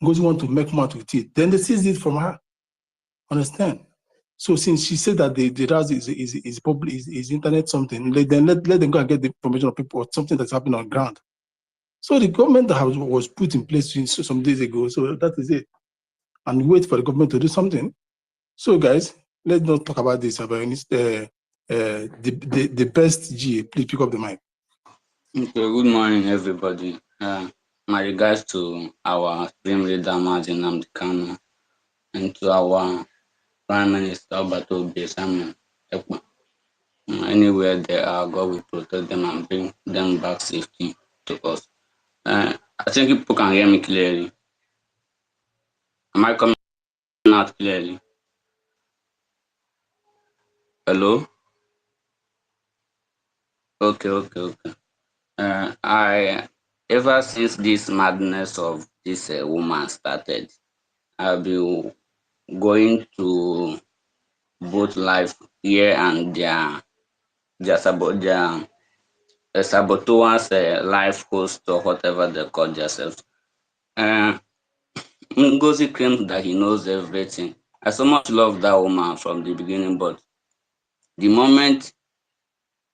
Speaker 13: Ngozi want to make mouth with it. Then they seize it from her. Understand? So since she said that the Ross is public, is internet something, let them go and get the information of people or something that's happening on ground. So the government was put in place some days ago. So that is it. And wait for the government to do something. So guys, let's not talk about this. About the best G. Please pick up the mic.
Speaker 15: Okay, good morning, everybody. My regards to our Supreme Leader Martin Namdekano and to our Prime Minister Alberto Samuel Ekpa. Anywhere they are, God will protect them and bring them back safely to us. I think people can hear me clearly. Am I coming out clearly? Hello? Okay. Ever since this madness of this woman started, I've been going to both live here and their saboteurs, live host or whatever they call themselves. Ngozi claims that he knows everything. I so much love that woman from the beginning, but the moment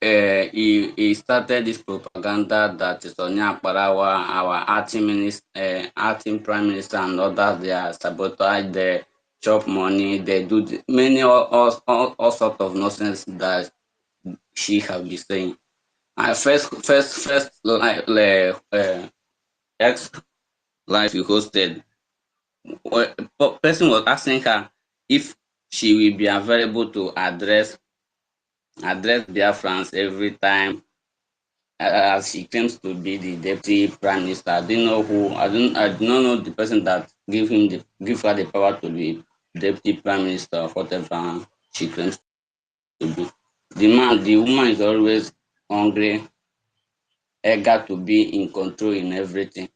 Speaker 15: he started this propaganda that is on our acting prime minister and others, they are sabotage, they chop money, they do many all sorts of nonsense that she have been saying. First ex life you hosted, person was asking her if she will be available to address Biafrans every time, as she claims to be the deputy prime minister. I didn't know who. I do not know the person that give her the power to be deputy prime minister or whatever she claims to be. The woman is always hungry, eager to be in control in everything,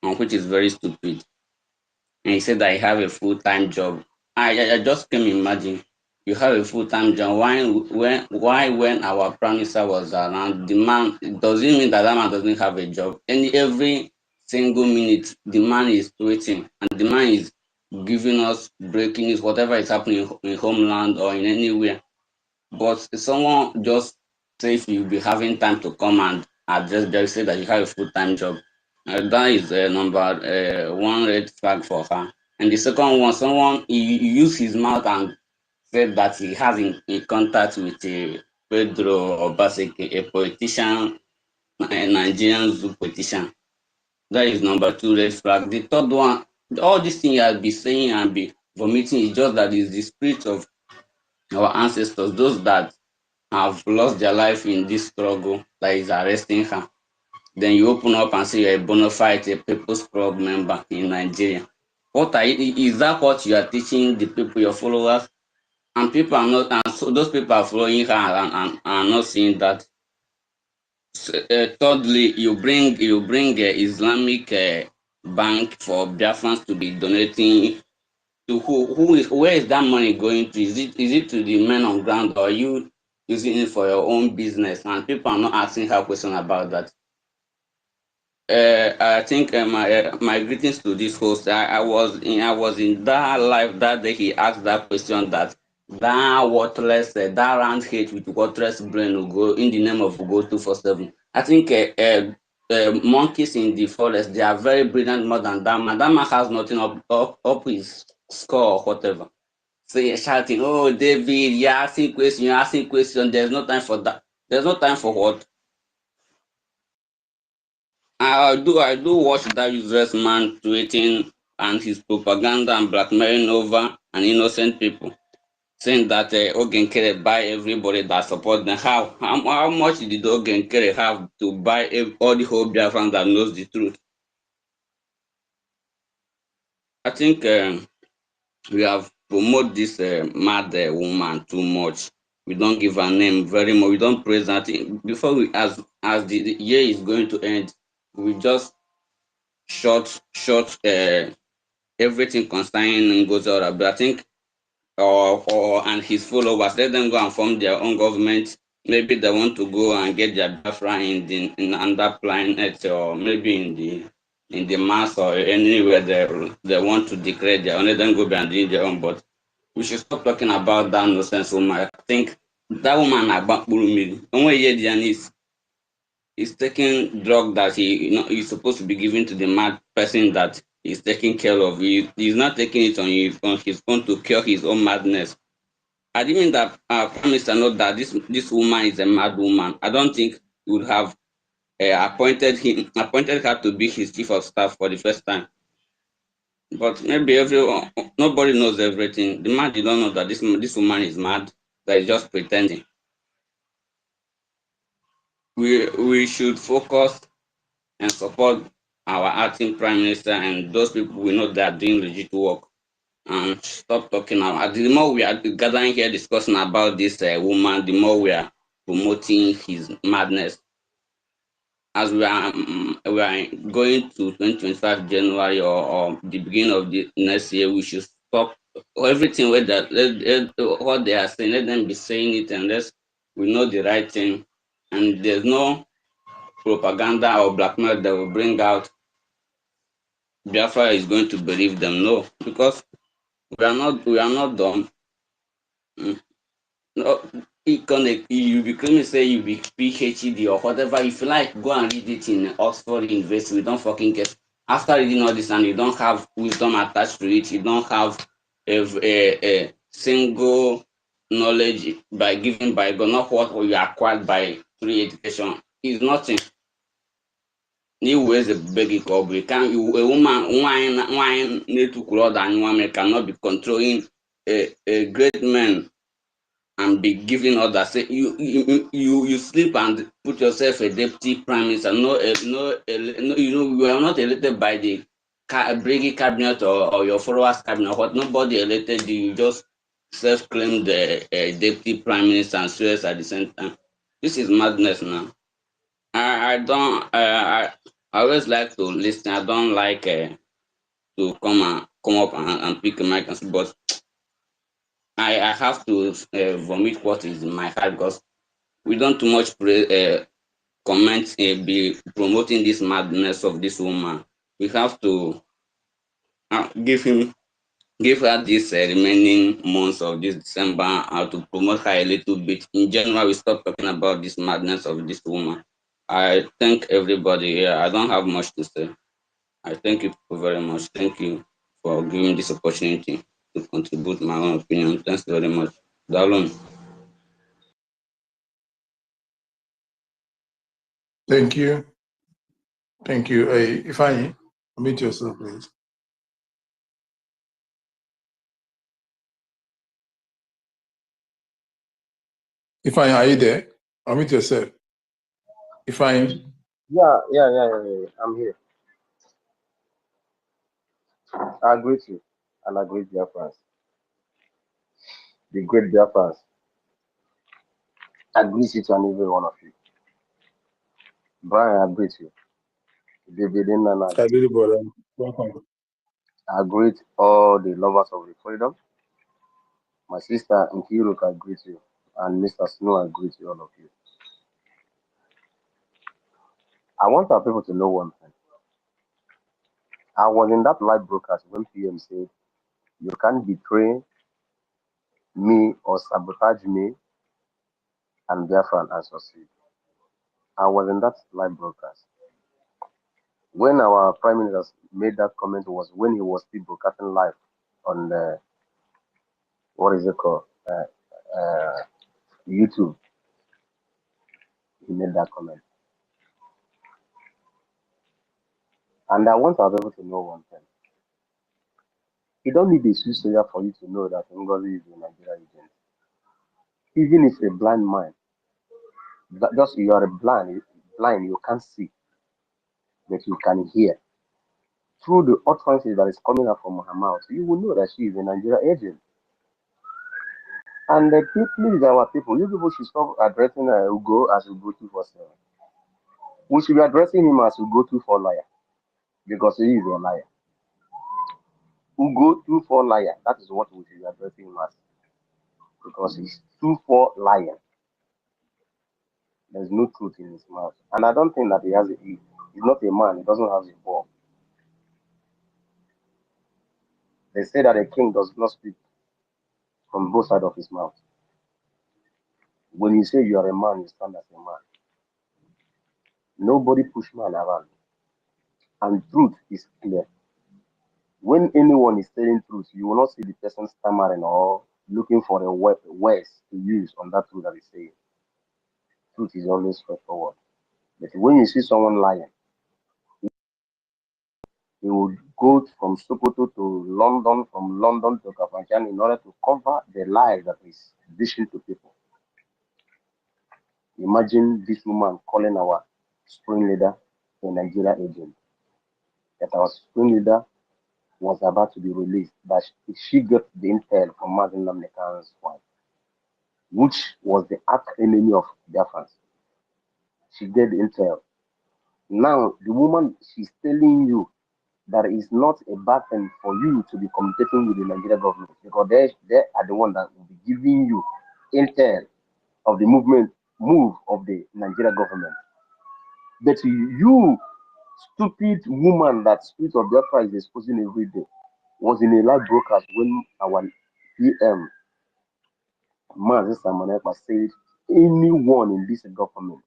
Speaker 15: and which is very stupid. And he said that I have a full-time job. I just can imagine you have a full-time job. Why when our prime minister was around, the man, does it mean that man doesn't have a job? And every single minute, the man is tweeting and the man is giving us breaking news, whatever is happening in homeland or in anywhere. But someone just say if you'll be having time to come and address, they say that you have a full-time job. That is number one red flag for her. And the second one, someone he used his mouth and said that he has in contact with Pedro Obaseki, a politician, a Nigerian zoo politician. That is number two red flag. The third one, all these things I'll be saying and be vomiting is just that is the spirit of our ancestors, those that have lost their life in this struggle that is arresting her. Then you open up and say you're a bona fide a People's Club member in Nigeria. Is that what you are teaching the people, your followers? And people are not, and so those people are following her and are not seeing that. Thirdly, you bring Islamic bank for Biafrans to be donating to where is that money going to? Is it to the men on ground, or are you using it for your own business? And people are not asking her question about that. I think my greetings to this host. I was in that live that day. He asked that question that worthless that round hate with worthless brain will go in the name of Go 247. I think monkeys in the forest, they are very brilliant more than that man. That man has nothing up his score or whatever. So you're shouting, "Oh David, you're asking question. There's no time for that. There's no time for what?" I do watch that useless man tweeting and his propaganda and blackmailing over an innocent people, saying that Ogenkere buy everybody that support them. How much did Ogenkere have to buy all the whole Biafran that knows the truth? I think we have promoted this mad woman too much. We don't give her name very much. We don't praise that thing. Before as the year is going to end, we just short everything concerning Ngozi, but I think and his followers, let them go and form their own government. Maybe they want to go and get their Biafra in another planet, or maybe in the Mars or anywhere they want to declare their own. Let them go and do their own. But we should stop talking about that nonsense woman. I think that woman about Burumi, only is taking drug that he's supposed to be giving to the mad person that he's taking care of. He's not taking it on his own to cure his own madness. I didn't mean that Prime Minister know that this woman is a mad woman. I don't think he would have appointed her to be his chief of staff for the first time. But maybe nobody knows everything. The man did not know that this woman is mad. That is just pretending. We should focus and support our acting Prime Minister and those people we know that are doing legit work, and stop talking about. The more we are gathering here discussing about this woman, the more we are promoting his madness. As we are going to 2025 January or the beginning of the next year, we should stop everything with that. What they are saying, let them be saying it, unless we know the right thing, and there's no propaganda or blackmail that will bring out Biafra is going to believe them. No, because we are not dumb. No, you be claiming say you be PhD or whatever. If you like, go and read it in Oxford University. We don't fucking get. After reading all this and you don't have wisdom attached to it, you don't have a single knowledge given by God, not what you acquired by free education. Is nothing. You ways a big cobble. Can you a woman wine need to crowd and woman cannot be controlling a great man and be giving orders. Say you sleep and put yourself a deputy prime minister. No, you are not elected by the Brgie cabinet or your followers cabinet. What nobody elected you. You just self-claimed the deputy prime minister and serious at the same time. This is madness now. I don't. I always like to listen. I don't like to come up and pick a mic and speak, but I have to vomit what is in my heart, because we don't too much comment be promoting this madness of this woman. We have to give her this remaining months of this December to promote her a little bit. In January, we stop talking about this madness of this woman. I thank everybody here. I don't have much to say. I thank you very much. Thank you for giving this opportunity to contribute my own opinion. Thanks very much. Dalun.
Speaker 13: Thank you. Thank you. Ifeanyi, unmute yourself, please. Ifeanyi, are you there? Unmute yourself. Ifeanyi.
Speaker 16: Yeah. I'm here. I agree with you, and I agree with Biafrans. The great Biafrans. I agree with each and every one of you. Brian, I agree with you. David and ANNANG.
Speaker 13: I really brother. Welcome.
Speaker 16: I agree with all the lovers of the freedom. My sister Nkiru, I agree with you. And Mr. Snow, I agree with you, all of you. I want our people to know one thing. I was in that live broadcast when PM said, you can't betray me or sabotage me and Biafran and succeed. I was in that live broadcast. When our Prime Minister made that comment was when he was still broadcasting live on the, what is it called? YouTube. He made that comment. And I want our people to know one thing. You don't need a Swiss soldier for you to know that Ngozi is a Nigerian agent. Even if a blind man, just you are blind, you can't see, but you can hear. Through the utterances that is coming out from her mouth, you will know that she is a Nigerian agent. And please, our people, you people should stop addressing Ugo as Ugo 247. We should be addressing him as Ugo 2 for liar. because he is a liar. Ugo 2-4 liar. That is what we should be addressing him as. Because he's 2-4 liar. There's no truth in his mouth. And I don't think that he's not a man, he doesn't have a ball. They say that a king does not speak from both sides of his mouth. When you say you are a man, you stand as a man. Nobody push man around. And truth is clear. When anyone is telling truth, you will not see the person stammering or looking for the words to use on that truth that is saying. Truth is always straightforward. But when you see someone lying, he would go from Sokoto to London, from London to Kafanchan in order to cover the lie that is dishing to people. Imagine this woman calling our spring leader a Nigeria agent. That our spring leader was about to be released, but she got the intel from Mazen Namdekan's wife, which was the arch enemy of Biafrans. She get the intel. Now, the woman, she's telling you that it's not a bad thing for you to be communicating with the Nigerian government, because they are the one that will be giving you intel of the move of the Nigerian government. But you, stupid woman that Spirit of Biafra is exposing every day, was in a live broadcast when our PM, Mazi Samanepa, said anyone in this government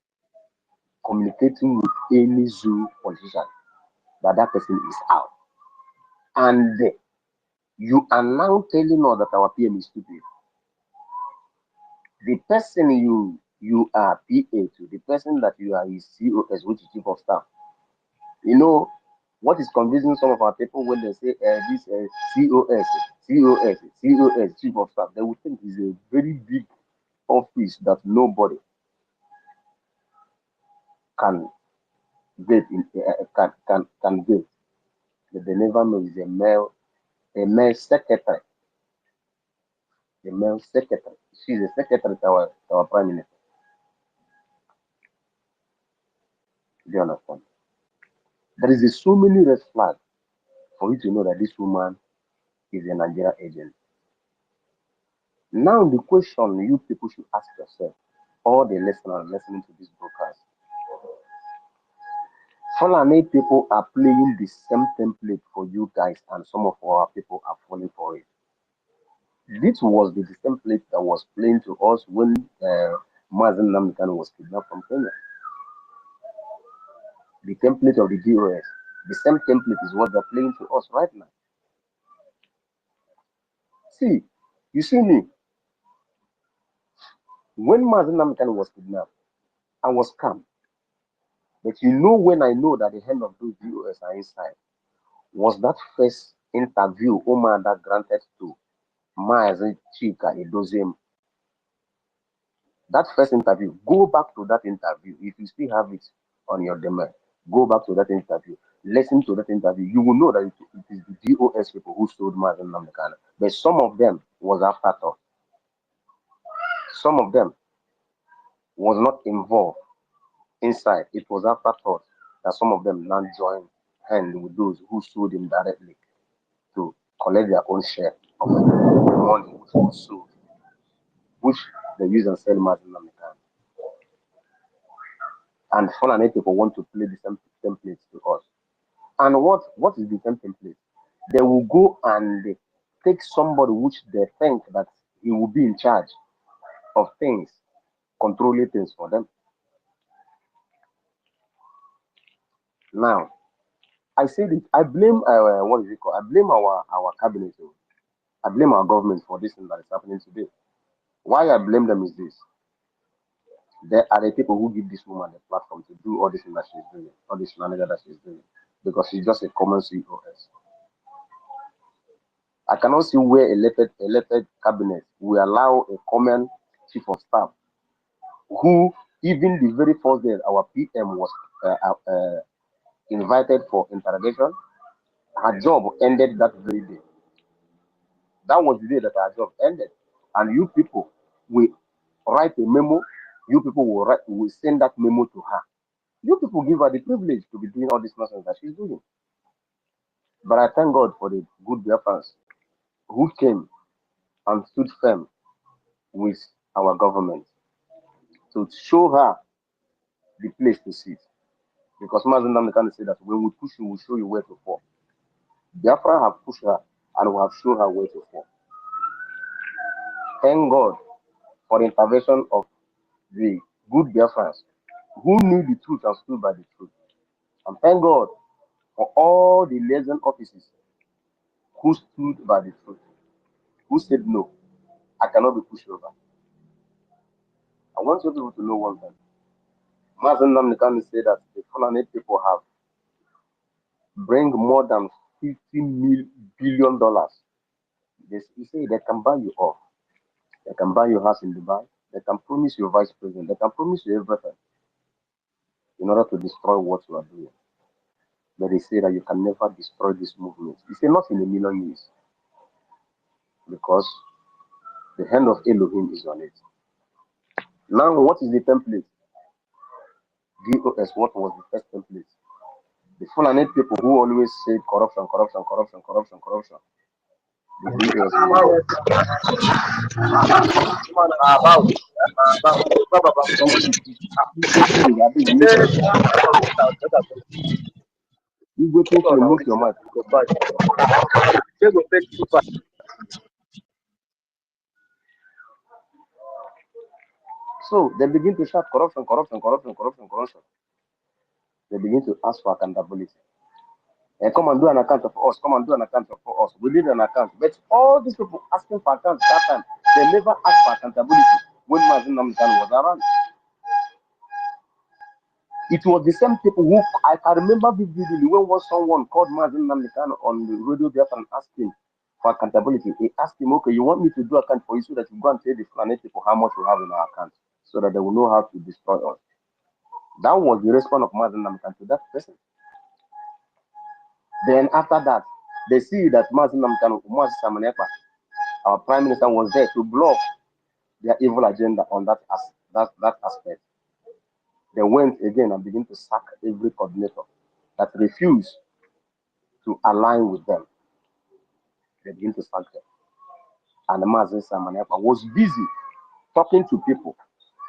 Speaker 16: communicating with any zoo politician, that person is out. And you are now telling us that our PM is stupid. The person you are PA to, the person that you are his COS, which is Chief of Staff, you know what is confusing some of our people when they say this COS, Chief of Staff, they would think it's a very big office that nobody can get in, can get. But they never know is a male secretary. The male secretary. She's a secretary to our prime minister. Do you understand? There is so many red flags for you to know that this woman is a Nigerian agent. Now the question you people should ask yourself, all the listeners listening to this broadcast, Fulani people are playing the same template for you guys, and some of our people are falling for it. This was the template that was playing to us when Mazen Namdekan was kidnapped from Kenya. The template of the GOS, the same template is what they're playing to us right now. See, you see me, when Mazen Namdekan was kidnapped, I was calm. But you know when I know that the hand of those GOS are inside, was that first interview Omar that granted to Mazen Chika Edoziem. That first interview, go back to that interview. If you still have it on your demand, go back to that interview. Listen to that interview. You will know that it is the GOS people who sold Mazen Namdekan. But some of them was afterthought. Some of them was not involved inside. It was afterthought that some of them now joined hand with those who sold him directly to collect their own share of the money which was sold, which they use and sell Mazen Namdekan. And Fulani people want to play the same templates to us. And what is the same template? They will go and take somebody which they think that he will be in charge of things, controlling things for them. Now, I said it. I blame what is it called? I blame our cabinet. I blame our government for this thing that is happening today. Why I blame them is this: there are the people who give this woman the platform to do all this thing that she's doing, all this shenanigans that she's doing, because she's just a common COS. I cannot see where elected cabinet will allow a common chief of staff who, even the very first day our PM was invited for interrogation, her job ended that very day. That was the day that her job ended. And you people will write a memo, you people will send that memo to her. You people give her the privilege to be doing all this nonsense that she's doing. But I thank God for the good Biafrans who came and stood firm with our government to show her the place to sit. Because Mazen Namdekan said that when we push you, we'll show you where to fall. Biafra have pushed her and we have shown her where to fall. Thank God for the intervention of the good Biafrans who knew the truth and stood by the truth. And thank God for all the liaison officers who stood by the truth, who said no, I cannot be pushed over. I want you people to know one thing. Mazen Namdekan said that the Fulani people have bring more than $50 billion. He say they can buy you off. They can buy your house in Dubai. They can promise you vice president. They can promise you everything in order to destroy what you are doing. But they say that you can never destroy this movement. He say not in a million years. Because the hand of Elohim is on it. Now, what is the template? BCOS, what was the first template? The Fulani people who always say corruption, corruption, corruption, corruption, corruption. The BCOS. You go to promote your mind. So they begin to shout corruption, corruption, corruption, corruption, corruption. They begin to ask for accountability. And come and do an account of us, come and do an account for us. We did an account. But all these people asking for accounts that time, they never asked for accountability when Mazin Namdekan was around. It was the same people who I can remember vividly when was someone called Mazin Namdekan on the radio Biafra and asked him for accountability. He asked him, okay, you want me to do account for you so that you go and tell the planet people how much we have in our account so that they will know how to destroy us. That was the response of Mazin Namdekan to that person. Then after that, they see that Mazin Namdekan, our prime minister, was there to block their evil agenda on that aspect. They went again and began to sack every coordinator that refused to align with them. They began to sack them. And Mazin Samanepa was busy talking to people.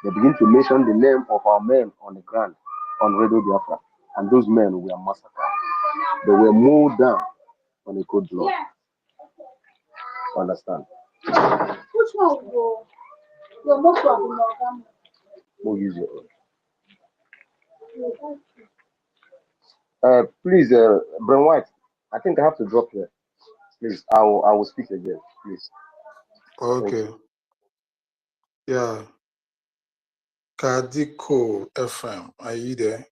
Speaker 16: They began to mention the name of our men on the ground on Radio Biafra. And those men were massacred. They were mowed down on a cold blood. Understand?
Speaker 17: Which one will go?
Speaker 16: We'll use your own. Please, Brent White, I think I have to drop here. Please, I will speak again, please.
Speaker 6: Okay. Yeah. Kadiko FM, are you there?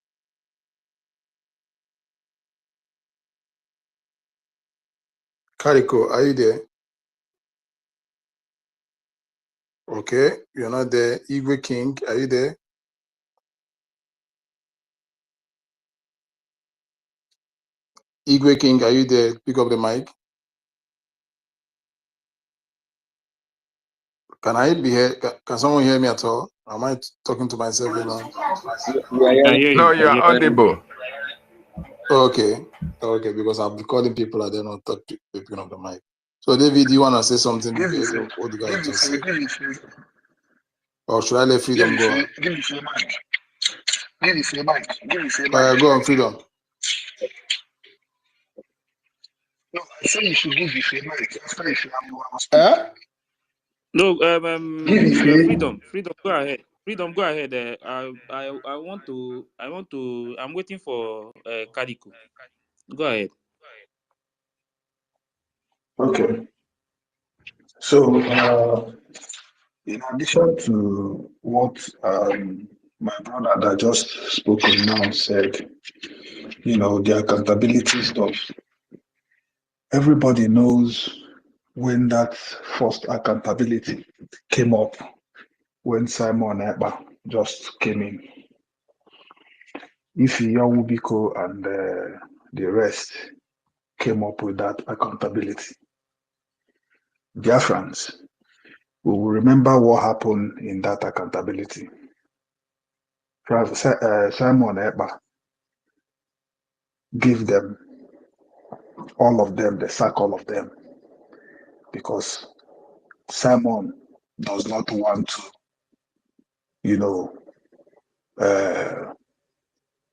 Speaker 6: Kadiko, are you there? Okay, you're not there. Igwe King, are you there? Igwe King, are you there? Pick up the mic. Can I be here? Can someone hear me at all? Am I talking to myself alone?
Speaker 1: No, you are audible.
Speaker 6: Okay, okay, because I'm calling people and they don't talk to picking up the mic. So, David, do you want to say something? What the guy just said? Or should I let Freedom go?
Speaker 17: Give me free mic. Give me free mic. Give me free mic.
Speaker 6: Go on, Freedom.
Speaker 17: No, I say you should give me free mic after if you have speak.
Speaker 8: No,
Speaker 17: Freedom.
Speaker 8: freedom, go ahead. Freedom, go ahead. I'm waiting for Kadiko. Go ahead.
Speaker 6: Okay. So, in addition to what my brother that just spoken now said, you know, the accountability stuff, everybody knows when that first accountability came up, when Simon Ekpa just came in. Ifi Yawubiko and the rest came up with that accountability. Biafrans, we will remember what happened in that accountability. Simon Ekpa gave them all of them, they sack all of them because Simon does not want to, you know,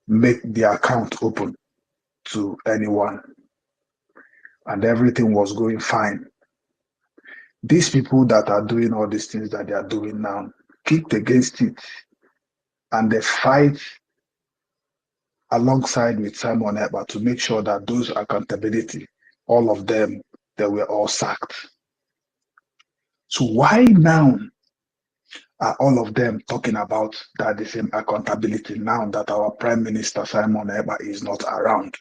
Speaker 6: make the account open to anyone, and everything was going fine. These people that are doing all these things that they are doing now kicked against it, and they fight alongside with Simon Ekpa to make sure that those accountability, all of them, they were all sacked. So why now are all of them talking about that the same accountability now that our Prime Minister Simon Ekpa is not around?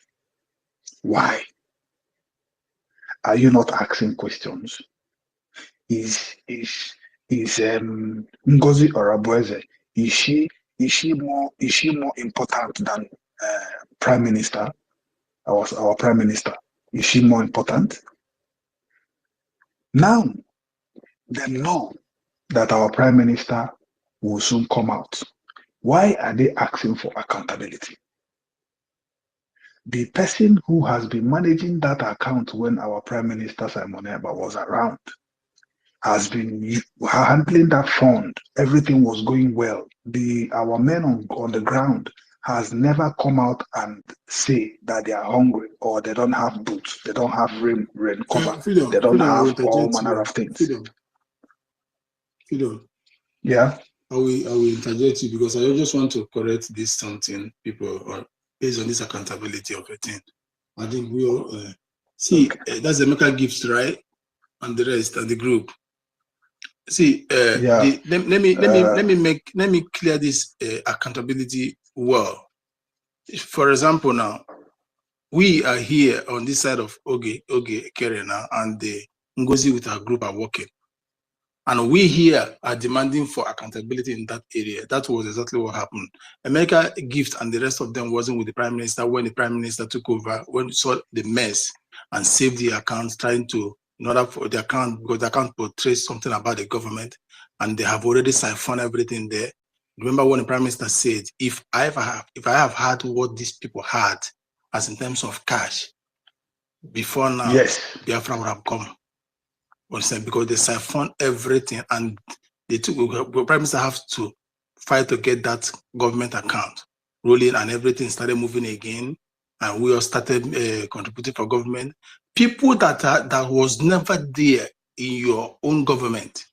Speaker 6: Why? Are you not asking questions? Is Ngozi Orabueze, is she more important than Prime Minister? Our Prime Minister, is she more important? Now they know that our Prime Minister will soon come out. Why are they asking for accountability? The person who has been managing that account when our Prime Minister Simon Ekpa was around has been handling that fund. Everything was going well. Our men on the ground has never come out and say that they are hungry or they don't have boots, they don't have rain cover, they don't have all manner of things.
Speaker 13: Freedom.
Speaker 6: Yeah.
Speaker 13: I will interject you because I just want to correct this something people or based on this accountability of a thing. I think we all see that's the Emeka Gifts, right? And the rest and the group. See,
Speaker 6: yeah.
Speaker 13: let me clear this accountability well. For example, now we are here on this side of Oge Kerena, and the Ngozi with our group are working. And we here are demanding for accountability in that area. That was exactly what happened. America Gift and the rest of them wasn't with the Prime Minister when the Prime Minister took over, when we saw the mess and saved the accounts, trying to, in order for the account, because the account portrays something about the government, and they have already siphoned everything there. Remember when the Prime Minister said, if I have had what these people had, as in terms of cash, before now,
Speaker 6: yes,
Speaker 13: Biafra would have come. Because they siphoned everything, and they took the Prime Minister have to fight to get that government account rolling, and everything started moving again, and we all started contributing for government. People that was never there in your own government,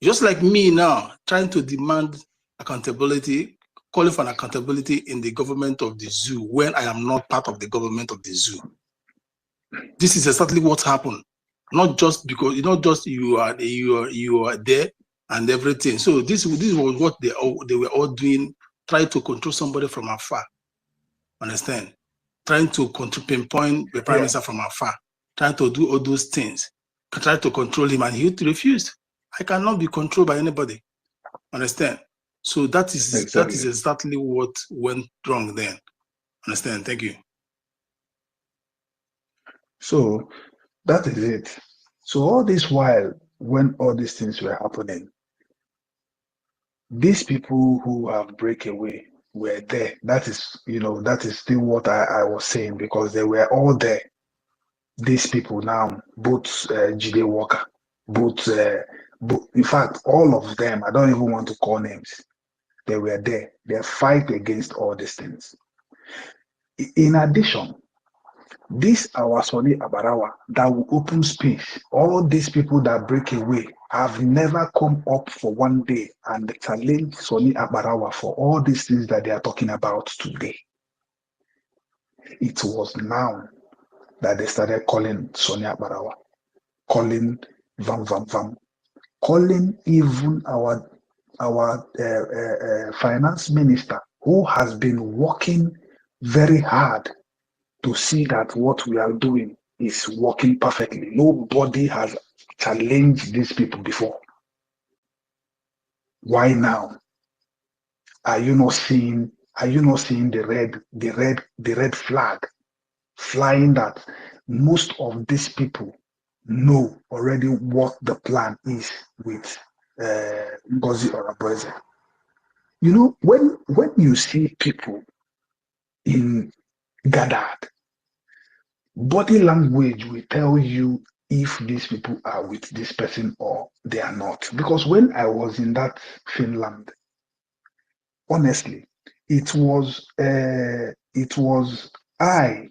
Speaker 13: just like me now, trying to demand accountability, calling for an accountability in the government of the zoo when I am not part of the government of the zoo. This is exactly what happened. Not just because you are there and everything. So this was what they were all doing, trying to control somebody from afar. Understand? Trying to pinpoint the Prime Minister from afar, trying to do all those things, try to control him, and he refused. I cannot be controlled by anybody. Understand? So that is exactly what went wrong then. Understand? Thank you.
Speaker 6: So that is it. So all this while, when all these things were happening, these people who have break away were there. That is still what I was saying, because they were all there. These people now, both Jide Walker, both, in fact, all of them, I don't even want to call names. They were there. They fight against all these things. In addition, this our Sonny Abarawa that will open space. All these people that break away have never come up for one day and challenge Sonny Abarawa for all these things that they are talking about today. It was now that they started calling Sonny Abarawa, calling Vam, calling even our finance minister, who has been working very hard to see that what we are doing is working perfectly. Nobody has challenged these people before. Why now? Are you not seeing the red flag flying, that most of these people know already what the plan is with Ngozi Orabueze? You know, when you see people in gathered, Body language will tell you if these people are with this person or they are not. Because when I was in that Finland, honestly, it was I,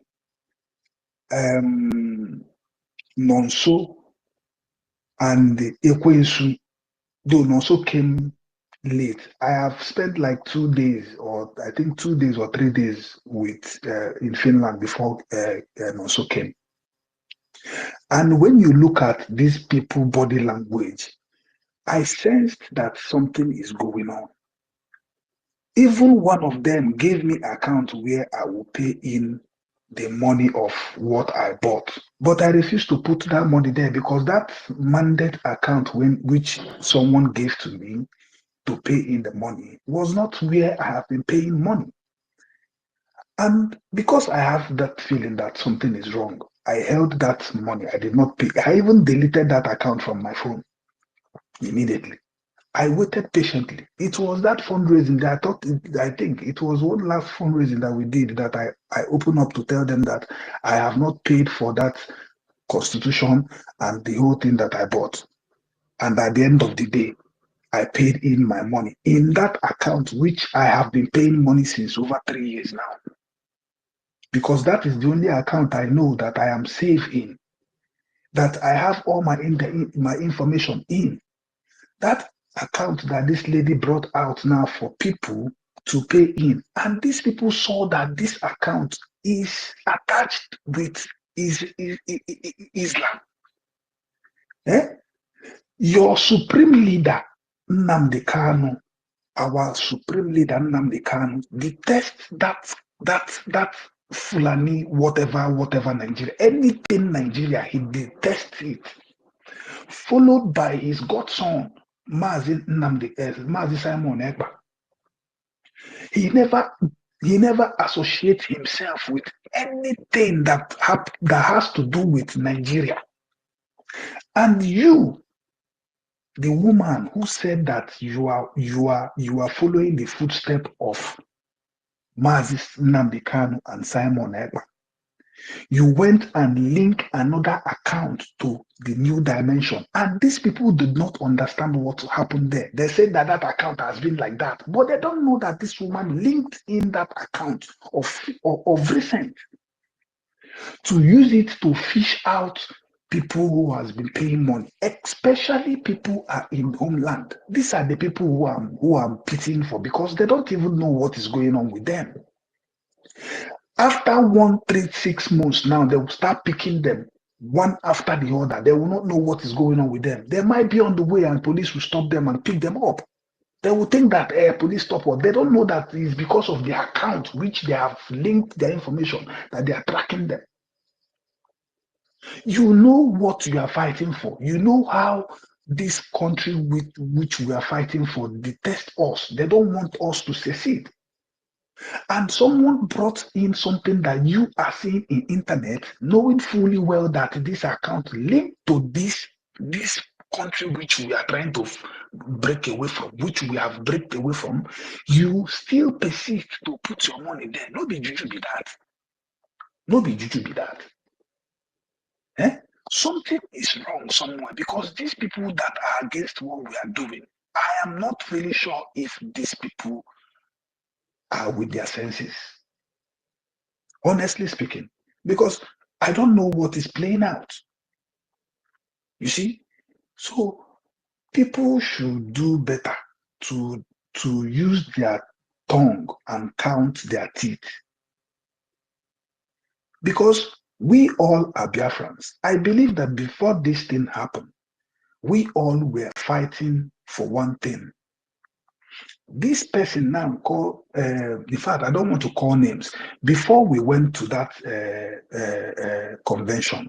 Speaker 6: Nonso, and Ekwensu. Though Nonso came late. I have spent like 2 days, or I think 2 days or 3 days with in Finland before Nonso came. And when you look at these people body language, I sensed that something is going on. Even one of them gave me account where I will pay in the money of what I bought. But I refused to put that money there because that mandate account which someone gave to me to pay in the money was not where I have been paying money. And because I have that feeling that something is wrong, I held that money. I did not pay. I even deleted that account from my phone immediately. I waited patiently. It was that fundraising that I think it was one last fundraising that we did that I opened up to tell them that I have not paid for that constitution and the whole thing that I bought. And at the end of the day, I paid in my money in that account, which I have been paying money since over 3 years now. Because that is the only account I know that I am safe in, that I have all my information in. That account that this lady brought out now for people to pay in. And these people saw that this account is attached with Islam. Your supreme leader, Nnamdi Kanu, our supreme leader, Nnamdi Kanu, detests that Fulani, whatever Nigeria, anything Nigeria, he detests it. Followed by his godson, Mazi Simon Ekpa. He never associates himself with anything that has to do with Nigeria. And you, the woman who said that you are following the footsteps of Mazi Nnamdi Kanu and Simon Ekpa, you went and linked another account to the New Dimension. And these people did not understand what happened there. They said that account has been like that. But they don't know that this woman linked in that account of recent to use it to fish out people who has been paying money, especially people are in homeland. These are the people who I'm pitying for because they don't even know what is going on with them. After 1, 3, 6 months now, they will start picking them one after the other. They will not know what is going on with them. They might be on the way and police will stop them and pick them up. They will think that police stop us. They don't know that it's because of the account which they have linked their information that they are tracking them. You know what you are fighting for. You know how this country with which we are fighting for detest us. They don't want us to succeed. And someone brought in something that you are seeing in internet, knowing fully well that this account linked to this country which we are trying to break away from, which we have break away from, you still persist to put your money there. No be juju be that. No be juju be that. Something is wrong somewhere because these people that are against what we are doing, I am not really sure if these people are with their senses. Honestly speaking, because I don't know what is playing out. You see? So people should do better to use their tongue and count their teeth. Because we all are Biafrans. I believe that before this thing happened, we all were fighting for one thing. This person now called, in fact, I don't want to call names. Before we went to that convention,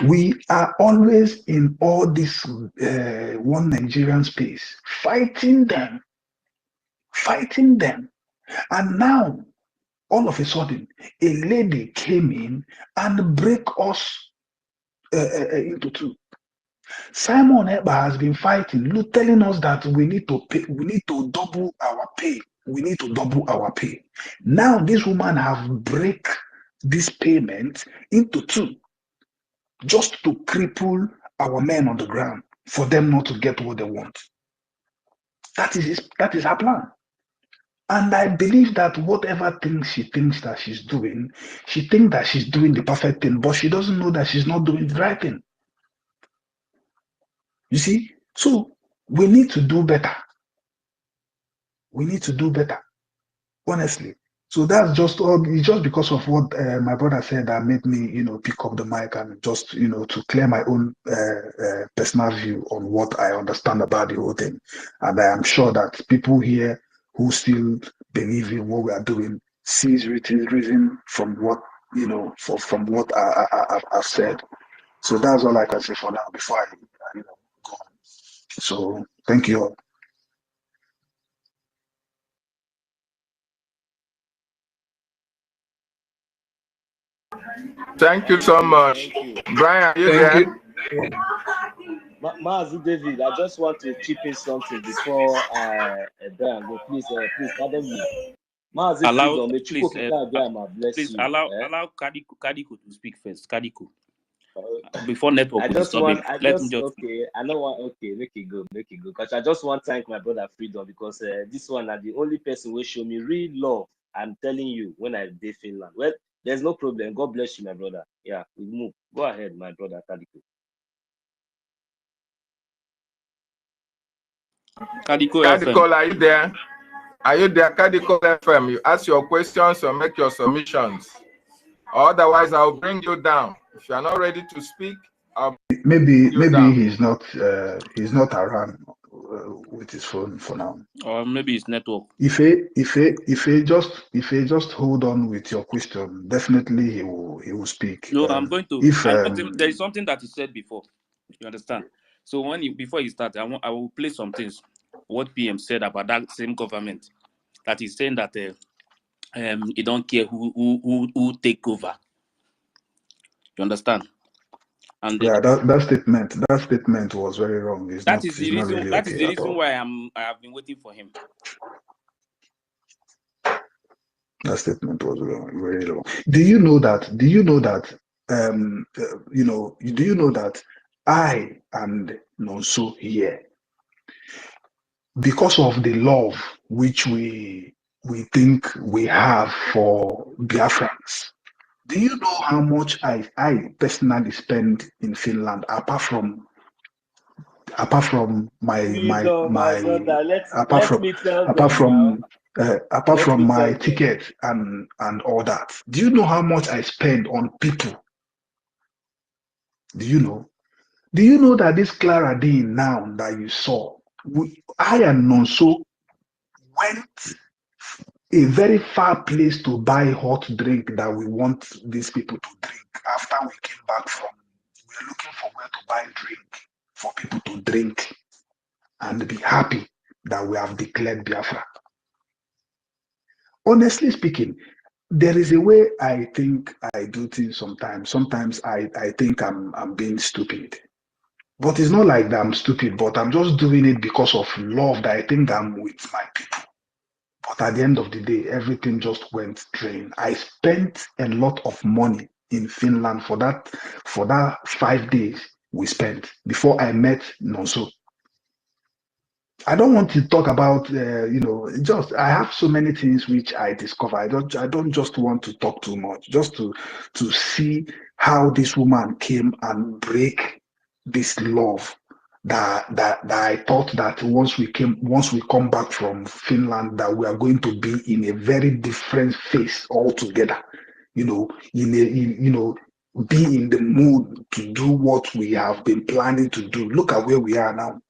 Speaker 6: we are always in all this one Nigerian space, fighting them. And now, all of a sudden, a lady came in and break us into two. Simon Ekpa has been fighting, telling us that we need to pay, we need to double our pay. We need to double our pay. Now this woman have break this payment into two, just to cripple our men on the ground, for them not to get what they want. That is her plan. And I believe that whatever thing she thinks that she's doing, she thinks that she's doing the perfect thing, but she doesn't know that she's not doing the right thing. You see? So we need to do better. We need to do better, honestly. So that's just all. It's just because of what my brother said that made me, pick up the mic and just, to clear my own personal view on what I understand about the whole thing. And I am sure that people here who still believe in what we are doing sees reason from what, from what I've said. So that's all I can say for now before I go on. So thank you all.
Speaker 1: Thank you so much. Brian, are you
Speaker 18: Thank
Speaker 1: there?
Speaker 18: you. Mazi David, I just want to chip in something before Brian go. Please pardon me. Mazi Freedom,
Speaker 8: please allow Kadiko to speak first. Kadiko. Before network,
Speaker 18: I don't
Speaker 8: make it go.
Speaker 18: Because I just want to thank my brother Freedom, because this one are the only person who show me real love. I'm telling you, when I did Finland. Well, there's no problem. God bless you, my brother. Yeah, we move. Go ahead, my brother Kadiko.
Speaker 8: Kadiko
Speaker 1: FM. Are you there? Are you there, Kadiko FM? You ask your questions or make your submissions. Or otherwise, I'll bring you down. If you are not ready to speak,
Speaker 6: maybe he's not around with his phone for now.
Speaker 8: Or maybe it's network.
Speaker 6: If he just hold on with your question, definitely he will speak.
Speaker 8: No, I'm going to. There is something that he said before. You understand? So before he starts, I will play some things. What PM said about that same government, that is saying that he don't care who take over. You understand? And
Speaker 6: yeah, that statement was very wrong.
Speaker 8: That is the reason why I have been waiting for him.
Speaker 6: That statement was very wrong. Do you know that? Do you know that? Do you know that I and Nonso here, because of the love which we think we have for Biafrans. Do you know how much I personally spend in Finland apart from my ticket and all that? Do you know how much I spend on people? Do you know? Do you know that this Clara Dean now that you saw, I and Nonso went a very far place to buy hot drink that we want these people to drink. After we came back we were looking for where to buy drink for people to drink and be happy that we have declared Biafra. Honestly speaking, there is a way I think I do things sometimes. Sometimes I think I'm being stupid. But it's not like that I'm stupid, but I'm just doing it because of love that I think I'm with my people. But at the end of the day, everything just went drain. I spent a lot of money in Finland for that 5 days we spent before I met Nonso. I don't want to talk about, I have so many things which I discover. I don't just want to talk too much, just to see how this woman came and break this love that I thought that once we come back from Finland, that we are going to be in a very different phase altogether. Be in the mood to do what we have been planning to do. Look at where we are now.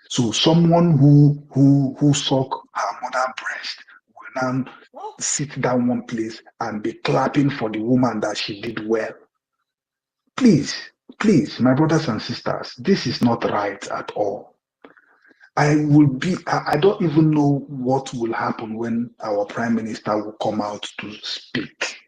Speaker 6: So someone who suck her mother breast will now sit down one place and be clapping for the woman that she did well. Please, my brothers and sisters, this is not right at all. I don't even know what will happen when our prime minister will come out to speak.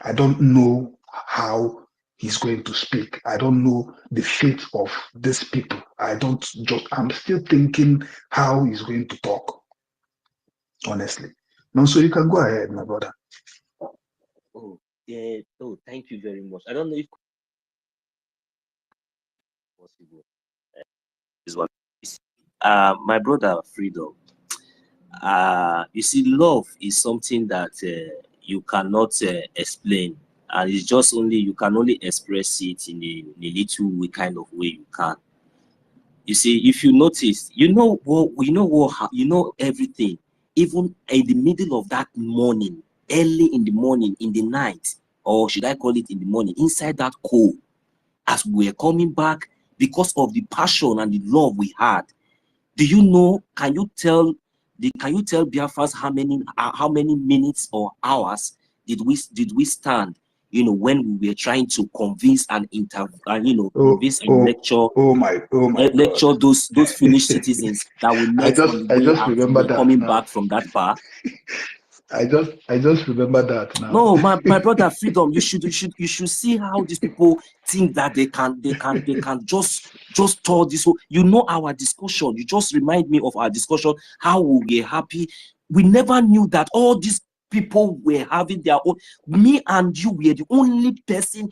Speaker 6: I don't know how he's going to speak. I don't know the fate of these people. I'm still thinking how he's going to talk, honestly. No, so you can go ahead, my brother.
Speaker 18: Oh, Oh, thank you very much. I don't know if possible. This one. My brother Freedom. You see, love is something that you cannot explain, and it's just only you can only express it in a little way, kind of way you can. You see, if you notice, you know everything, even in the middle of that morning, early in the morning, in the night, or should I call it in the morning, inside that cold, as we were coming back, because of the passion and the love we had. Do you know? Can you tell Biafrans how many minutes or hours did we stand? You know, when we were trying to convince and convince and lecture those Finnish citizens that we met on the
Speaker 6: I
Speaker 18: way
Speaker 6: just
Speaker 18: as we
Speaker 6: remember
Speaker 18: were
Speaker 6: that
Speaker 18: coming
Speaker 6: now.
Speaker 18: back from that bar.
Speaker 6: I just remember that now.
Speaker 18: No, my brother Freedom, you should see how these people think that they can just tell this whole, our discussion. You just remind me of our discussion, how we were happy. We never knew that all these people were having their own. Me and you were the only person.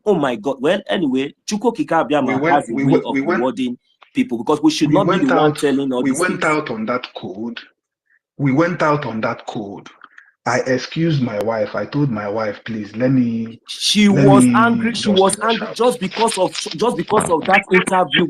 Speaker 18: Oh my God. Well, anyway, Chuko Kikabiama has a way of rewarding people, because we should not be the one telling all
Speaker 6: we
Speaker 18: these
Speaker 6: went
Speaker 18: things.
Speaker 6: out on that code. We went out on that code. I excused my wife. I told my wife, please
Speaker 18: She was angry. She was angry just because of that interview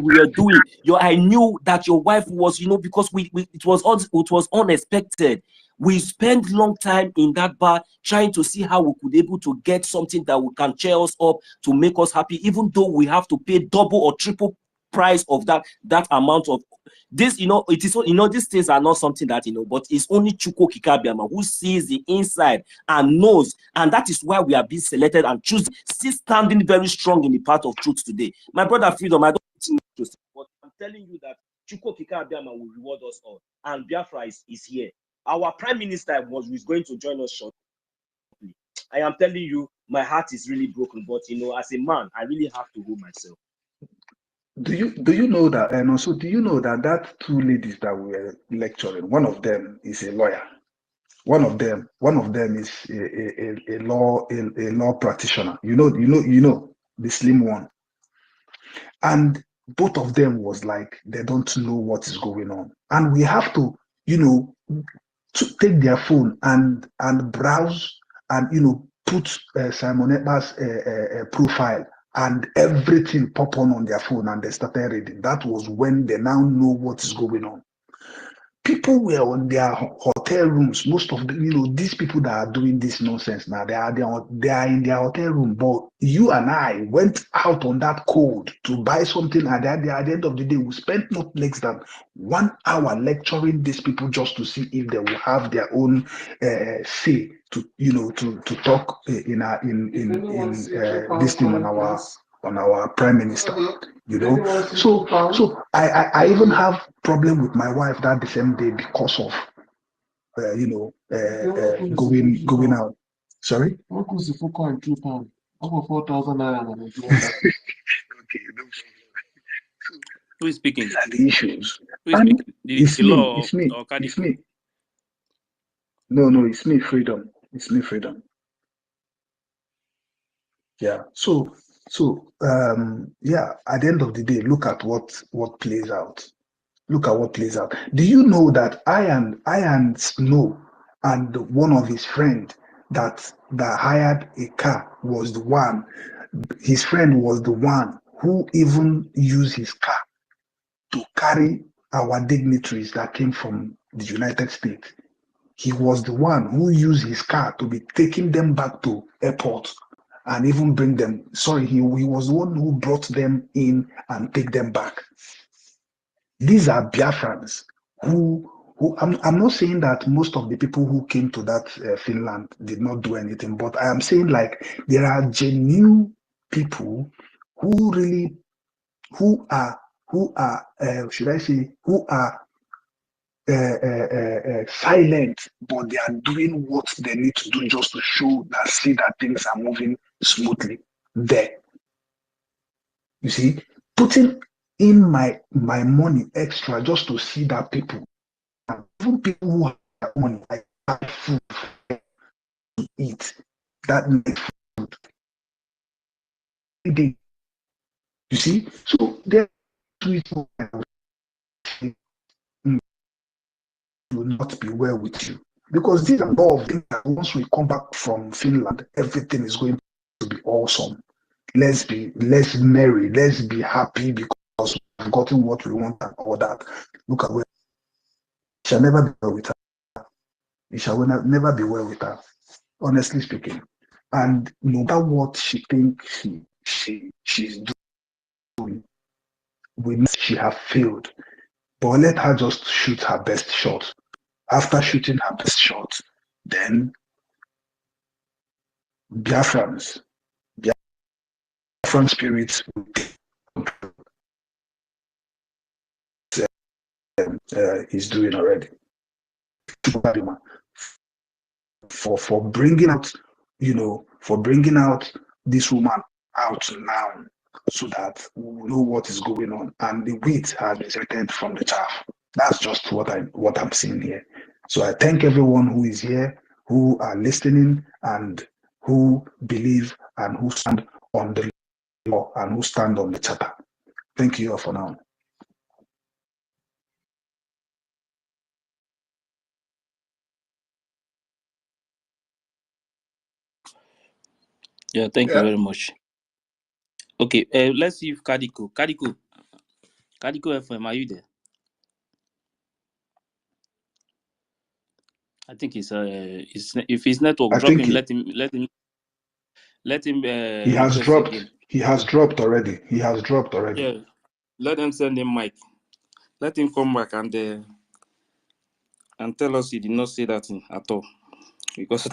Speaker 18: we were doing. I knew that your wife was, because it was unexpected. We spent long time in that bar trying to see how we could able to get something that we can cheer us up, to make us happy, even though we have to pay double or triple price of that amount of this. It is, these things are not something that, but it's only Chuko Kikabiama who sees the inside and knows, and that is why we are being selected and choosing, still standing very strong in the path of truth today. My brother Freedom, I don't think to say, but I'm telling you that Chuko Kikabiama will reward us all, and Biafra is here. Our Prime Minister is going to join us shortly. I am telling you, my heart is really broken, but as a man, I really have to hold myself.
Speaker 6: Do you know that? And also, do you know that two ladies that we were lecturing, one of them is a lawyer. One of them is a law practitioner. You know the slim one. And both of them was like, they don't know what is going on. And we have to, to take their phone and browse and, put Simon Ekpa's profile, and everything pop on their phone, and they started reading. That was when they now know what is going on. People were on their hotel rooms. Most of the, these people that are doing this nonsense now, they are in their hotel room. But you and I went out on that code to buy something, and at the end of the day, we spent not less than 1 hour lecturing these people just to see if they will have their own say to to talk in this thing on our prime minister. So I even have problem with my wife that the same day because of going out. Sorry.
Speaker 17: What was the Fuko and 2 pounds? Over 4,000 naira.
Speaker 6: Okay.
Speaker 8: Who is speaking?
Speaker 6: These are the issues.
Speaker 8: Who is speaking?
Speaker 6: It's me. No, it's me, Freedom. It's me, Freedom. Yeah. So yeah, at the end of the day, look at what plays out. Look at what plays out. Do you know that Ian Snow and one of his friends that hired a car was the one, his friend was the one who even used his car to carry our dignitaries that came from the United States. He was the one who used his car to be taking them back to airport and even bring them. Sorry, he was the one who brought them in and take them back. These are Biafrans who I'm not saying that most of the people who came to that Finland did not do anything, but I am saying like there are genuine people who are silent, but they are doing what they need to do just to show that see that things are moving smoothly there. You see, putting in my money extra just to see that people, even people who have money, like have food to eat, that night food. You see? So there will not be well with you. Because these are all of things that once we come back from Finland, everything is going to be awesome. Let's be merry, let's be happy because we've gotten what we want and all that. Look at where it shall never be well with her. It shall never be well with her, honestly speaking. And no matter what she thinks she's doing, she have failed. But let her just shoot her best shot. After shooting her best shot, then Biafran spirits is doing already. For bringing out, for bringing out this woman out now, so that we will know what is going on, and the wheat has been separated from the chaff. That's just what I'm seeing here. So I thank everyone who is here, who are listening, and who believe and who stand on the law and who stand on the charter. Thank you all for now.
Speaker 8: Yeah, thank you very much. Okay, let's see if Kadiko FM, are you there? I think if his network drop him, let him
Speaker 6: he has
Speaker 8: request
Speaker 6: dropped.
Speaker 8: again.
Speaker 6: He has dropped already.
Speaker 8: Yeah, let them send him mic. Let him come back and tell us he did not say that thing at all, because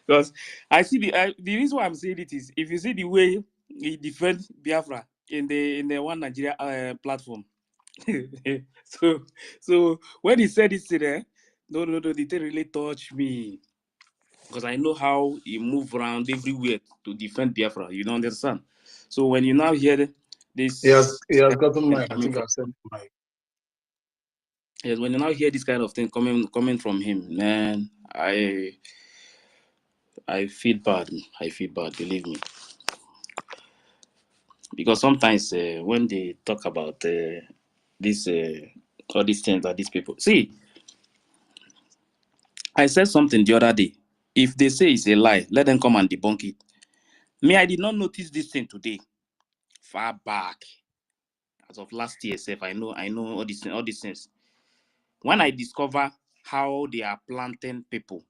Speaker 8: because I see the reason why I'm saying it is, if you see the way he defends Biafra in the One Nigeria platform. so when he said it today, no, the thing really touched me, because I know how he moved around everywhere to defend Biafra. You don't understand. So when you now hear this,
Speaker 13: he has gotten mine. I think I've said mine.
Speaker 8: Yes, when you now hear this kind of thing coming from him, man, I feel bad. I feel bad, believe me. Because sometimes when they talk about this all these things that these people see, I said something the other day. If they say it's a lie, let them come and debunk it. Me, I did not notice this thing today. Far back, as of last year, I know all these things. When I discover how they are planting people,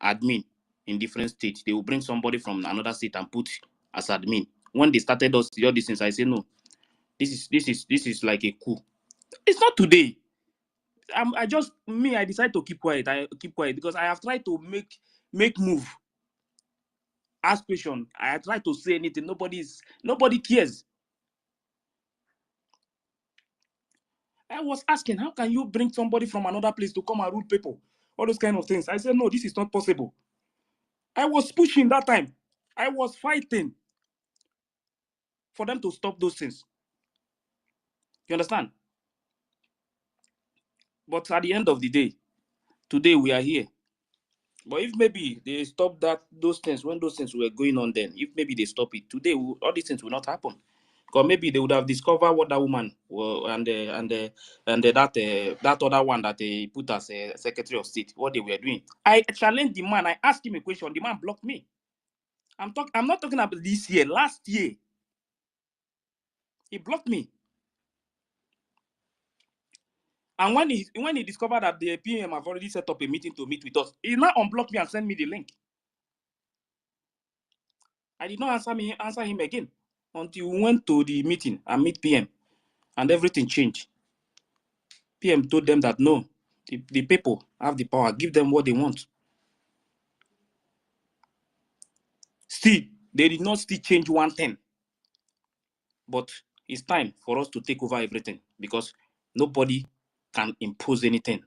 Speaker 8: admin in different states, they will bring somebody from another state and put as admin. When they started all these things, I say no. This is like a coup. It's not today. I decide to keep quiet. I keep quiet because I have tried to make move. Ask question. I try to say anything. Nobody cares. I was asking, how can you bring somebody from another place to come and rule people? All those kind of things. I said, no, this is not possible. I was pushing that time. I was fighting for them to stop those things. You understand? But at the end of the day, today we are here. But if maybe they stop those things when those things were going on, then if maybe they stop it today, all these things will not happen. Because maybe they would have discovered what that woman and that other one that they put as a Secretary of State, what they were doing. I challenged the man. I asked him a question. The man blocked me. I'm not talking about this year. Last year, he blocked me. And when he discovered that the PM have already set up a meeting to meet with us, he now unblocked me and sent me the link. I did not answer him again until we went to the meeting and meet PM, and everything changed. PM told them that no, the people have the power, give them what they want. Still, they did not still change one thing. But it's time for us to take over everything, because nobody can impose anything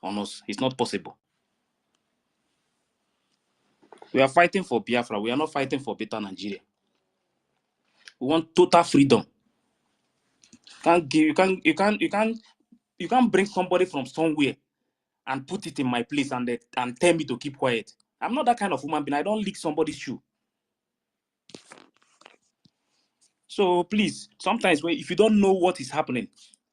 Speaker 8: on us. It's not possible. We are fighting for Biafra. We are not fighting for better Nigeria. We want total freedom. You can't bring somebody from somewhere and put it in my place and tell me to keep quiet. I'm not that kind of human being. I don't lick somebody's shoe. So please, sometimes if you don't know what is happening,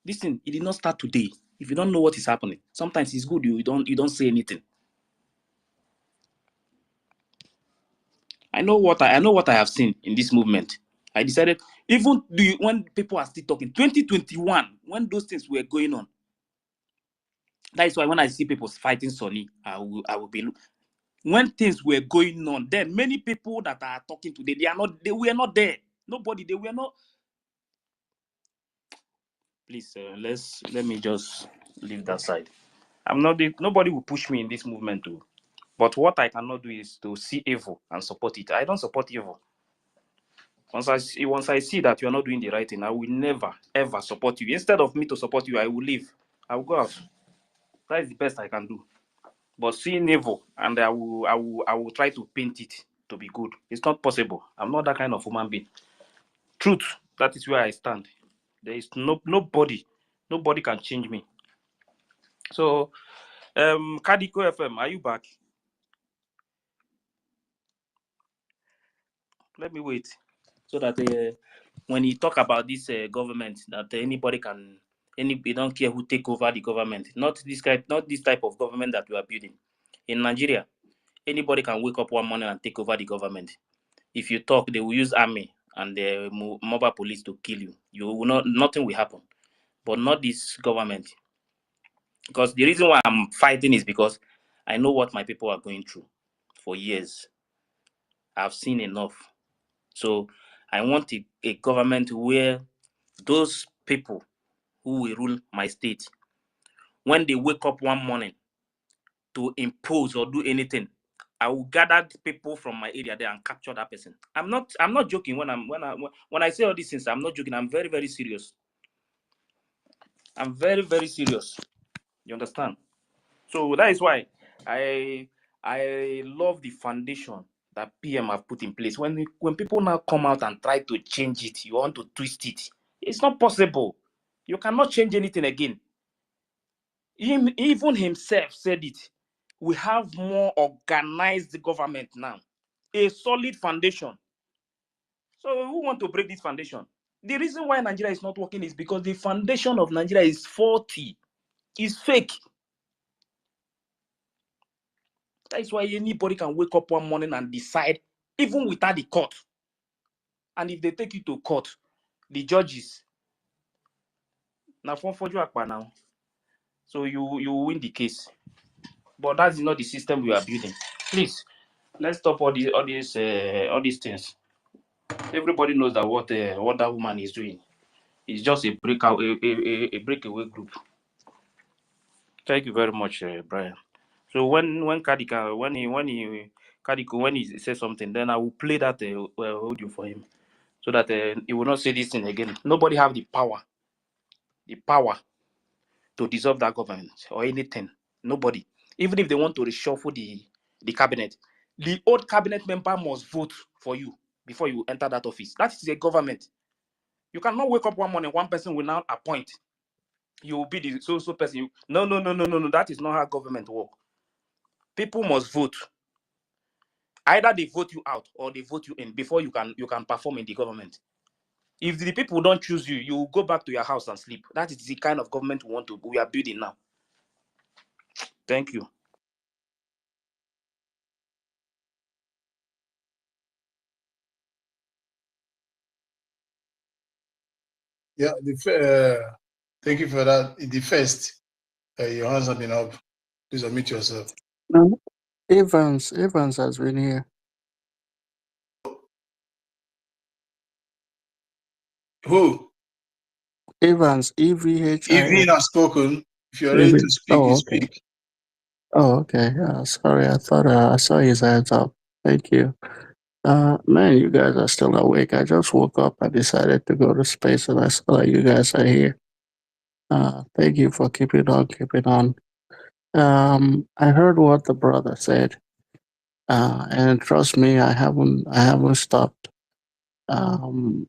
Speaker 8: listen, it did not start today. If you don't know what is happening, sometimes it's good you don't say anything. I know what I have seen in this movement. I decided, even when people are still talking, 2021, when those things were going on. That is why when I see people fighting Sonny, I will be. When things were going on, then many people that are talking today, they were not there. Nobody, they were not. Please, let me just leave that side. Nobody will push me in this movement too. But what I cannot do is to see evil and support it. I don't support evil. Once I see that you are not doing the right thing, I will never ever support you. Instead of me to support you, I will leave. I will go out. That is the best I can do. But seeing evil and I will try to paint it to be good. It's not possible. I'm not that kind of human being. Truth, that is where I stand. There is nobody can change me. So, Kadiko FM, are you back? Let me wait so that when you talk about this government, that they don't care who take over the government. Not this type of government that we are building in Nigeria. Anybody can wake up one morning and take over the government. If you talk, they will use army and the mobile police to kill you. You will not. Nothing will happen. But not this government. Because the reason why I'm fighting is because I know what my people are going through for years. I've seen enough. So I want a government where those people who will rule my state, when they wake up one morning to impose or do anything, I will gather people from my area there and capture that person. I'm not joking when I say all these things. I'm not joking. I'm very, very serious. I'm very, very serious. You understand? So that is why I love the foundation that PM have put in place. When people now come out and try to change it, you want to twist it. It's not possible. You cannot change anything again. Even himself said it. We have more organized government now, a solid foundation. So who want to break this foundation? The reason why Nigeria is not working is because the foundation of Nigeria is faulty. It's fake. That is why anybody can wake up one morning and decide, even without the court. And if they take you to court, the judges now for you now. So you win the case. But that's not the system we are building. Please, let's stop all these things. Everybody knows that what that woman is doing is just a breakaway group. Thank you very much, Brian. So when Kadiko when he says something, then I will play that audio for him, so that he will not say this thing again. Nobody have the power to dissolve that government or anything. Nobody. Even if they want to reshuffle the cabinet, the old cabinet member must vote for you before you enter that office. That is a government. You cannot wake up one morning, one person will now appoint. You will be the so person. No. That is not how government work. People must vote. Either they vote you out or they vote you in before you can perform in the government. If the people don't choose you, you will go back to your house and sleep. That is the kind of government we are building now. Thank you.
Speaker 13: Yeah, thank you for that. The first, your hands have been up. Please unmute yourself.
Speaker 19: No. Evans has been here.
Speaker 13: Who?
Speaker 19: Evans, EVHIS.
Speaker 13: Evening has spoken. If you're ready to speak, you
Speaker 19: okay.
Speaker 13: speak.
Speaker 19: Oh, okay. Sorry, I thought I saw his hands up. Thank you. Man, you guys are still awake. I just woke up. I decided to go to space, and I saw that you guys are here. Thank you for keeping on. I heard what the brother said, and trust me, I haven't stopped. I've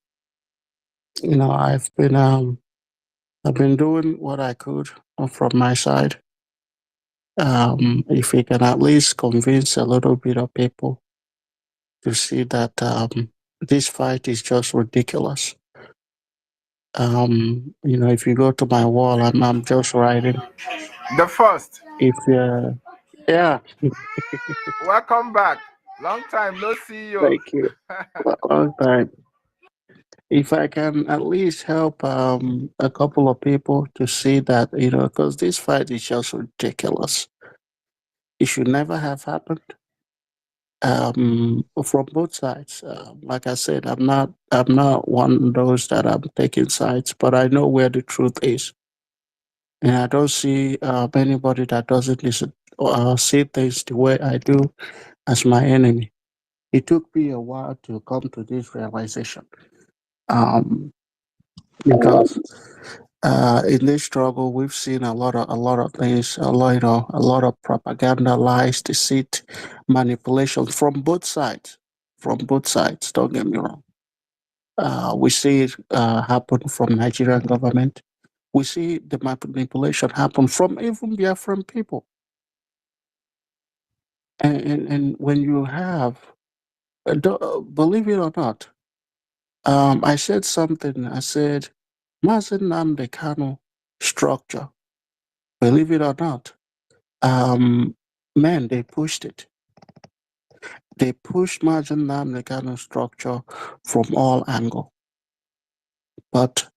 Speaker 19: been doing what I could from my side. if we can at least convince a little bit of people to see that this fight is just ridiculous. If you go to my wall, I'm just writing.
Speaker 1: The first.
Speaker 19: If yeah,
Speaker 1: Welcome back. Long time no see you.
Speaker 19: thank you. Long time. If I can at least help a couple of people to see that, because this fight is just ridiculous. It should never have happened. From both sides. Like I said, I'm not one of those that I'm taking sides, but I know where the truth is, and I don't see anybody that doesn't listen see things the way I do as my enemy. It took me a while to come to this realization, um, because in this struggle we've seen a lot of things, a lot of propaganda, lies, deceit, manipulation from both sides. From both sides, don't get me wrong. We see it happen from Nigerian government. We see the manipulation happen from even Biafran people. And when you have, believe it or not, I said something. I said, Mazen Namde Kano structure. Believe it or not, man, they pushed it. They pushed Mazen Namde Kano structure from all angle, but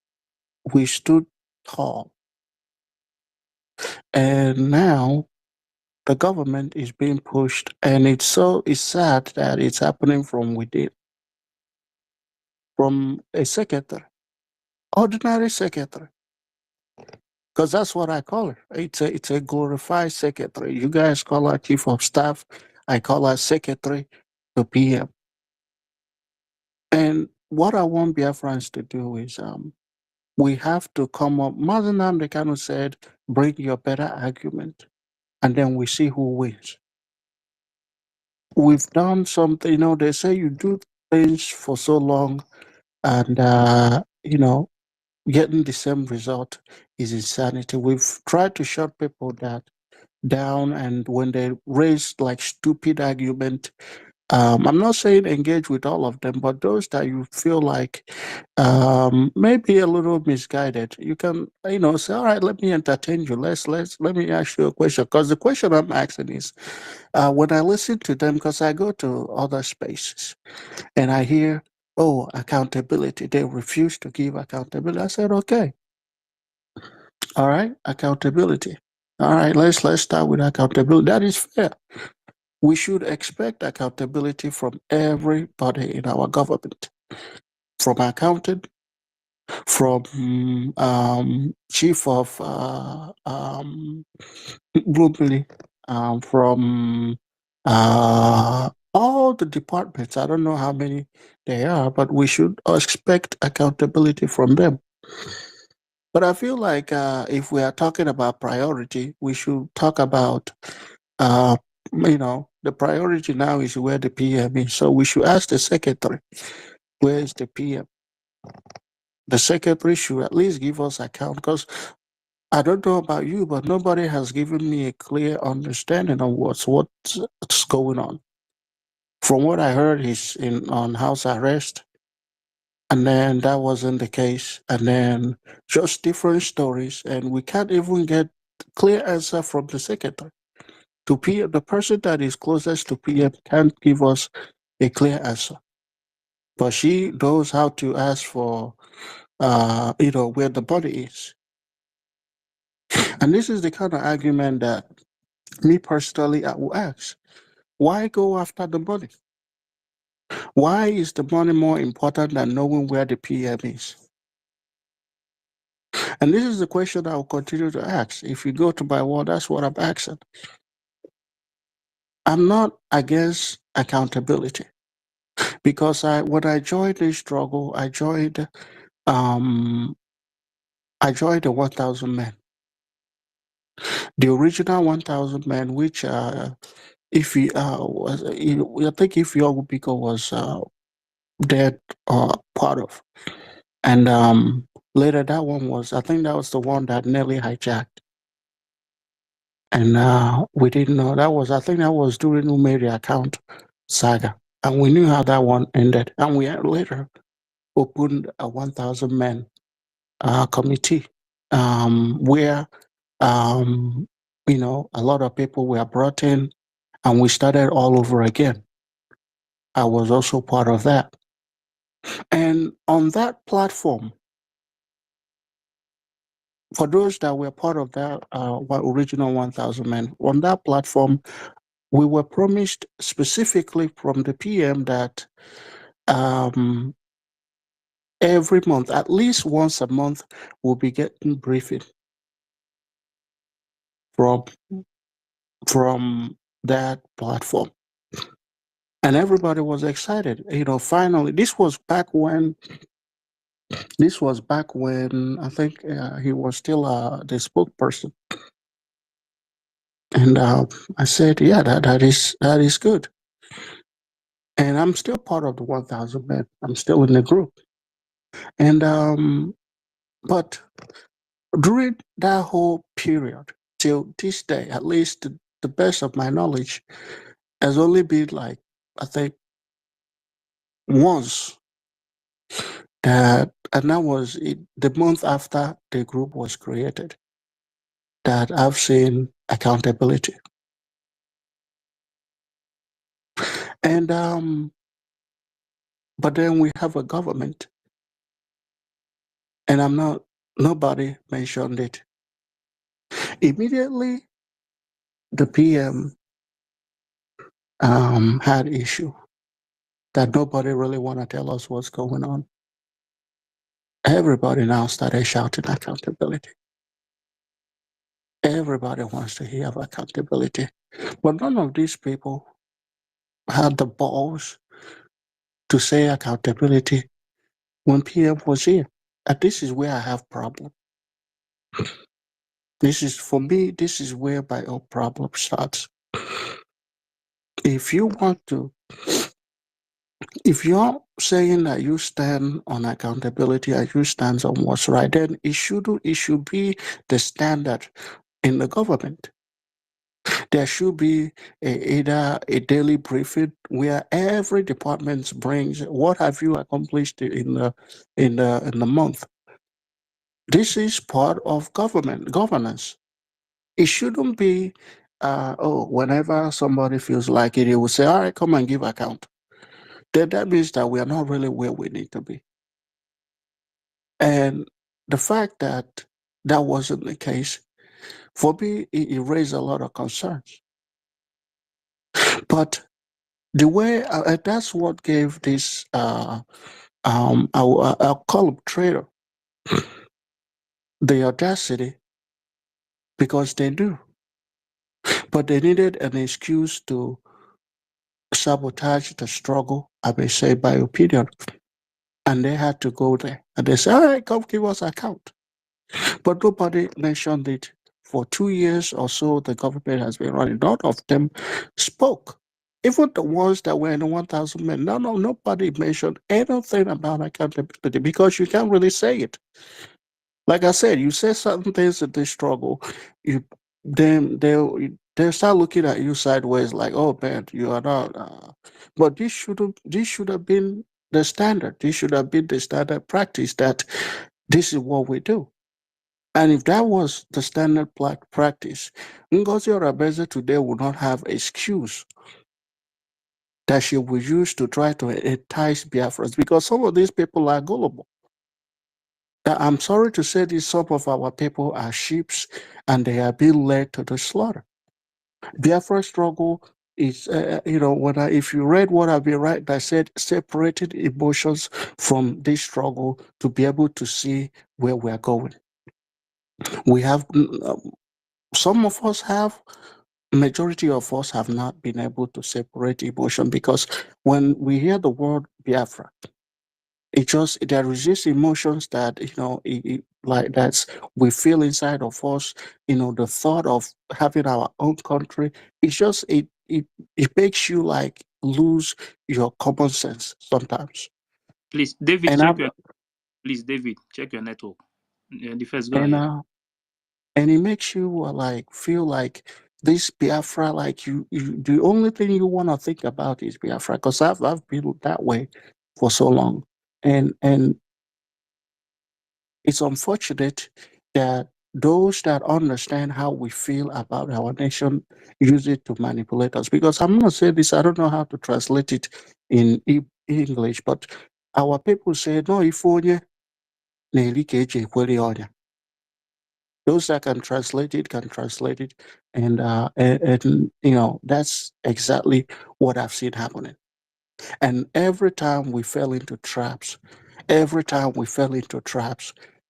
Speaker 19: we stood tall. And now the government is being pushed, and it's sad that it's happening from within, from a secretary, ordinary secretary, because that's what I call her. It's a glorified secretary. You guys call her chief of staff. I call her secretary to PM. And what I want Biafrans to do is we have to come up. Mazenam Dekano said, bring your better argument, and then we see who wins. We've done something, they say you do things for so long, and getting the same result is insanity. We've tried to shut people down, and when they raise like stupid argument, I'm not saying engage with all of them, but those that you feel like maybe a little misguided, you can say, all right, let me entertain you. Let me ask you a question, because the question I'm asking is, when I listen to them, because I go to other spaces and I hear, oh, accountability, they refuse to give accountability. I said, okay, all right, accountability. All right, let's start with accountability. That is fair. We should expect accountability from everybody in our government, from accountant, from chief of globally, from all the departments. I don't know how many they are, but we should expect accountability from them. But I feel like if we are talking about priority, we should talk about, the priority now is where the PM is. So we should ask the secretary, where is the PM? The secretary should at least give us account, because I don't know about you, but nobody has given me a clear understanding of what's going on. From what I heard, he's on house arrest, and then that wasn't the case, and then just different stories, and we can't even get clear answer from the secretary. To PM, the person that is closest to PM can't give us a clear answer, but she knows how to ask for, where the body is. And this is the kind of argument that me personally, I will ask, why go after the money? Why is the money more important than knowing where the PM is? And this is the question I will continue to ask. If you go to my wall, that's what I'm asking. I'm not against accountability, because when I joined this struggle, I joined the 1,000 men. The original 1,000 men, which if he was, I think EFIK-IBIBIO was dead part of, and later that one was, I think that was the one that Nelly hijacked. And we didn't know. I think that was during Umeri account saga. And we knew how that one ended. And we had later opened a 1,000 men committee where, a lot of people were brought in and we started all over again. I was also part of that. And on that platform, for those that were part of that original 1,000 men, on that platform, we were promised specifically from the PM that every month, at least once a month, we'll be getting briefing from that platform. And everybody was excited. Finally, this was back when I think he was still the spokesperson. And I said, yeah, that is good. And I'm still part of the 1,000 men. I'm still in the group. And but during that whole period till this day, at least to the best of my knowledge, has only been like, I think, once and that was the month after the group was created, that I've seen accountability. And but then we have a government, and nobody mentioned it. Immediately, the PM had issue that nobody really want to tell us what's going on. Everybody now started shouting accountability. Everybody wants to hear of accountability. But none of these people had the balls to say accountability when PM was here. And this is where I have problem. For me, this is where my own problem starts. If you're saying that you stand on accountability and you stand on what's right, then it should be the standard in the government. There should be either a daily briefing where every department brings what have you accomplished in the month. This is part of governance. It shouldn't be whenever somebody feels like it, he will say, all right, come and give account. Then that means that we are not really where we need to be. And the fact that that wasn't the case, for me, it raised a lot of concerns. But the way that's what gave this I'll call him traitor the audacity, because they knew, but they needed an excuse to sabotage the struggle, I may say, by opinion, and they had to go there and they said, all right, come give us account. But nobody mentioned it. For 2 years or so the government has been running. None of them spoke. Even the ones that were in the 1,000 men, nobody mentioned anything about accountability, because you can't really say it. Like I said, you say certain things in this struggle, they'll start looking at you sideways, like, oh man, you are not. But this should have been the standard. This should have been the standard practice, that this is what we do. And if that was the standard practice, Ngozi Orabeze today would not have excuse that she would use to try to entice Biafrans, because some of these people are gullible. I'm sorry to say this, some of our people are sheep and they are being led to the slaughter. Biafra struggle is, if you read what I've been writing, I said separated emotions from this struggle to be able to see where we're going. We have, some of us have, majority of us have not been able to separate emotion, because when we hear the word Biafra, there is just emotions that like we feel inside of us. The thought of having our own country, it makes you like lose your common sense sometimes.
Speaker 8: Please, David,
Speaker 19: And
Speaker 8: check your network. The first, go ahead.
Speaker 19: And it makes you like feel like this Biafra, like you the only thing you want to think about is Biafra, because I've been that way for so long. And it's unfortunate that those that understand how we feel about our nation use it to manipulate us. Because I'm going to say this, I don't know how to translate it in English, but our people say, no, if onye na-eri ka eji ekwere ọnya. Those that can translate it, and you know that's exactly what I've seen happening. And every time we fell into traps,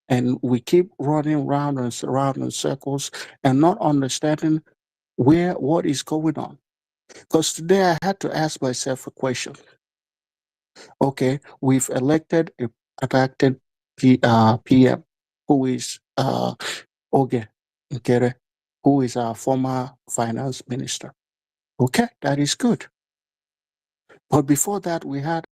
Speaker 19: and we keep running round and around in circles and not understanding what is going on. Because today I had to ask myself a question. Okay, we've elected an acting PM who is Oge Nkere, who is our former finance minister. Okay, that is good. But before that, we had